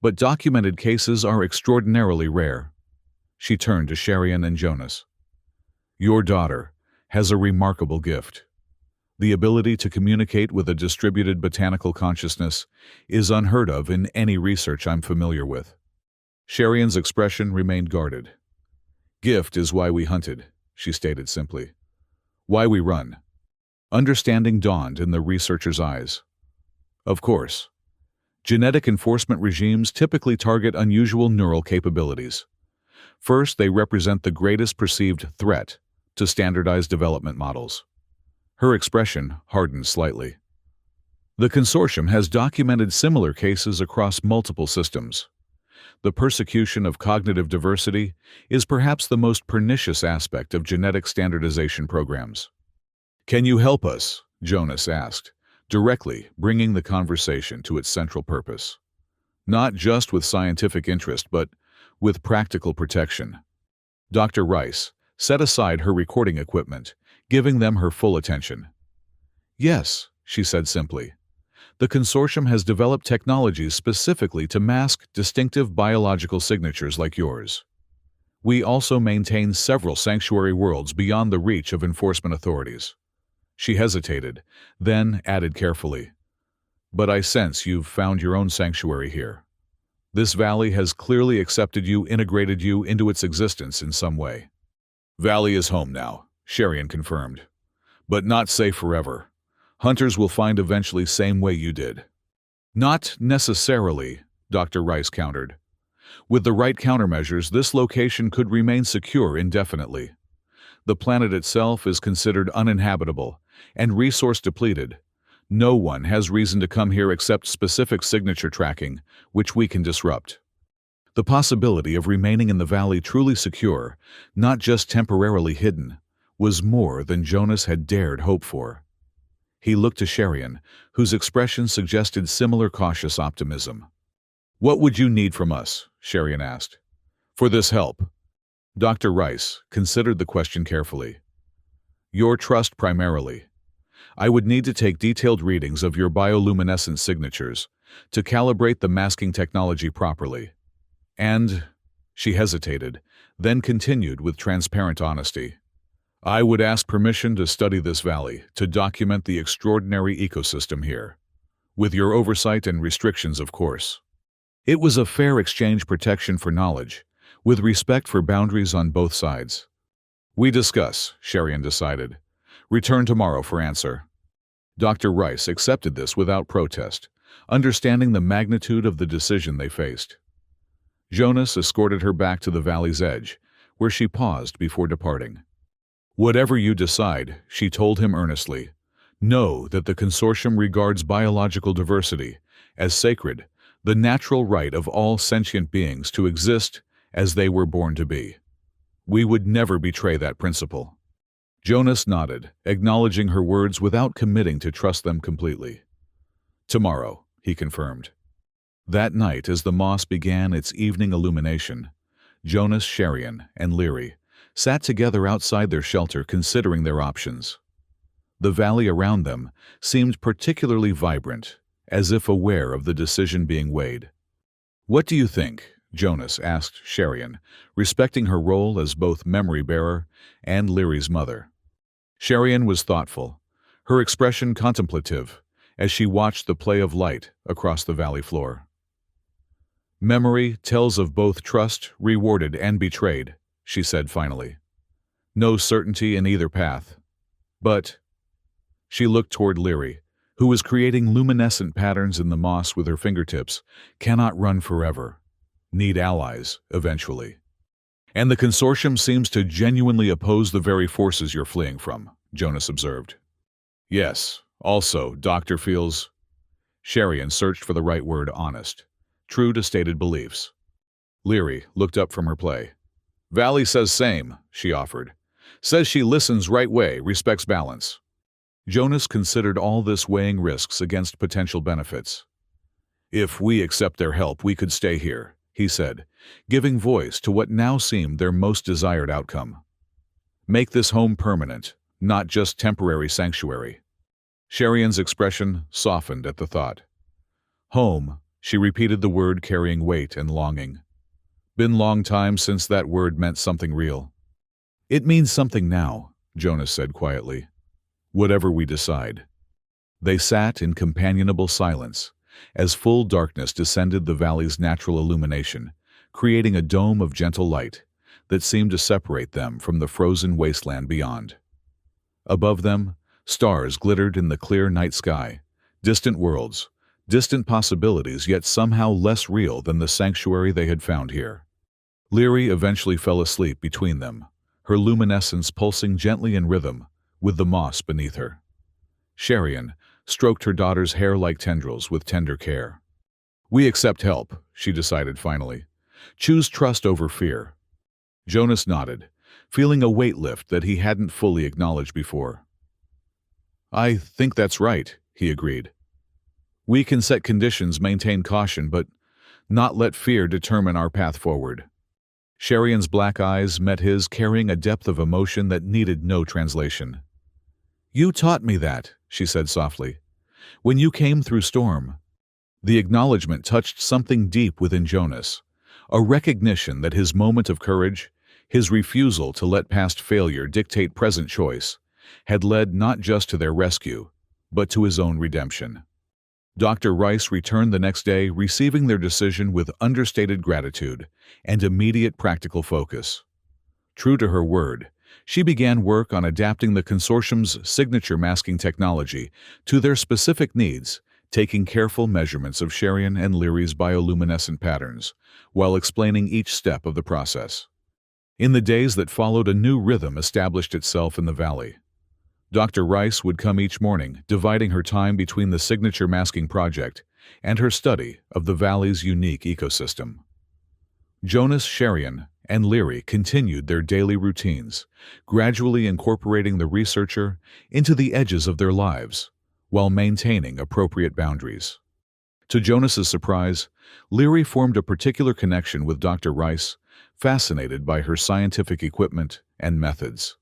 but documented cases are extraordinarily rare. She turned to Sherian and Jonas. Your daughter has a remarkable gift. The ability to communicate with a distributed botanical consciousness is unheard of in any research I'm familiar with. Sherian's expression remained guarded. Gift is why we hunted, she stated simply. Why we run. Understanding dawned in the researcher's eyes. Of course. Genetic enforcement regimes typically target unusual neural capabilities. First, they represent the greatest perceived threat to standardized development models. Her expression hardened slightly. The consortium has documented similar cases across multiple systems. The persecution of cognitive diversity is perhaps the most pernicious aspect of genetic standardization programs. Can you help us? Jonas asked, directly bringing the conversation to its central purpose. Not just with scientific interest, but with practical protection. Dr. Rice set aside her recording equipment, giving them her full attention. Yes, she said simply. The consortium has developed technologies specifically to mask distinctive biological signatures like yours. We also maintain several sanctuary worlds beyond the reach of enforcement authorities. She hesitated, then added carefully, but I sense you've found your own sanctuary here. This valley has clearly accepted you, integrated you into its existence in some way. Valley is home now, Sherian confirmed. But not safe forever. Hunters will find eventually same way you did. Not necessarily, Dr. Rice countered. With the right countermeasures, this location could remain secure indefinitely. The planet itself is considered uninhabitable and resource depleted. No one has reason to come here except specific signature tracking, which we can disrupt. The possibility of remaining in the valley truly secure, not just temporarily hidden, was more than Jonas had dared hope for. He looked to Sherian, whose expression suggested similar cautious optimism. What would you need from us? Sherian asked. For this help? Dr. Rice considered the question carefully. Your trust primarily. I would need to take detailed readings of your bioluminescent signatures to calibrate the masking technology properly. And, she hesitated, then continued with transparent honesty. I would ask permission to study this valley, to document the extraordinary ecosystem here. With your oversight and restrictions, of course. It was a fair exchange, protection for knowledge, with respect for boundaries on both sides. We discuss, Sherian decided. Return tomorrow for answer. Dr. Rice accepted this without protest, understanding the magnitude of the decision they faced. Jonas escorted her back to the valley's edge, where she paused before departing. Whatever you decide, she told him earnestly, know that the consortium regards biological diversity as sacred, the natural right of all sentient beings to exist as they were born to be. We would never betray that principle. Jonas nodded, acknowledging her words without committing to trust them completely. Tomorrow, he confirmed. That night, as the moss began its evening illumination, Jonas, Sherian, and Leary sat together outside their shelter considering their options. The valley around them seemed particularly vibrant, as if aware of the decision being weighed. What do you think? Jonas asked Sherian, respecting her role as both memory-bearer and Leary's mother. Sherian was thoughtful, her expression contemplative, as she watched the play of light across the valley floor. Memory tells of both trust rewarded and betrayed, she said finally. No certainty in either path. But, she looked toward Leary, who was creating luminescent patterns in the moss with her fingertips, cannot run forever. Need allies, eventually. And the consortium seems to genuinely oppose the very forces you're fleeing from, Jonas observed. Yes, also, Doctor feels... Sherian searched for the right word, honest. True to stated beliefs. Leary looked up from her play. Valley says same, she offered. Says she listens right way, respects balance. Jonas considered all this, weighing risks against potential benefits. If we accept their help, we could stay here, he said, giving voice to what now seemed their most desired outcome. Make this home permanent, not just temporary sanctuary. Sherian's expression softened at the thought. Home, She repeated the word, carrying weight and longing. Been long time since that word meant something real. It means something now, Jonas said quietly. Whatever we decide. They sat in companionable silence, as full darkness descended the valley's natural illumination, creating a dome of gentle light that seemed to separate them from the frozen wasteland beyond. Above them, stars glittered in the clear night sky, distant worlds, distant possibilities, yet somehow less real than the sanctuary they had found here. Leary eventually fell asleep between them, her luminescence pulsing gently in rhythm with the moss beneath her. Sherian stroked her daughter's hair like tendrils with tender care. We accept help, she decided finally. Choose trust over fear. Jonas nodded, feeling a weight lift that he hadn't fully acknowledged before. I think that's right, he agreed. We can set conditions, maintain caution, but not let fear determine our path forward. Sherian's black eyes met his, carrying a depth of emotion that needed no translation. You taught me that, she said softly, when you came through Storm. The acknowledgement touched something deep within Jonas, a recognition that his moment of courage, his refusal to let past failure dictate present choice, had led not just to their rescue, but to his own redemption. Dr. Rice returned the next day, receiving their decision with understated gratitude and immediate practical focus. True to her word, she began work on adapting the consortium's signature masking technology to their specific needs, taking careful measurements of Sherian and Leary's bioluminescent patterns, while explaining each step of the process. In the days that followed, a new rhythm established itself in the valley. Dr. Rice would come each morning, dividing her time between the signature masking project and her study of the valley's unique ecosystem. Jonas, Sherian, and Leary continued their daily routines, gradually incorporating the researcher into the edges of their lives, while maintaining appropriate boundaries. To Jonas's surprise, Leary formed a particular connection with Dr. Rice, fascinated by her scientific equipment and methods.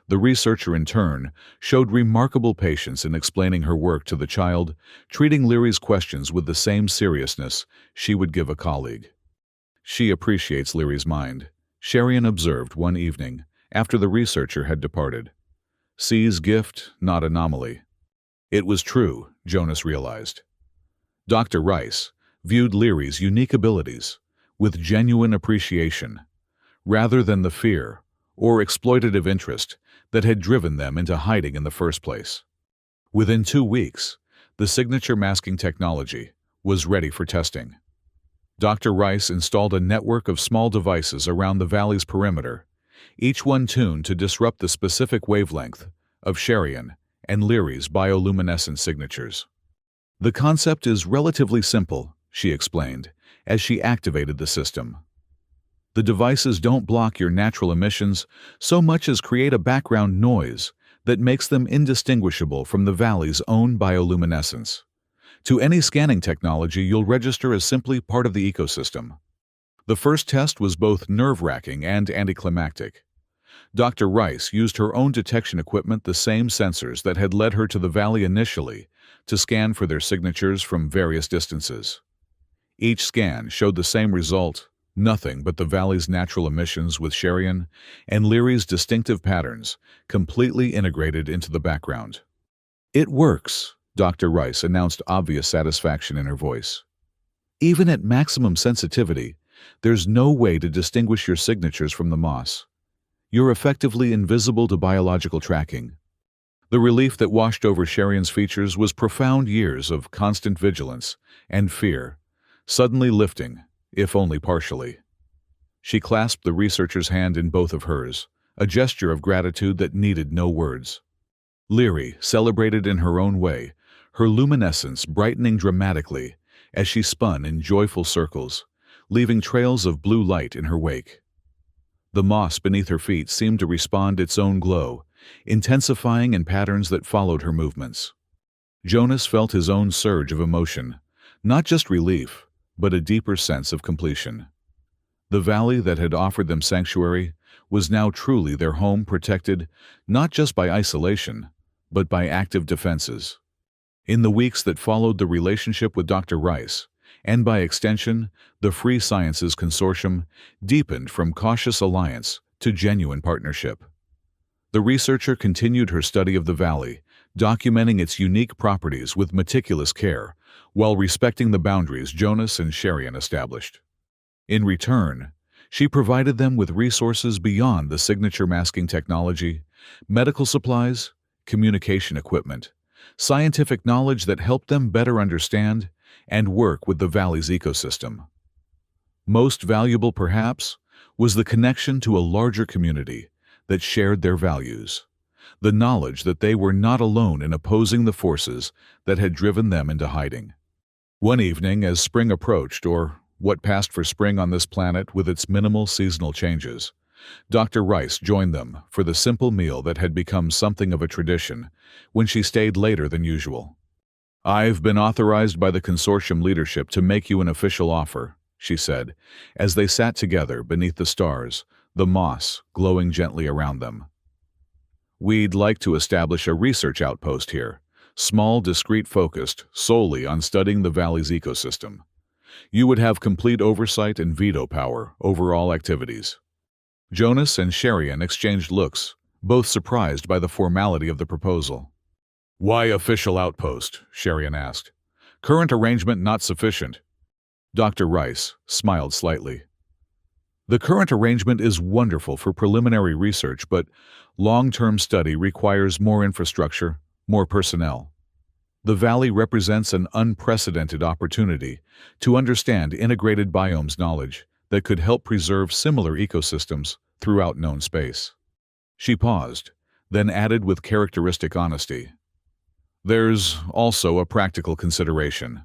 The researcher, in turn, showed remarkable patience in explaining her work to the child, treating Leary's questions with the same seriousness she would give a colleague. She appreciates Leary's mind, Sherian observed one evening, after the researcher had departed. Sees gift, not anomaly. It was true, Jonas realized. Dr. Rice viewed Leary's unique abilities with genuine appreciation, rather than the fear or exploitative interest that had driven them into hiding in the first place. Within 2 weeks, the signature masking technology was ready for testing. Dr. Rice installed a network of small devices around the valley's perimeter, each one tuned to disrupt the specific wavelength of Sherian and Leary's bioluminescent signatures. The concept is relatively simple, she explained, as she activated the system. The devices don't block your natural emissions so much as create a background noise that makes them indistinguishable from the valley's own bioluminescence. To any scanning technology, you'll register as simply part of the ecosystem. The first test was both nerve-wracking and anticlimactic. Dr. Rice used her own detection equipment, the same sensors that had led her to the valley initially, to scan for their signatures from various distances. Each scan showed the same result: nothing but the valley's natural emissions, with Sherian and Leary's distinctive patterns completely integrated into the background. It works, Dr. Rice announced, obvious satisfaction in her voice. Even at maximum sensitivity, there's no way to distinguish your signatures from the moss. You're effectively invisible to biological tracking. The relief that washed over Sherian's features was profound, years of constant vigilance and fear, suddenly lifting, if only partially. She clasped the researcher's hand in both of hers, a gesture of gratitude that needed no words. Leary celebrated in her own way, her luminescence brightening dramatically as she spun in joyful circles, leaving trails of blue light in her wake. The moss beneath her feet seemed to respond its own glow, intensifying in patterns that followed her movements. Jonas felt his own surge of emotion, not just relief, but a deeper sense of completion. The valley that had offered them sanctuary was now truly their home, protected not just by isolation, but by active defenses. In the weeks that followed, the relationship with Dr. Rice and by extension, the Free Sciences Consortium deepened from cautious alliance to genuine partnership. The researcher continued her study of the valley, documenting its unique properties with meticulous care, while respecting the boundaries Jonas and Sherian established. In return, she provided them with resources beyond the signature masking technology, medical supplies, communication equipment, scientific knowledge that helped them better understand and work with the valley's ecosystem. Most valuable, perhaps, was the connection to a larger community that shared their values, the knowledge that they were not alone in opposing the forces that had driven them into hiding. One evening, as spring approached, or what passed for spring on this planet with its minimal seasonal changes, Dr. Rice joined them for the simple meal that had become something of a tradition when she stayed later than usual. "I've been authorized by the consortium leadership to make you an official offer," she said, as they sat together beneath the stars, the moss glowing gently around them. "We'd like to establish a research outpost here, small, discreet, focused solely on studying the valley's ecosystem. You would have complete oversight and veto power over all activities." Jonas and Sherian exchanged looks, both surprised by the formality of the proposal. "Why official outpost?" Sherian asked. "Current arrangement not sufficient." Dr. Rice smiled slightly. "The current arrangement is wonderful for preliminary research, but long-term study requires more infrastructure, more personnel. The valley represents an unprecedented opportunity to understand integrated biomes knowledge that could help preserve similar ecosystems throughout known space." She paused, then added with characteristic honesty, "There's also a practical consideration.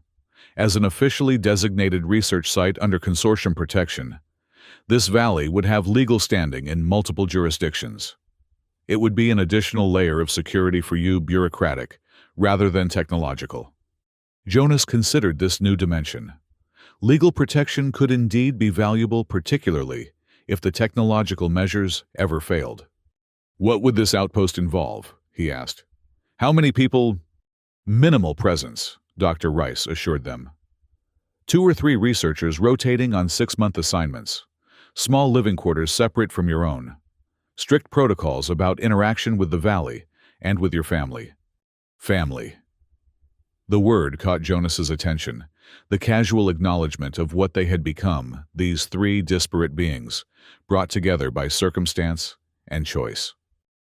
As an officially designated research site under consortium protection, this valley would have legal standing in multiple jurisdictions. It would be an additional layer of security for you, bureaucratic, rather than technological." Jonas considered this new dimension. Legal protection could indeed be valuable, particularly if the technological measures ever failed. "What would this outpost involve?" he asked. "How many people?" "Minimal presence," Dr. Rice assured them. 2 or 3 researchers rotating on 6-month assignments. Small living quarters separate from your own. Strict protocols about interaction with the valley and with your family." Family. The word caught Jonas's attention, the casual acknowledgement of what they had become, these 3 disparate beings, brought together by circumstance and choice.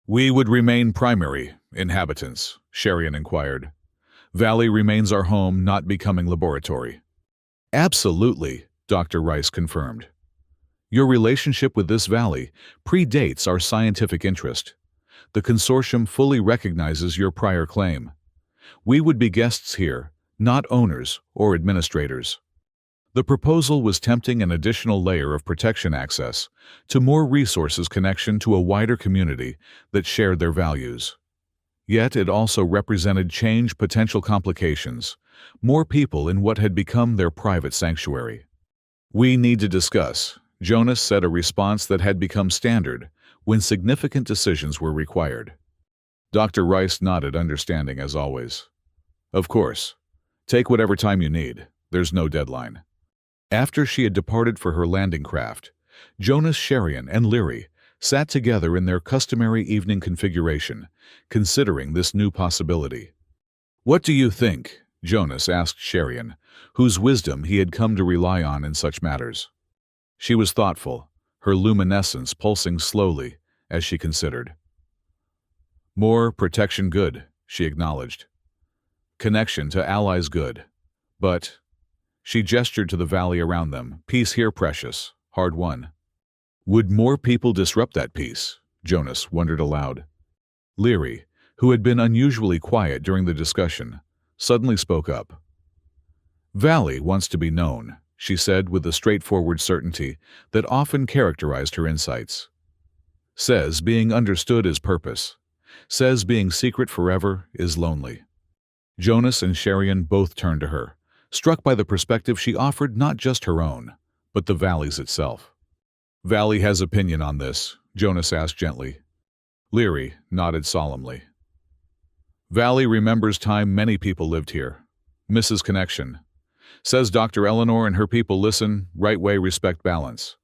"We would remain primary inhabitants," Sherian inquired. "Valley remains our home, not becoming laboratory." "Absolutely," Dr. Rice confirmed. "Your relationship with this valley predates our scientific interest. The consortium fully recognizes your prior claim. We would be guests here, not owners or administrators." The proposal was tempting, an additional layer of protection access to more resources, connection to a wider community that shared their values. Yet it also represented change, potential complications, more people in what had become their private sanctuary. "We need to discuss," Jonas said, a response that had become standard when significant decisions were required. Dr. Rice nodded, understanding as always. "Of course. Take whatever time you need. There's no deadline." After she had departed for her landing craft, Jonas, Sherian, and Leary sat together in their customary evening configuration, considering this new possibility. "What do you think?" Jonas asked Sherian, whose wisdom he had come to rely on in such matters. She was thoughtful, her luminescence pulsing slowly as she considered. "More protection good," she acknowledged. "Connection to allies good. But," she gestured to the valley around them, "peace here precious, hard won." "Would more people disrupt that peace?" Jonas wondered aloud. Leary, who had been unusually quiet during the discussion, suddenly spoke up. "Valley wants to be known," she said with the straightforward certainty that often characterized her insights. "Says being understood is purpose. Says being secret forever is lonely." Jonas and Sherian both turned to her, struck by the perspective she offered, not just her own, but the valley's itself. "Valley has opinion on this?" Jonas asked gently. Leary nodded solemnly. "Valley remembers time many people lived here. Misses connection. Says Dr. Eleanor and her people listen, right way, respect, balance.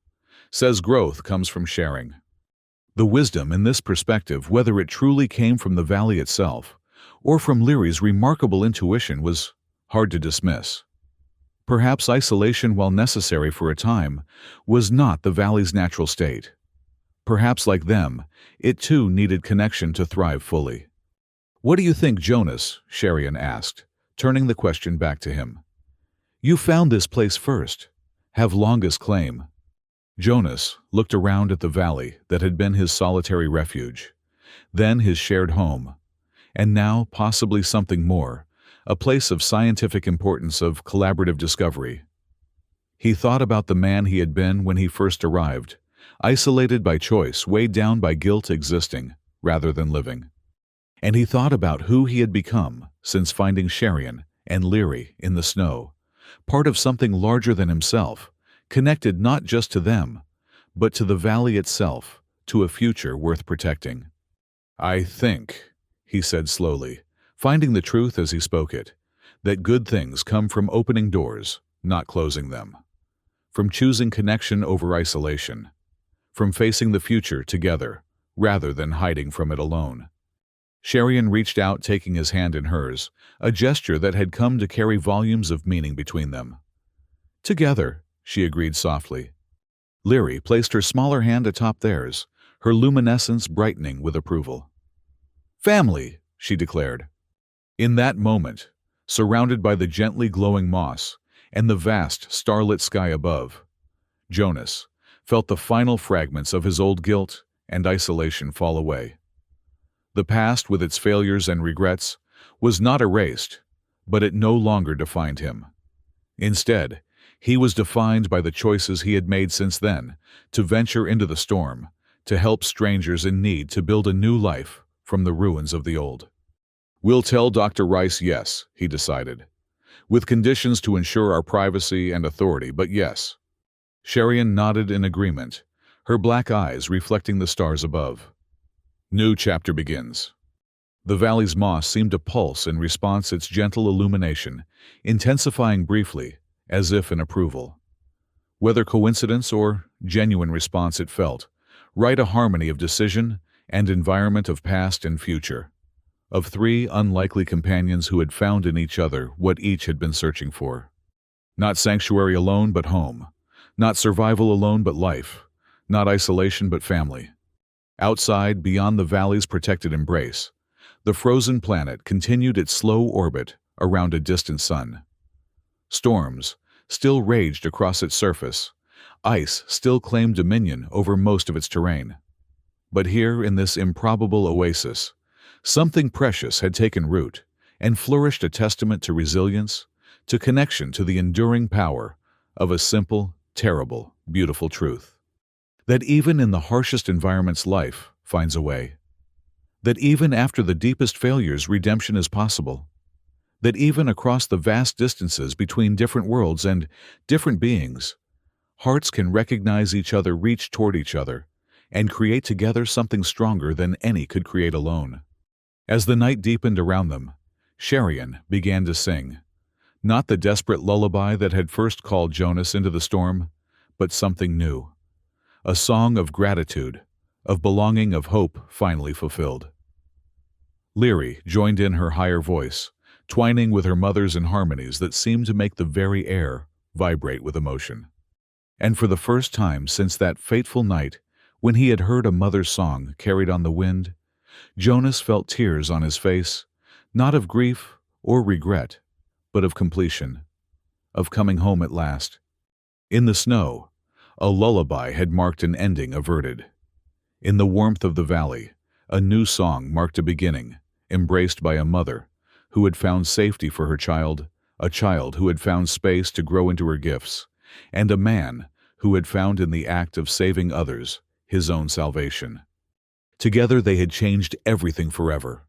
Says growth comes from sharing. The wisdom in this perspective, whether it truly came from the valley itself or from Leary's remarkable intuition, was hard to dismiss. Perhaps isolation, while necessary for a time, was not the valley's natural state. Perhaps, like them, it too needed connection to thrive fully. "What do you think, Jonas?" Sherian asked, turning the question back to him. "You found this place first. Have longest claim." Jonas looked around at the valley that had been his solitary refuge, then his shared home, and now possibly something more, a place of scientific importance, of collaborative discovery. He thought about the man he had been when he first arrived, isolated by choice, weighed down by guilt, existing rather than living. And he thought about who he had become since finding Sherian and Leary in the snow, part of something larger than himself, connected not just to them, but to the valley itself, to a future worth protecting. "I think," he said slowly, finding the truth as he spoke it, "that good things come from opening doors, not closing them. From choosing connection over isolation. From facing the future together, rather than hiding from it alone." Sherian reached out, taking his hand in hers, a gesture that had come to carry volumes of meaning between them. "Together," she agreed softly. Leary placed her smaller hand atop theirs, her luminescence brightening with approval. "Family," she declared. In that moment, surrounded by the gently glowing moss and the vast starlit sky above, Jonas felt the final fragments of his old guilt and isolation fall away. The past, with its failures and regrets, was not erased, but it no longer defined him. Instead, he was defined by the choices he had made since then, to venture into the storm, to help strangers in need, to build a new life from the ruins of the old. "We'll tell Dr. Rice yes," he decided, "with conditions to ensure our privacy and authority, but yes." Sherian nodded in agreement, her black eyes reflecting the stars above. New chapter begins. The valley's moss seemed to pulse in response, its gentle illumination, intensifying briefly, as if in approval. Whether coincidence or genuine response, it felt right, a harmony of decision and environment, of past and future, of three unlikely companions who had found in each other what each had been searching for. Not sanctuary alone, but home. Not survival alone, but life. Not isolation, but family. Outside, beyond the valley's protected embrace, the frozen planet continued its slow orbit around a distant sun. Storms still raged across its surface. Ice still claimed dominion over most of its terrain. But here, in this improbable oasis, something precious had taken root and flourished, a testament to resilience, to connection, to the enduring power of a simple, terrible, beautiful truth. That even in the harshest environments, life finds a way. That even after the deepest failures, redemption is possible. That even across the vast distances between different worlds and different beings, hearts can recognize each other, reach toward each other, and create together something stronger than any could create alone. As the night deepened around them, Sherian began to sing, not the desperate lullaby that had first called Jonas into the storm, but something new. A song of gratitude, of belonging, of hope finally fulfilled. Leary joined in, her higher voice, twining with her mother's in harmonies that seemed to make the very air vibrate with emotion. And for the first time since that fateful night when he had heard a mother's song carried on the wind, Jonas felt tears on his face, not of grief or regret, but of completion, of coming home at last. In the snow, a lullaby had marked an ending averted. In the warmth of the valley, a new song marked a beginning, embraced by a mother who had found safety for her child, a child who had found space to grow into her gifts, and a man who had found in the act of saving others his own salvation. Together they had changed everything forever.